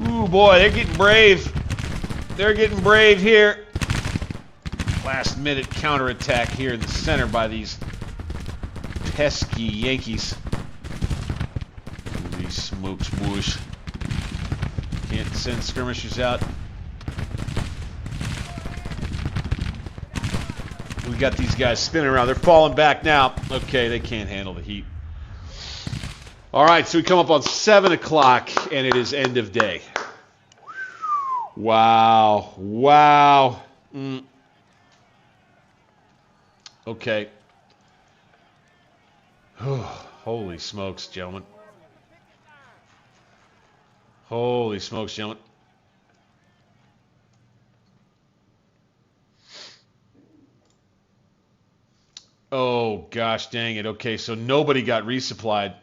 Speaker 1: Ooh, boy, they're getting brave. They're getting brave here. Last minute counterattack here in the center by these pesky Yankees. Ooh, these smokes, boys. Can't send skirmishers out. We got these guys spinning around. They're falling back now. Okay, they can't handle the heat. All right, so we come up on 7 o'clock, and it is end of day. Wow. Wow. Okay. Holy smokes, gentlemen. Holy smokes, gentlemen. Oh, gosh dang it. Okay, so nobody got resupplied.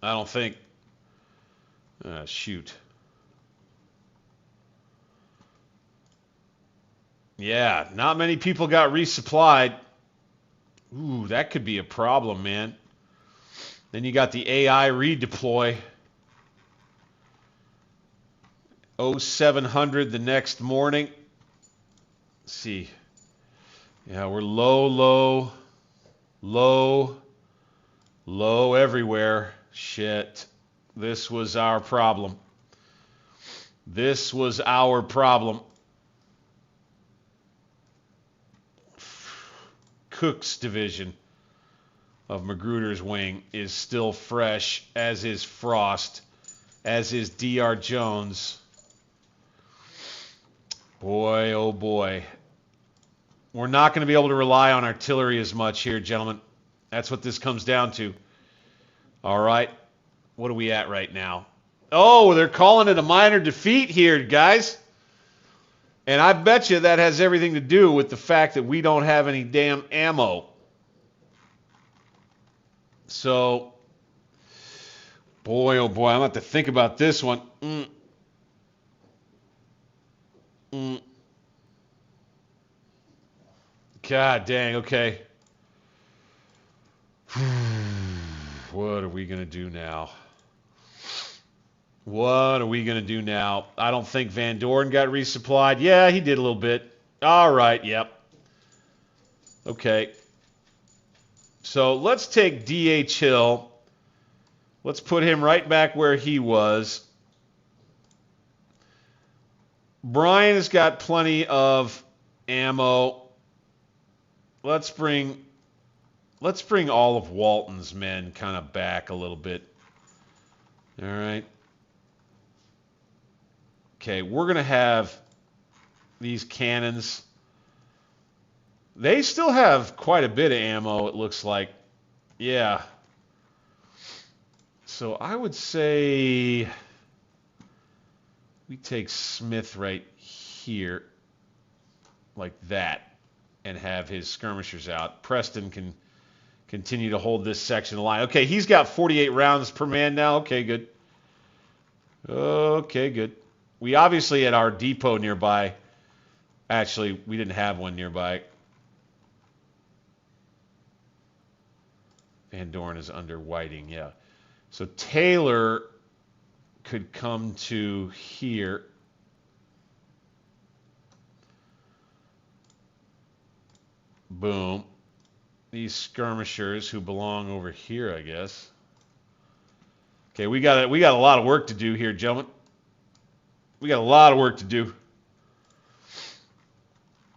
Speaker 1: I don't think. Shoot. Yeah, not many people got resupplied. Ooh, that could be a problem, man. Then you got the AI redeploy. 0700 the next morning. Let's see. Yeah, we're low everywhere. Shit. This was our problem. This was our problem. Cook's division of Magruder's wing is still fresh, as is Frost, as is D.R. Jones. Boy, oh boy. We're not going to be able to rely on artillery as much here, gentlemen. That's what this comes down to. All right. What are we at right now? Oh, they're calling it a minor defeat here, guys. And I bet you that has everything to do with the fact that we don't have any damn ammo. So, boy, oh boy, I'm going to have to think about this one. God dang, okay. What are we going to do now? What are we going to do now? I don't think Van Dorn got resupplied. Yeah, he did a little bit. All right, yep. Okay. So let's take D.H. Hill. Let's put him right back where he was. Brian has got plenty of ammo. Let's bring all of Walton's men kind of back a little bit. All right. Okay, we're going to have these cannons. They still have quite a bit of ammo, it looks like. Yeah. So I would say we take Smith right here, like that, and have his skirmishers out. Preston can continue to hold this section of the line. Okay, he's got 48 rounds per man now. Okay, good. Okay, good. We obviously had our depot nearby. Actually, we didn't have one nearby. Van Dorn is under Whiting, yeah. So Taylor could come to here. Boom. These skirmishers who belong over here, I guess. Okay, we got a lot of work to do here, gentlemen. We got a lot of work to do.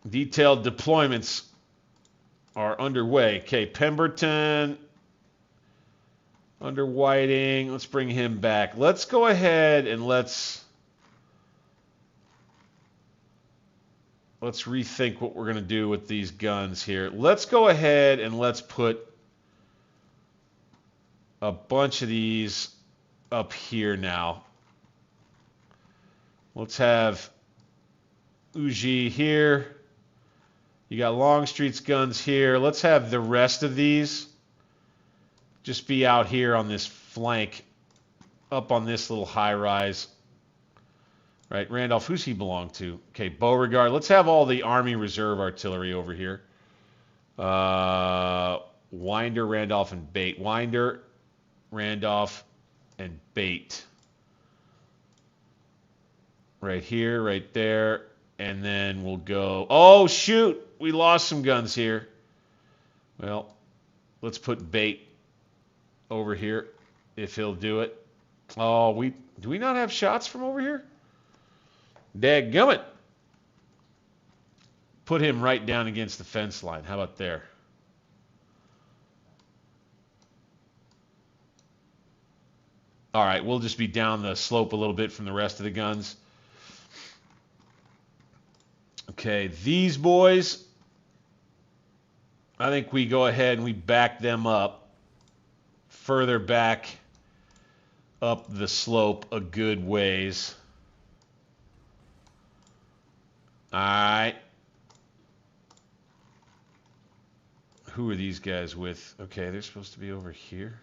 Speaker 1: Detailed deployments are underway. Okay, Pemberton under Whiting. Let's bring him back. Let's go ahead and let's rethink what we're going to do with these guns here. Let's go ahead and let's put a bunch of these up here now. Let's have Uji here. You got Longstreet's guns here. Let's have the rest of these just be out here on this flank, up on this little high rise. Right, Randolph, who's he belong to? Okay, Beauregard. Let's have all the Army Reserve artillery over here. Winder, Randolph, and Bate. Winder, Randolph, and Bate. Right here, right there. And then we'll go... Oh, shoot! We lost some guns here. Well, let's put Bate over here, if he'll do it. Oh, do we not have shots from over here? Dadgummit. Put him right down against the fence line. How about there? All right, we'll just be down the slope a little bit from the rest of the guns. Okay, these boys, I think we go ahead and we back them up further back up the slope a good ways. All right. Who are these guys with? Okay, they're supposed to be over here.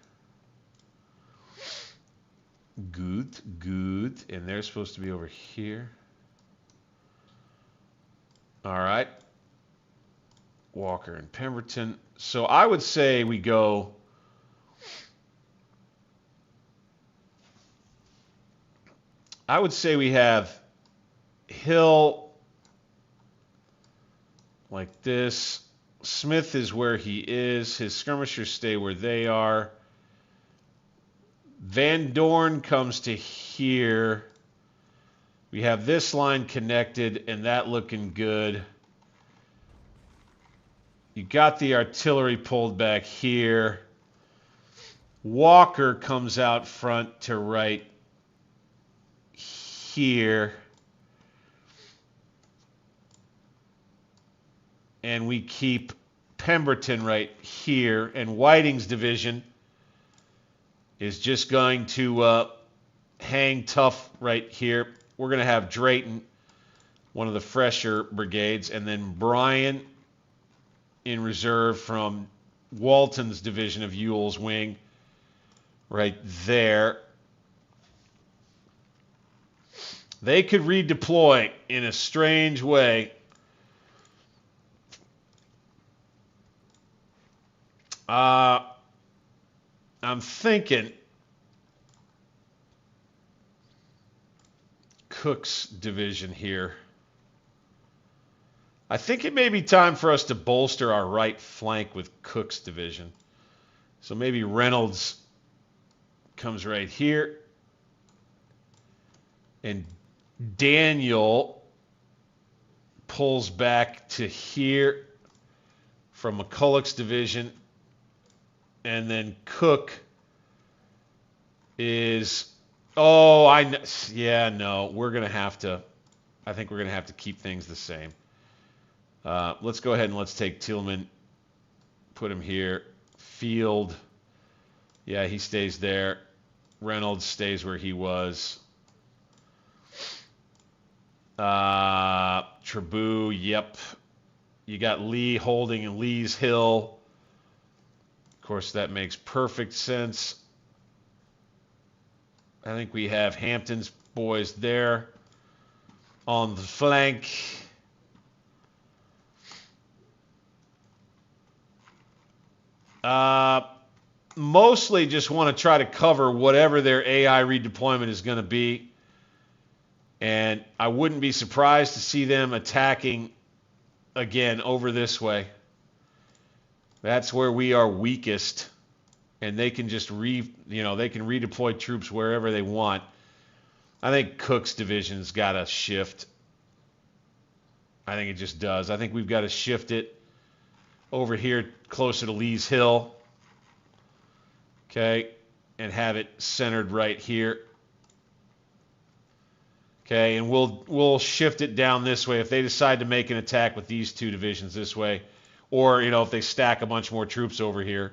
Speaker 1: Good, good. And they're supposed to be over here. All right. Walker and Pemberton. So I would say we go... I would say we have Hill like this. Smith is where he is. His skirmishers stay where they are. Van Dorn comes to here. We have this line connected and that looking good. You got the artillery pulled back here. Walker comes out front to right here. And we keep Pemberton right here. And Whiting's division is just going to hang tough right here. We're going to have Drayton, one of the fresher brigades, and then Bryan in reserve from Walton's division of Ewell's wing right there. They could redeploy in a strange way. I'm thinking Cook's division here. I think it may be time for us to bolster our right flank with Cook's division. So maybe Reynolds comes right here. And Daniel pulls back to here from McCulloch's division. And then Cook is... Oh, yeah, no. We're going to have to... I think we're going to have to keep things the same. Let's go ahead and let's take Tillman. Put him here. Field. Yeah, he stays there. Reynolds stays where he was. Trabue, yep. You got Lee holding in Lee's Hill. Of course, that makes perfect sense. I think we have Hampton's boys there on the flank. Mostly just want to try to cover whatever their AI redeployment is going to be. And I wouldn't be surprised to see them attacking again over this way. That's where we are weakest. And they can just they can redeploy troops wherever they want. I think Cook's division's got to shift. I think it just does. I think we've got to shift it over here closer to Lee's Hill. Okay, and have it centered right here. Okay, and we'll shift it down this way if they decide to make an attack with these two divisions this way, or if they stack a bunch more troops over here.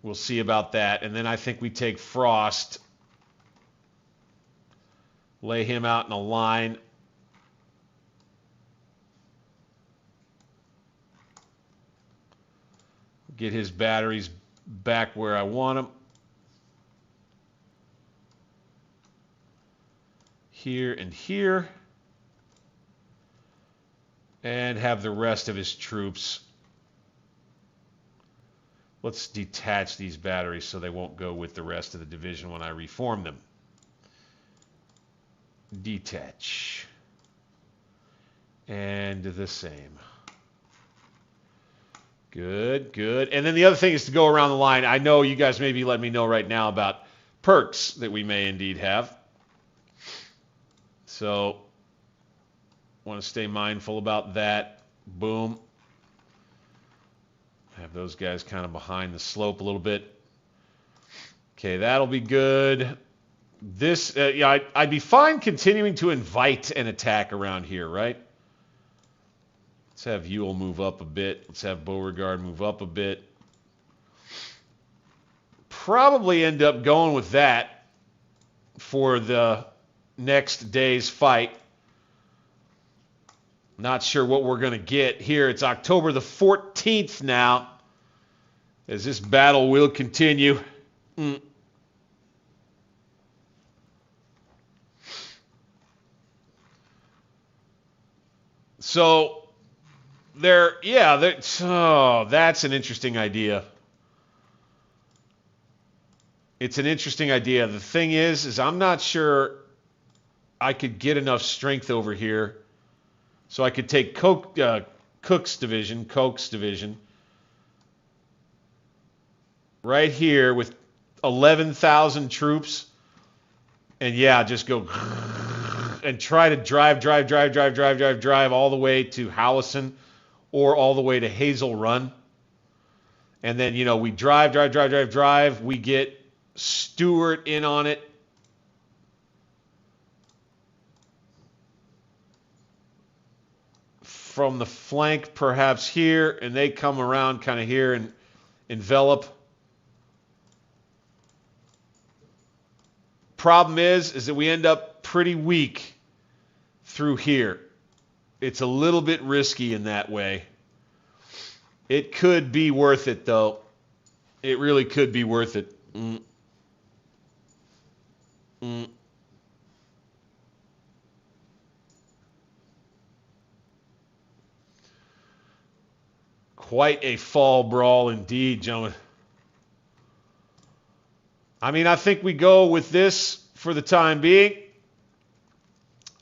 Speaker 1: We'll see about that. And then I think we take Frost, lay him out in a line. Get his batteries back where I want them. Here and here. And have the rest of his troops. Let's detach these batteries so they won't go with the rest of the division when I reform them. Detach. And the same. Good, good. And then the other thing is to go around the line. I know you guys may be letting me know right now about perks that we may indeed have. So, want to stay mindful about that. Boom. Have those guys kind of behind the slope a little bit. Okay, that'll be good. This, yeah, I'd be fine continuing to invite an attack around here, right? Let's have Ewell move up a bit. Let's have Beauregard move up a bit. Probably end up going with that for the next day's fight. Not sure what we're going to get here. It's October the 14th now, as this battle will continue. So... that's an interesting idea. It's an interesting idea. The thing is I'm not sure I could get enough strength over here so I could take Cook's division, right here with 11,000 troops, and yeah, just go and try to drive all the way to Howison or all the way to Hazel Run. And then, we drive. We get Stewart in on it. From the flank, perhaps here, and they come around kind of here and envelop. Problem is that we end up pretty weak through here. It's a little bit risky in that way. It could be worth it, though. It really could be worth it. Quite a fall brawl indeed, gentlemen. I mean, I think we go with this for the time being.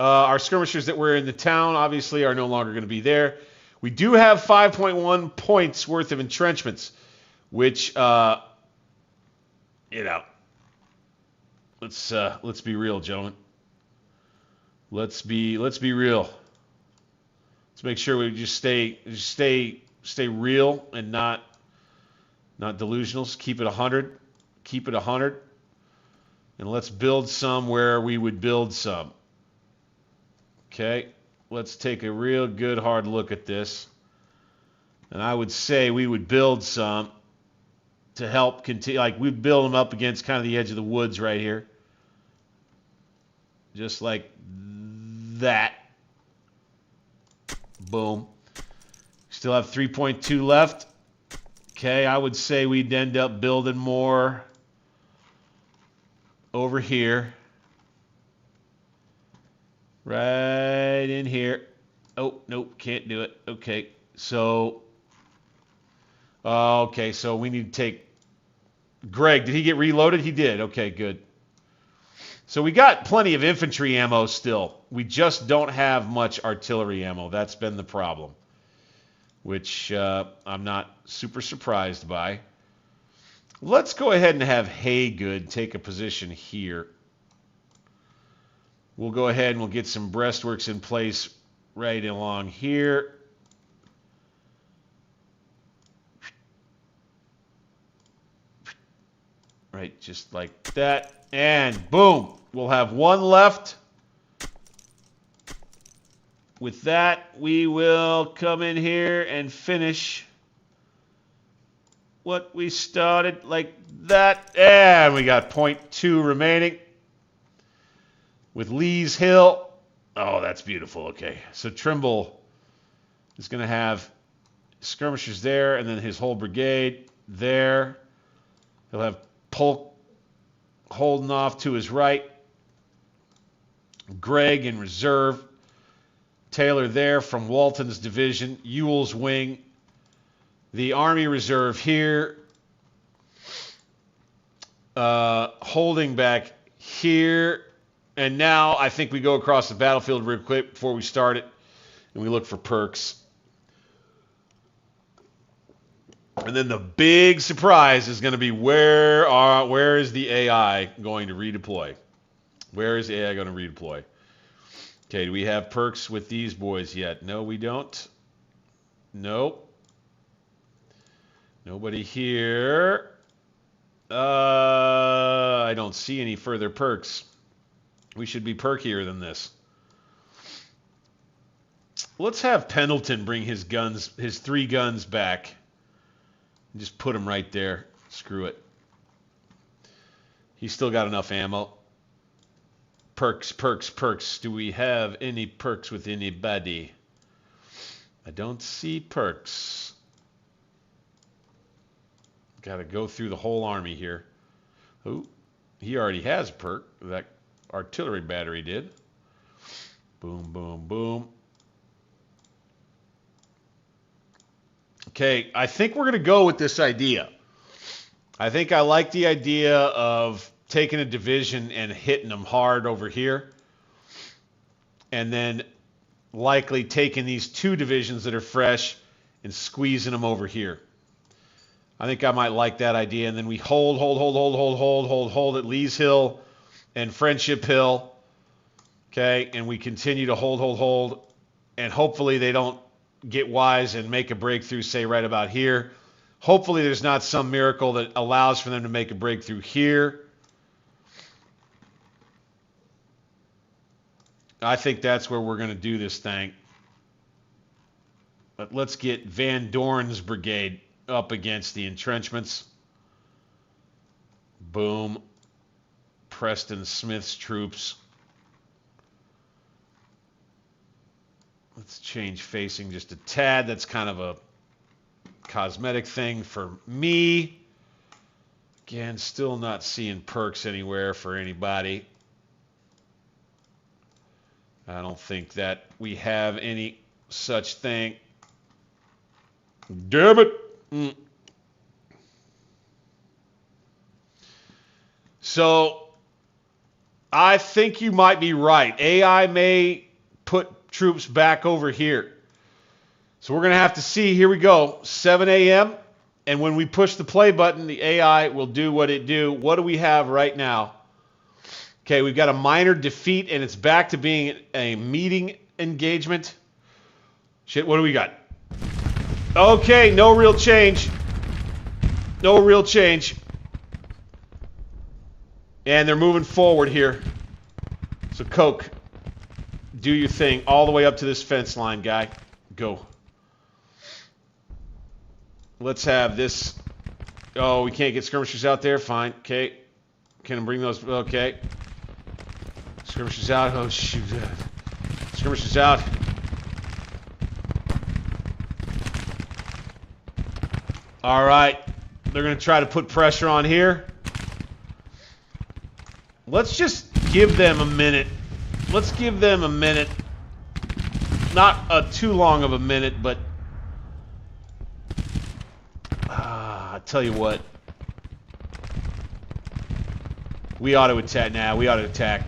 Speaker 1: Our skirmishers that were in the town, obviously, are no longer going to be there. We do have 5.1 points worth of entrenchments, which, let's be real, gentlemen. Let's be real. Let's make sure we just stay real and not delusional. Keep it 100. Keep it 100. And let's build some where we would build some. Okay, let's take a real good hard look at this. And I would say we would build some to help continue. Like, we'd build them up against kind of the edge of the woods right here. Just like that. Boom. Still have 3.2 left. Okay, I would say we'd end up building more over here. Right in here. Oh, nope, can't do it. Okay, so we need to take Greg. Did he get reloaded? He did. Okay, good. So we got plenty of infantry ammo still. We just don't have much artillery ammo. That's been the problem, which I'm not super surprised by. Let's go ahead and have Haygood take a position here. We'll go ahead and we'll get some breastworks in place right along here. Right, just like that. And boom, we'll have one left. With that, we will come in here and finish what we started, like that. And we got 0.2 remaining. With Lee's Hill. Oh, that's beautiful. Okay. So Trimble is going to have skirmishers there, and then his whole brigade there. He'll have Polk holding off to his right. Gregg in reserve. Taylor there from Walton's division. Ewell's wing. The Army Reserve here. Holding back here. And now I think we go across the battlefield real quick before we start it, and we look for perks. And then the big surprise is going to be where is the AI going to redeploy? Where is the AI going to redeploy? Okay, do we have perks with these boys yet? No, we don't. Nope. Nobody here. I don't see any further perks. We should be perkier than this. Let's have Pendleton bring his guns, his 3 guns back. And just put them right there. Screw it. He's still got enough ammo. Perks, perks, perks. Do we have any perks with anybody? I don't see perks. Got to go through the whole army here. Oh, he already has a perk. That artillery battery did. Boom, boom, boom. Okay, I think we're going to go with this idea. I think I like the idea of taking a division and hitting them hard over here. And then likely taking these 2 divisions that are fresh and squeezing them over here. I think I might like that idea. And then we hold at Lee's Hill and Friendship Hill. Okay, and we continue to hold. And hopefully they don't get wise and make a breakthrough, say, right about here. Hopefully there's not some miracle that allows for them to make a breakthrough here. I think that's where we're going to do this thing. But let's get Van Dorn's brigade up against the entrenchments. Boom. Preston Smith's troops. Let's change facing just a tad. That's kind of a cosmetic thing for me. Again, still not seeing perks anywhere for anybody. I don't think that we have any such thing. Damn it! So I think you might be right. AI may put troops back over here. So we're going to have to see. Here we go. 7 a.m. And when we push the play button, the AI will do what it do. What do we have right now? Okay, we've got a minor defeat, and it's back to being a meeting engagement. Shit, what do we got? Okay, no real change. No real change. And they're moving forward here. So, Coke, do your thing all the way up to this fence line, guy. Go. Let's have this. Oh, we can't get skirmishers out there. Fine. Okay. Can I bring those? Okay. Skirmishers out. Oh, shoot. Skirmishers out. All right. They're going to try to put pressure on here. Let's just give them a minute. Let's give them a minute. Not too long of a minute, but I tell you what. We ought to attack now. We ought to attack.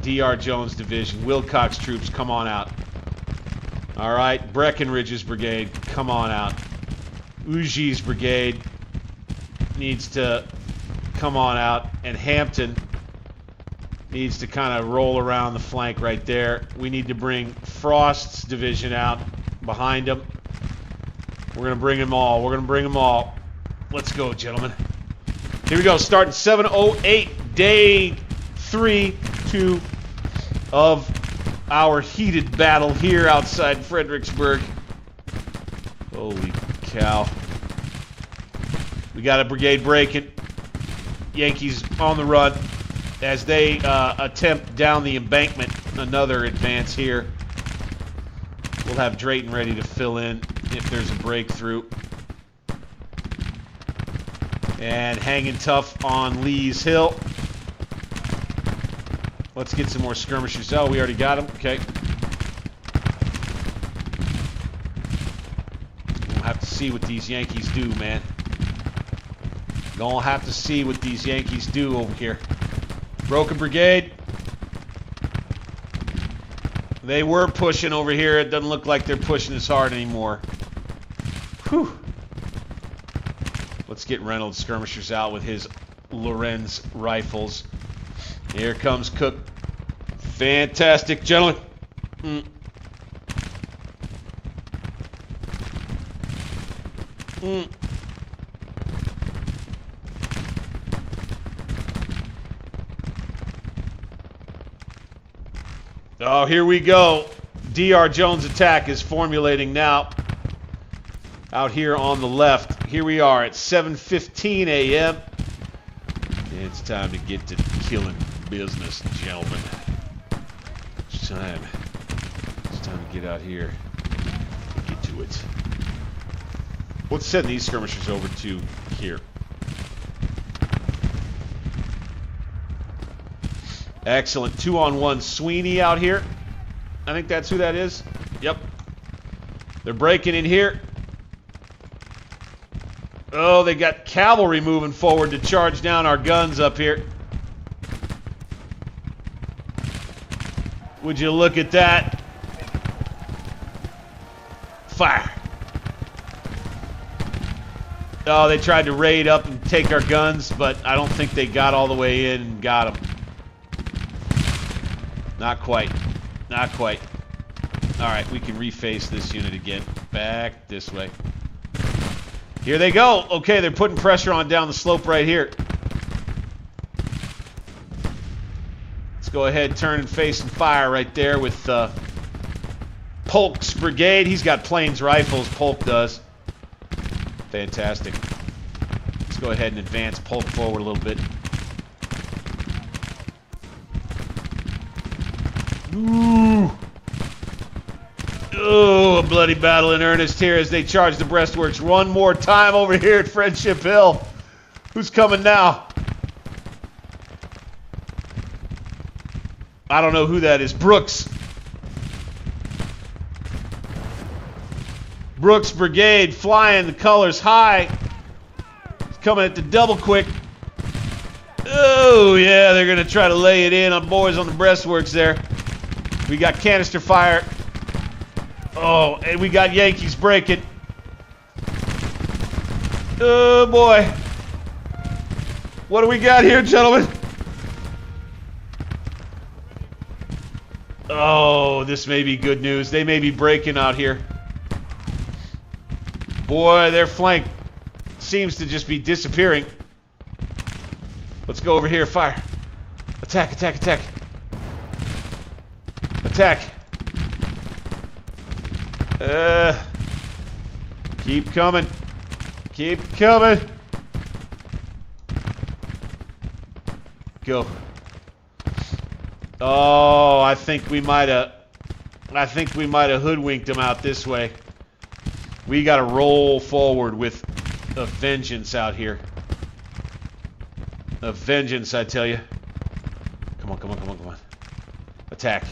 Speaker 1: D.R. Jones Division. Wilcox troops, come on out. All right. Breckinridge's brigade, come on out. Uji's brigade needs to come on out. And Hampton needs to kind of roll around the flank right there. We need to bring Frost's division out behind him. We're going to bring them all. We're going to bring them all. Let's go, gentlemen. Here we go. Starting 7:08, day 3 of our heated battle here outside Fredericksburg. Holy cow. We got a brigade breaking. Yankees on the run as they attempt down the embankment. Another advance here. We'll have Drayton ready to fill in if there's a breakthrough. And hanging tough on Lee's Hill. Let's get some more skirmishers. Oh, we already got them. Okay. We'll have to see what these Yankees do, man. Gonna have to see what these Yankees do over here. Broken Brigade. They were pushing over here. It doesn't look like they're pushing as hard anymore. Whew. Let's get Reynolds skirmishers out with his Lorenz rifles. Here comes Cook. Fantastic, gentlemen. Oh, here we go. D.R. Jones attack is formulating now. Out here on the left. Here we are at 7:15 a.m. It's time to get to killing business, gentlemen. It's time to get out here and get to it. Let's send these skirmishers over to here. Excellent. 2-on-1 Sweeney out here. I think that's who that is. Yep. They're breaking in here. Oh, they got cavalry moving forward to charge down our guns up here. Would you look at that? Fire. Oh, they tried to raid up and take our guns, but I don't think they got all the way in and got them. Not quite. Not quite. All right, we can reface this unit again. Back this way. Here they go. Okay, they're putting pressure on down the slope right here. Let's go ahead, turn and face and fire right there with Polk's brigade. He's got plains rifles, Polk does. Fantastic. Let's go ahead and advance Polk forward a little bit. Ooh. Oh, a bloody battle in earnest here as they charge the breastworks one more time over here at Friendship Hill. Who's coming now? I don't know who that is. Brooks. Brooks Brigade flying the colors high. He's coming at the double quick. Oh, yeah, they're going to try to lay it in on boys on the breastworks there. We got canister fire. Oh, and we got Yankees breaking. Oh, boy. What do we got here, gentlemen? Oh, this may be good news. They may be breaking out here. Boy, their flank seems to just be disappearing. Let's go over here. Fire. Attack, attack, attack. Attack. Keep coming. Keep coming. Go. Oh, I think we might have hoodwinked them out this way. We got to roll forward with a vengeance out here. A vengeance, I tell you. Come on, come on, come on, come on. Attack.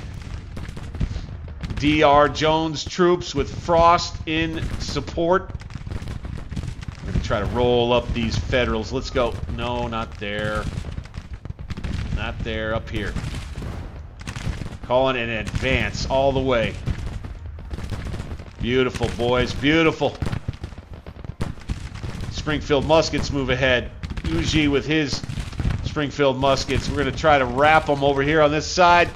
Speaker 1: D.R. Jones troops with Frost in support. We're going to try to roll up these Federals. Let's go. No, not there. Not there. Up here. Calling an advance all the way. Beautiful, boys. Beautiful. Springfield muskets move ahead. Uji with his Springfield muskets. We're going to try to wrap them over here on this side.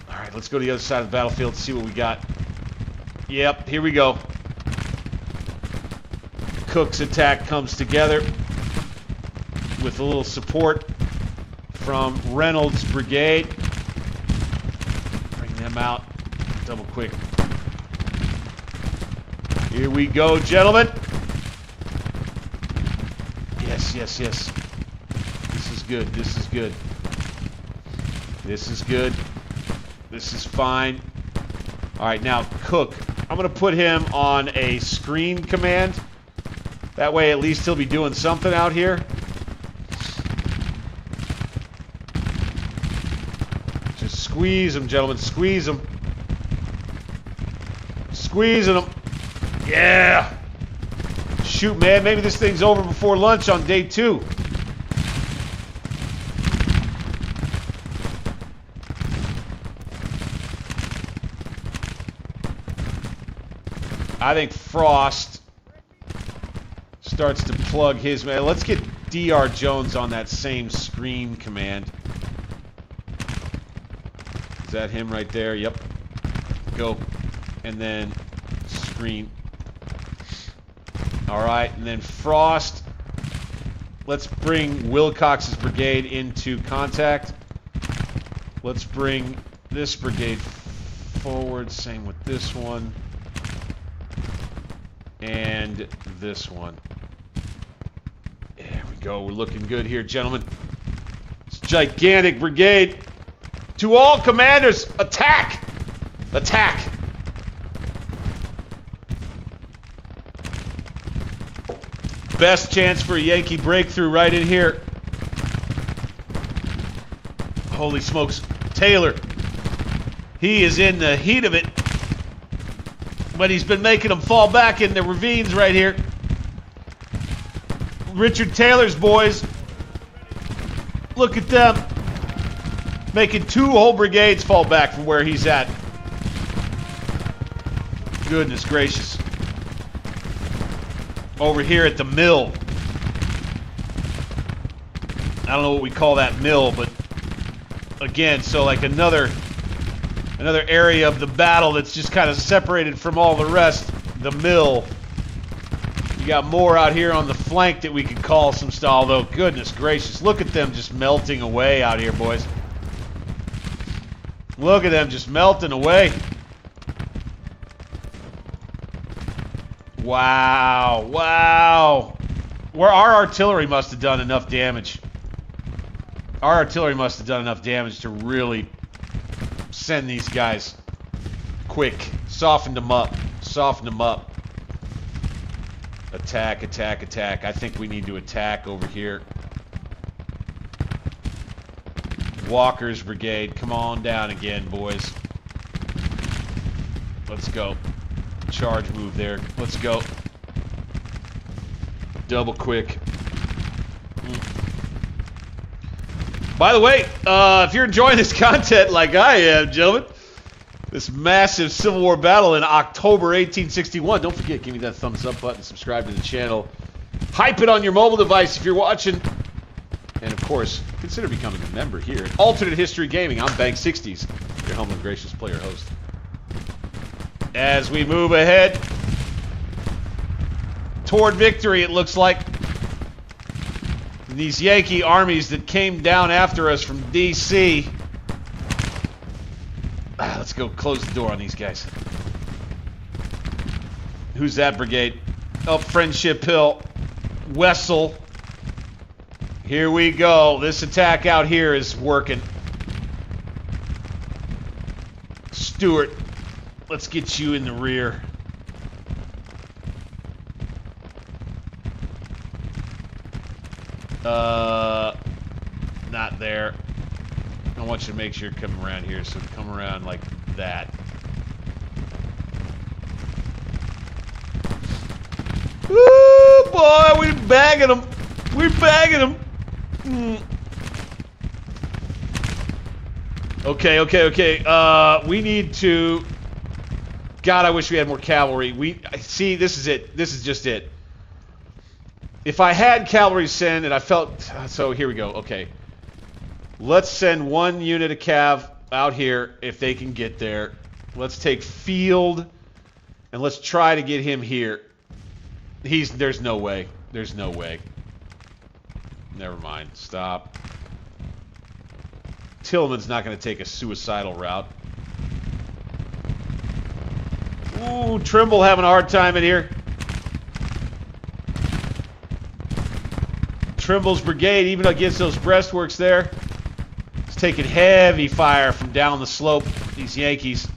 Speaker 1: All right, let's go to the other side of the battlefield and see what we got. Yep, here we go. Cook's attack comes together with a little support from Reynolds' brigade. Bring them out. Double quick. Here we go, gentlemen. Yes, yes, yes. This is good. This is good. This is good. This is fine. All right, now Cook. I'm going to put him on a screen command. That way, at least he'll be doing something out here. Just squeeze him, gentlemen. Squeeze him. Squeezing him. Yeah. Shoot, man. Maybe this thing's over before lunch on day 2. I think Frost starts to plug his man. Let's get D.R. Jones on that same screen command. Is that him right there? Yep. Go. And then screen. All right, and then Frost. Let's bring Wilcox's brigade into contact. Let's bring this brigade forward. Same with this one. And this one. There we go. We're looking good here, gentlemen. It's a gigantic brigade. To all commanders, attack! Attack! Best chance for a Yankee breakthrough right in here. Holy smokes. Taylor. He is in the heat of it. But he's been making them fall back in the ravines right here. Richard Taylor's boys. Look at them. Making 2 whole brigades fall back from where he's at. Goodness gracious. Over here at the mill. I don't know what we call that mill, but again, so like another area of the battle that's just kind of separated from all the rest. The mill. You got more out here on the flank that we could call some stuff, although goodness gracious, look at them just melting away out here, boys. Look at them just melting away. Wow, wow. Where our artillery must have done enough damage. Our artillery must have done enough damage to really send these guys quick. Soften them up. Soften them up. Attack, attack, attack. I think we need to attack over here. Walker's brigade, come on down again, boys. Let's go. Charge move there. Let's go. Double quick. By the way, if you're enjoying this content like I am, gentlemen, this massive Civil War battle in October 1861, don't forget, give me that thumbs up button, subscribe to the channel, hype it on your mobile device if you're watching, and of course, consider becoming a member here at Alternate History Gaming. I'm Bank60s, your humble and gracious player host. As we move ahead toward victory, it looks like. These Yankee armies that came down after us from D.C. Let's go close the door on these guys. Who's that brigade? Up Friendship Hill. Wessel. Here we go. This attack out here is working. Stewart, let's get you in the rear. Not there. I want you to make sure you're coming around here, so come around like that. Woo, boy, we're bagging them. We're bagging them. Okay. We need to... God, I wish we had more cavalry. See, this is it. This is just it. If I had cavalry send and I felt... So here we go. Okay. Let's send one unit of cav out here if they can get there. Let's take field and let's try to get him here. There's no way. There's no way. Never mind. Stop. Tillman's not going to take a suicidal route. Ooh, Trimble having a hard time in here. Trimble's brigade, even against those breastworks there, is taking heavy fire from down the slope. These Yankees.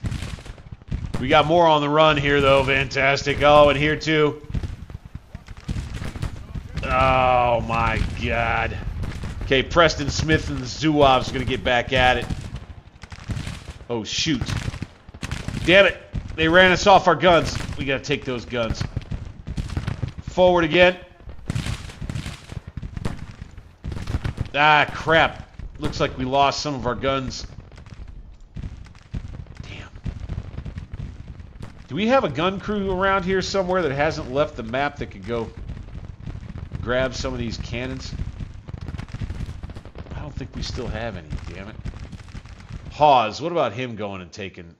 Speaker 1: We got more on the run here, though. Fantastic. Oh, and here, too. Oh, my God. Okay, Preston Smith and the Zouaves are going to get back at it. Oh, shoot. Damn it. They ran us off our guns. We got to take those guns. Forward again. Ah, crap. Looks like we lost some of our guns. Damn. Do we have a gun crew around here somewhere that hasn't left the map that could go grab some of these cannons? I don't think we still have any, damn it. Hawes, what about him going and taking...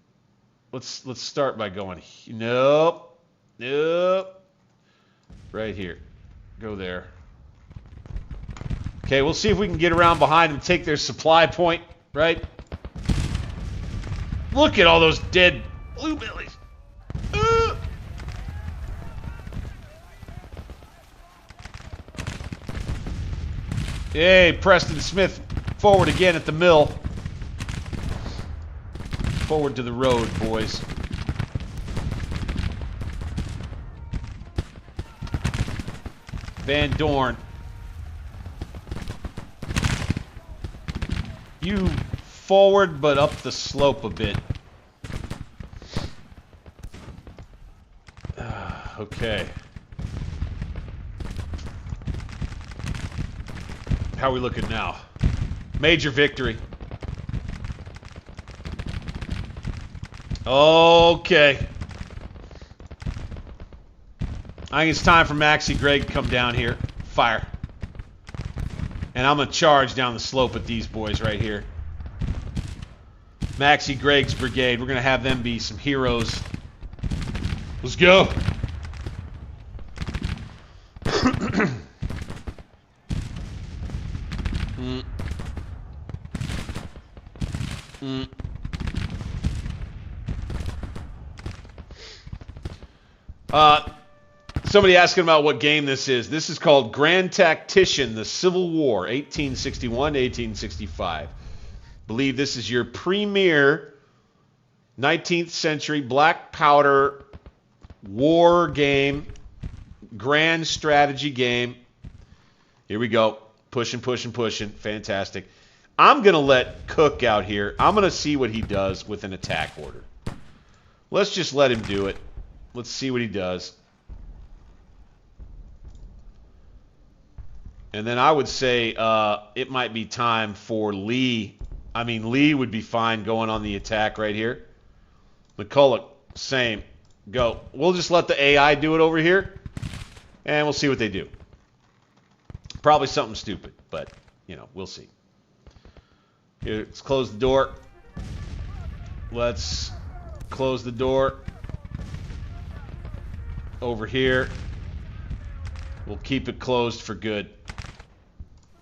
Speaker 1: Let's start by going... Nope. Nope. Right here. Go there. Okay, we'll see if we can get around behind them and take their supply point, right? Look at all those dead bluebillies. Hey, Preston Smith, forward again at the mill. Forward to the road, boys. Van Dorn. You forward, but up the slope a bit. Okay. How are we looking now? Major victory. Okay. I think it's time for Maxie Gregg to come down here. Fire. And I'm going to charge down the slope at these boys right here. Maxie Gregg's brigade. We're going to have them be some heroes. Let's go. Somebody asking about what game this is. This is called Grand Tactician, the Civil War, 1861 to 1865. Believe this is your premier 19th century black powder war game, grand strategy game. Here we go. Pushing. Fantastic. I'm going to let Cook out here. I'm going to see what he does with an attack order. Let's just let him do it. Let's see what he does. And then I would say it might be time for Lee. I mean, Lee would be fine going on the attack right here. McCulloch, same. Go. We'll just let the AI do it over here, and we'll see what they do. Probably something stupid, but, you know, we'll see. Here, let's close the door. Let's close the door. Over here. We'll keep it closed for good.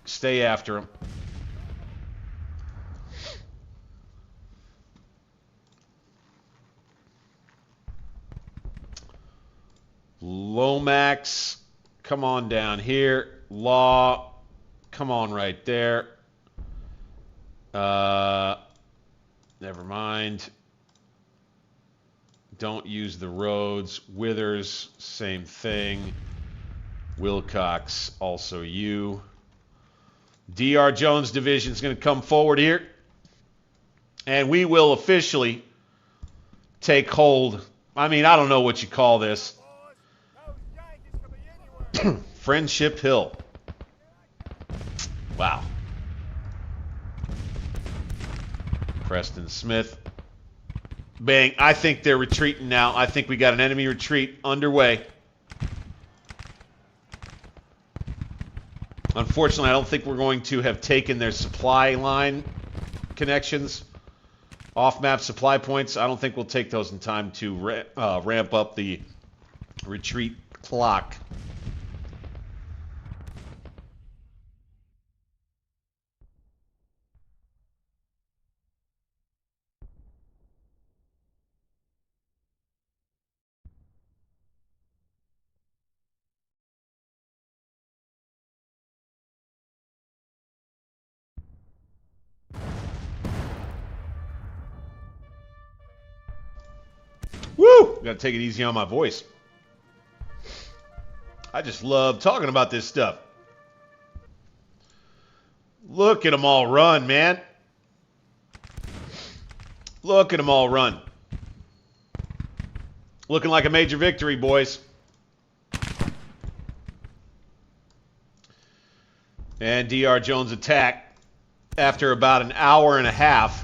Speaker 1: Stay after him. Lomax, come on down here. Law, come on right there. Never mind. Don't use the roads. Withers, same thing. Wilcox, also you. D.R. Jones division is going to come forward here. And we will officially take hold. I mean, I don't know what you call this. Friendship Hill. Wow. Preston Smith. Bang. I think they're retreating now. I think we got an enemy retreat underway. Unfortunately, I don't think we're going to have taken their supply line connections, off-map supply points. I don't think we'll take those in time to ramp up the retreat clock. Woo! Gotta take it easy on my voice. I just love talking about this stuff. Look at them all run, man. Look at them all run. Looking like a major victory, boys. And D.R. Jones attack after about an hour and a half.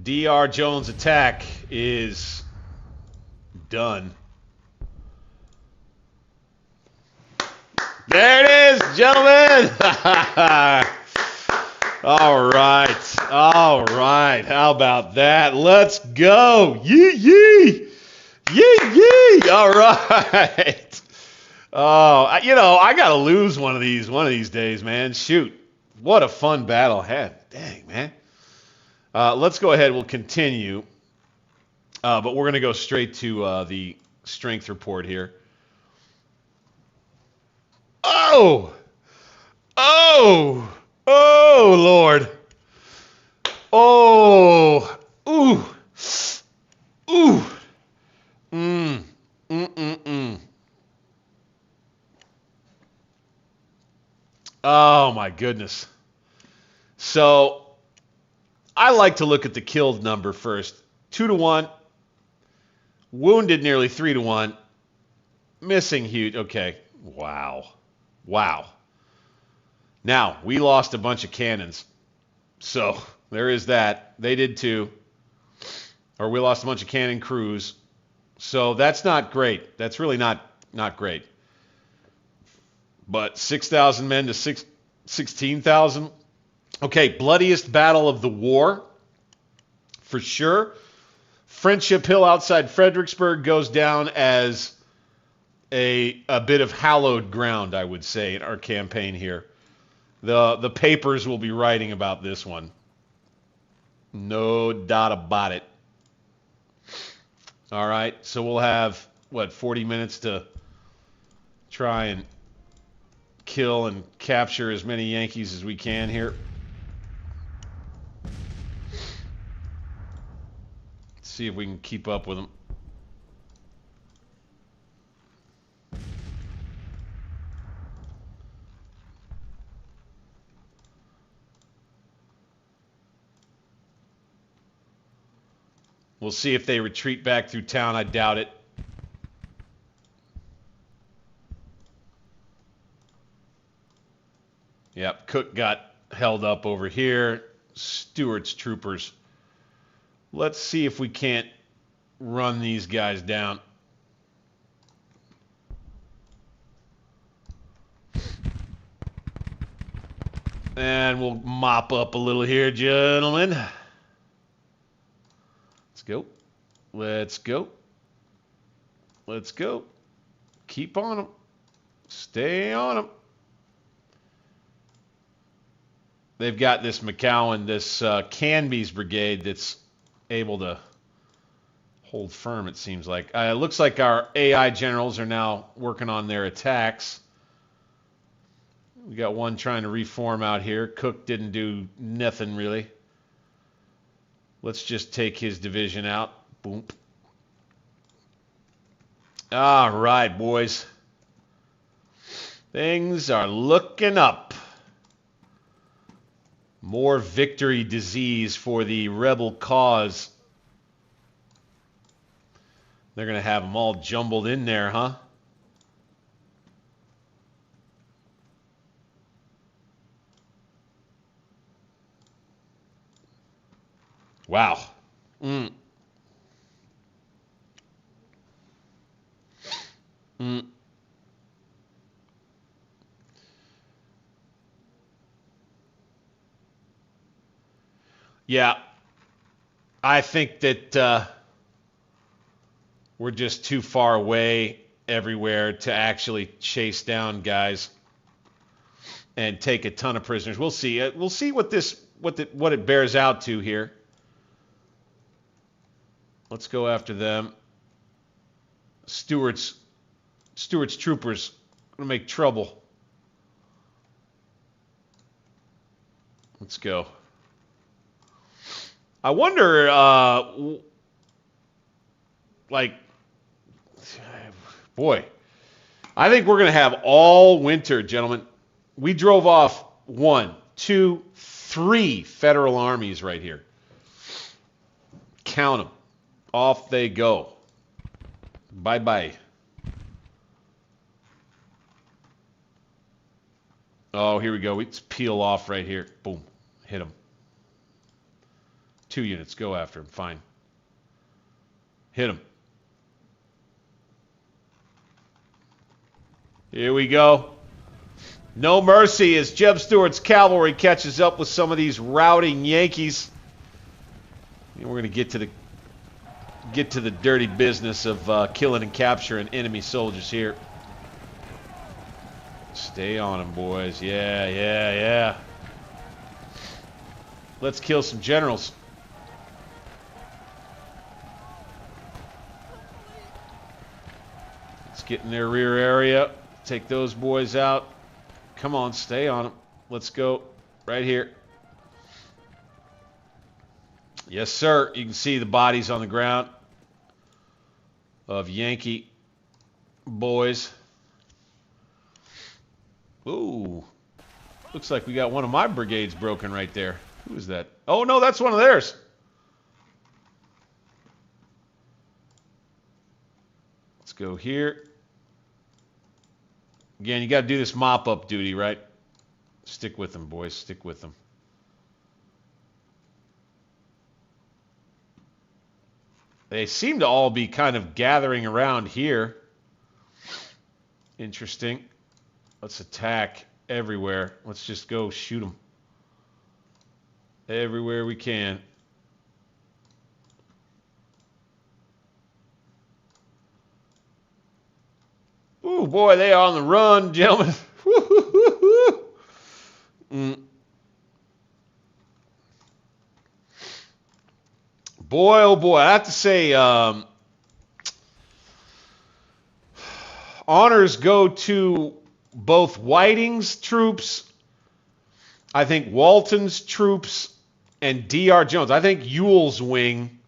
Speaker 1: D.R. Jones attack is done. There it is, gentlemen. All right. All right. How about that? Let's go. Yee, yee. Yee, yee. All right. Oh, you know, I got to lose one of these days, man. Shoot. What a fun battle I had. Dang, man. Let's go ahead. We'll continue. But we're going to go straight to the strength report here. Oh! Oh! Oh, Lord. Oh! Ooh! Ooh! Oh, my goodness. So, I like to look at the killed number first. 2-1. Wounded nearly 3-1. Missing huge. Okay. Wow. Wow. Now, we lost a bunch of cannons. So, there is that. They did too. Or we lost a bunch of cannon crews. So, that's not great. That's really not great. But 6,000 men to 16,000. Okay, bloodiest battle of the war. For sure. Friendship Hill outside Fredericksburg goes down as a bit of hallowed ground, I would say, in our campaign here. The papers will be writing about this one. No doubt about it. All right, so we'll have, 40 minutes to try and kill and capture as many Yankees as we can here. Let's see if we can keep up with them. We'll see if they retreat back through town. I doubt it. Cook got held up over here. Stewart's troopers. Let's see if we can't run these guys down. And we'll mop up a little here, gentlemen. Let's go. Let's go. Let's go. Keep on them. Stay on them. They've got this McCowan, this Canby's brigade that's able to hold firm, it seems like. It looks like our AI generals are now working on their attacks. We got one trying to reform out here. Cook didn't do nothing really. Let's just take his division out. Boom. All right, boys. Things are looking up. More victory disease for the rebel cause. They're going to have them all jumbled in there, huh? Wow. Yeah. I think that we're just too far away everywhere to actually chase down guys and take a ton of prisoners. We'll see. We'll see what it bears out to here. Let's go after them. Stewart's troopers gonna make trouble. Let's go. I wonder, boy, I think we're gonna have all winter, gentlemen. We drove off 1, 2, 3 federal armies right here. Count them. Off they go. Bye-bye. Oh, here we go. Let's peel off right here. Boom. Hit them. 2 units. Go after him. Fine. Hit him. Here we go. No mercy as Jeb Stuart's cavalry catches up with some of these routing Yankees. And we're going to get to the dirty business of killing and capturing enemy soldiers here. Stay on them, boys. Yeah. Let's kill some generals. Let's get in their rear area. Take those boys out. Come on, stay on them. Let's go. Right here. Yes, sir. You can see the bodies on the ground of Yankee boys. Ooh. Looks like we got one of my brigades broken right there. Who is that? Oh, no, that's one of theirs. Let's go here. Again, you got to do this mop-up duty, right? Stick with them, boys. Stick with them. They seem to all be kind of gathering around here. Interesting. Let's attack everywhere. Let's just go shoot them. Everywhere we can. Ooh, boy, they are on the run, gentlemen. Boy, oh boy, I have to say, honors go to both Whiting's troops, I think Walton's troops, and D.R. Jones. I think Ewell's wing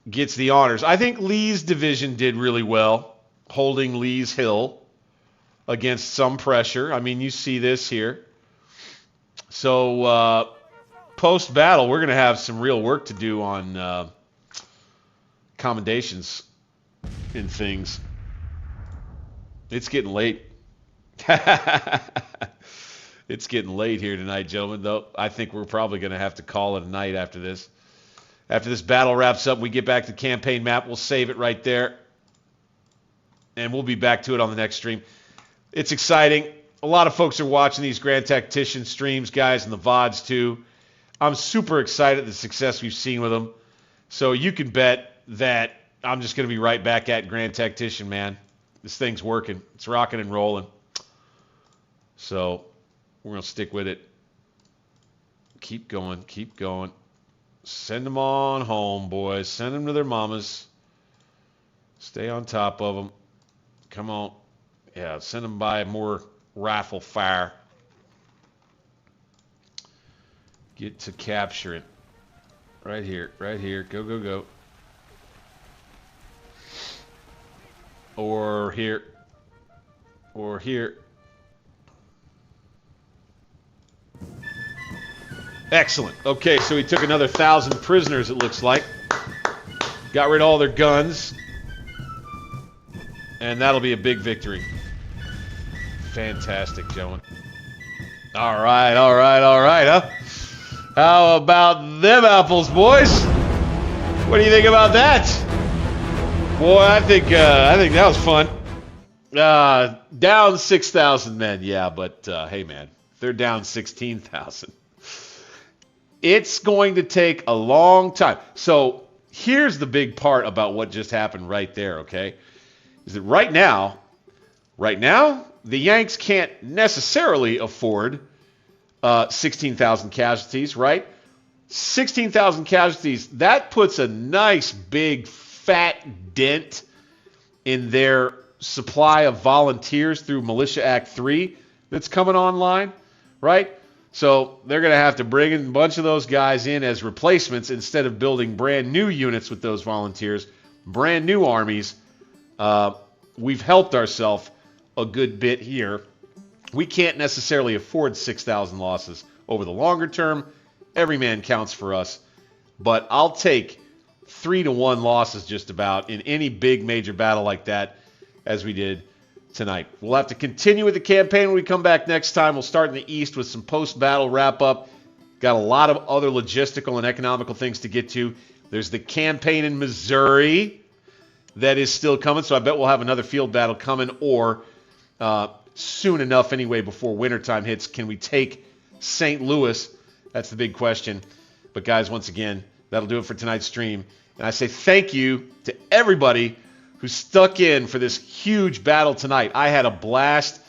Speaker 1: gets the honors. I think Lee's division did really well, holding Lee's Hill against some pressure. I mean, you see this here. So, post-battle, we're going to have some real work to do on commendations and things. It's getting late. It's getting late here tonight, gentlemen, though. I think we're probably going to have to call it a night after this. After this battle wraps up, we get back to the campaign map. We'll save it right there. And we'll be back to it on the next stream. It's exciting. A lot of folks are watching these Grand Tactician streams, guys, and the VODs too. I'm super excited at the success we've seen with them. So you can bet that I'm just going to be right back at Grand Tactician, man. This thing's working. It's rocking and rolling. So we're going to stick with it. Keep going. Keep going. Send them on home, boys. Send them to their mamas. Stay on top of them. Come on. Yeah, send them by more rifle fire. Get to capture it. Right here. Right here. Go, go, go. Or here. Or here. Excellent. Okay, so he took another 1,000 prisoners, it looks like. Got rid of all their guns. And that'll be a big victory. Fantastic, gentlemen. All right, all right, all right, huh? How about them apples, boys? What do you think about that? Boy, I think that was fun. Down 6,000 men, yeah, but hey, man, they're down 16,000. It's going to take a long time. So here's the big part about what just happened right there, okay? Is that right now, the Yanks can't necessarily afford 16,000 casualties, right? 16,000 casualties, that puts a nice big fat dent in their supply of volunteers through Militia Act 3 that's coming online, right? So they're going to have to bring in a bunch of those guys in as replacements instead of building brand new units with those volunteers, brand new armies. We've helped ourselves a good bit here. We can't necessarily afford 6,000 losses over the longer term. Every man counts for us. But I'll take 3-1 losses just about in any big major battle like that as we did tonight. We'll have to continue with the campaign when we come back next time. We'll start in the East with some post-battle wrap-up. Got a lot of other logistical and economical things to get to. There's the campaign in Missouri that is still coming, so I bet we'll have another field battle coming, or soon enough anyway before wintertime hits. Can we take St. Louis? That's the big question. But guys, once again, that'll do it for tonight's stream. And I say thank you to everybody who stuck in for this huge battle tonight. I had a blast.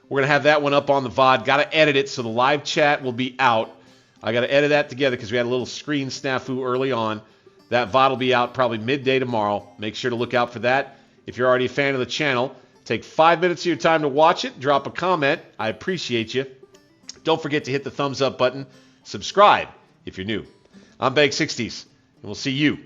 Speaker 1: We're going to have that one up on the VOD. Got to edit it so the live chat will be out. I got to edit that together because we had a little screen snafu early on. That VOD will be out probably midday tomorrow. Make sure to look out for that. If you're already a fan of the channel, take 5 minutes of your time to watch it. Drop a comment. I appreciate you. Don't forget to hit the thumbs up button. Subscribe if you're new. I'm Bag60s, and we'll see you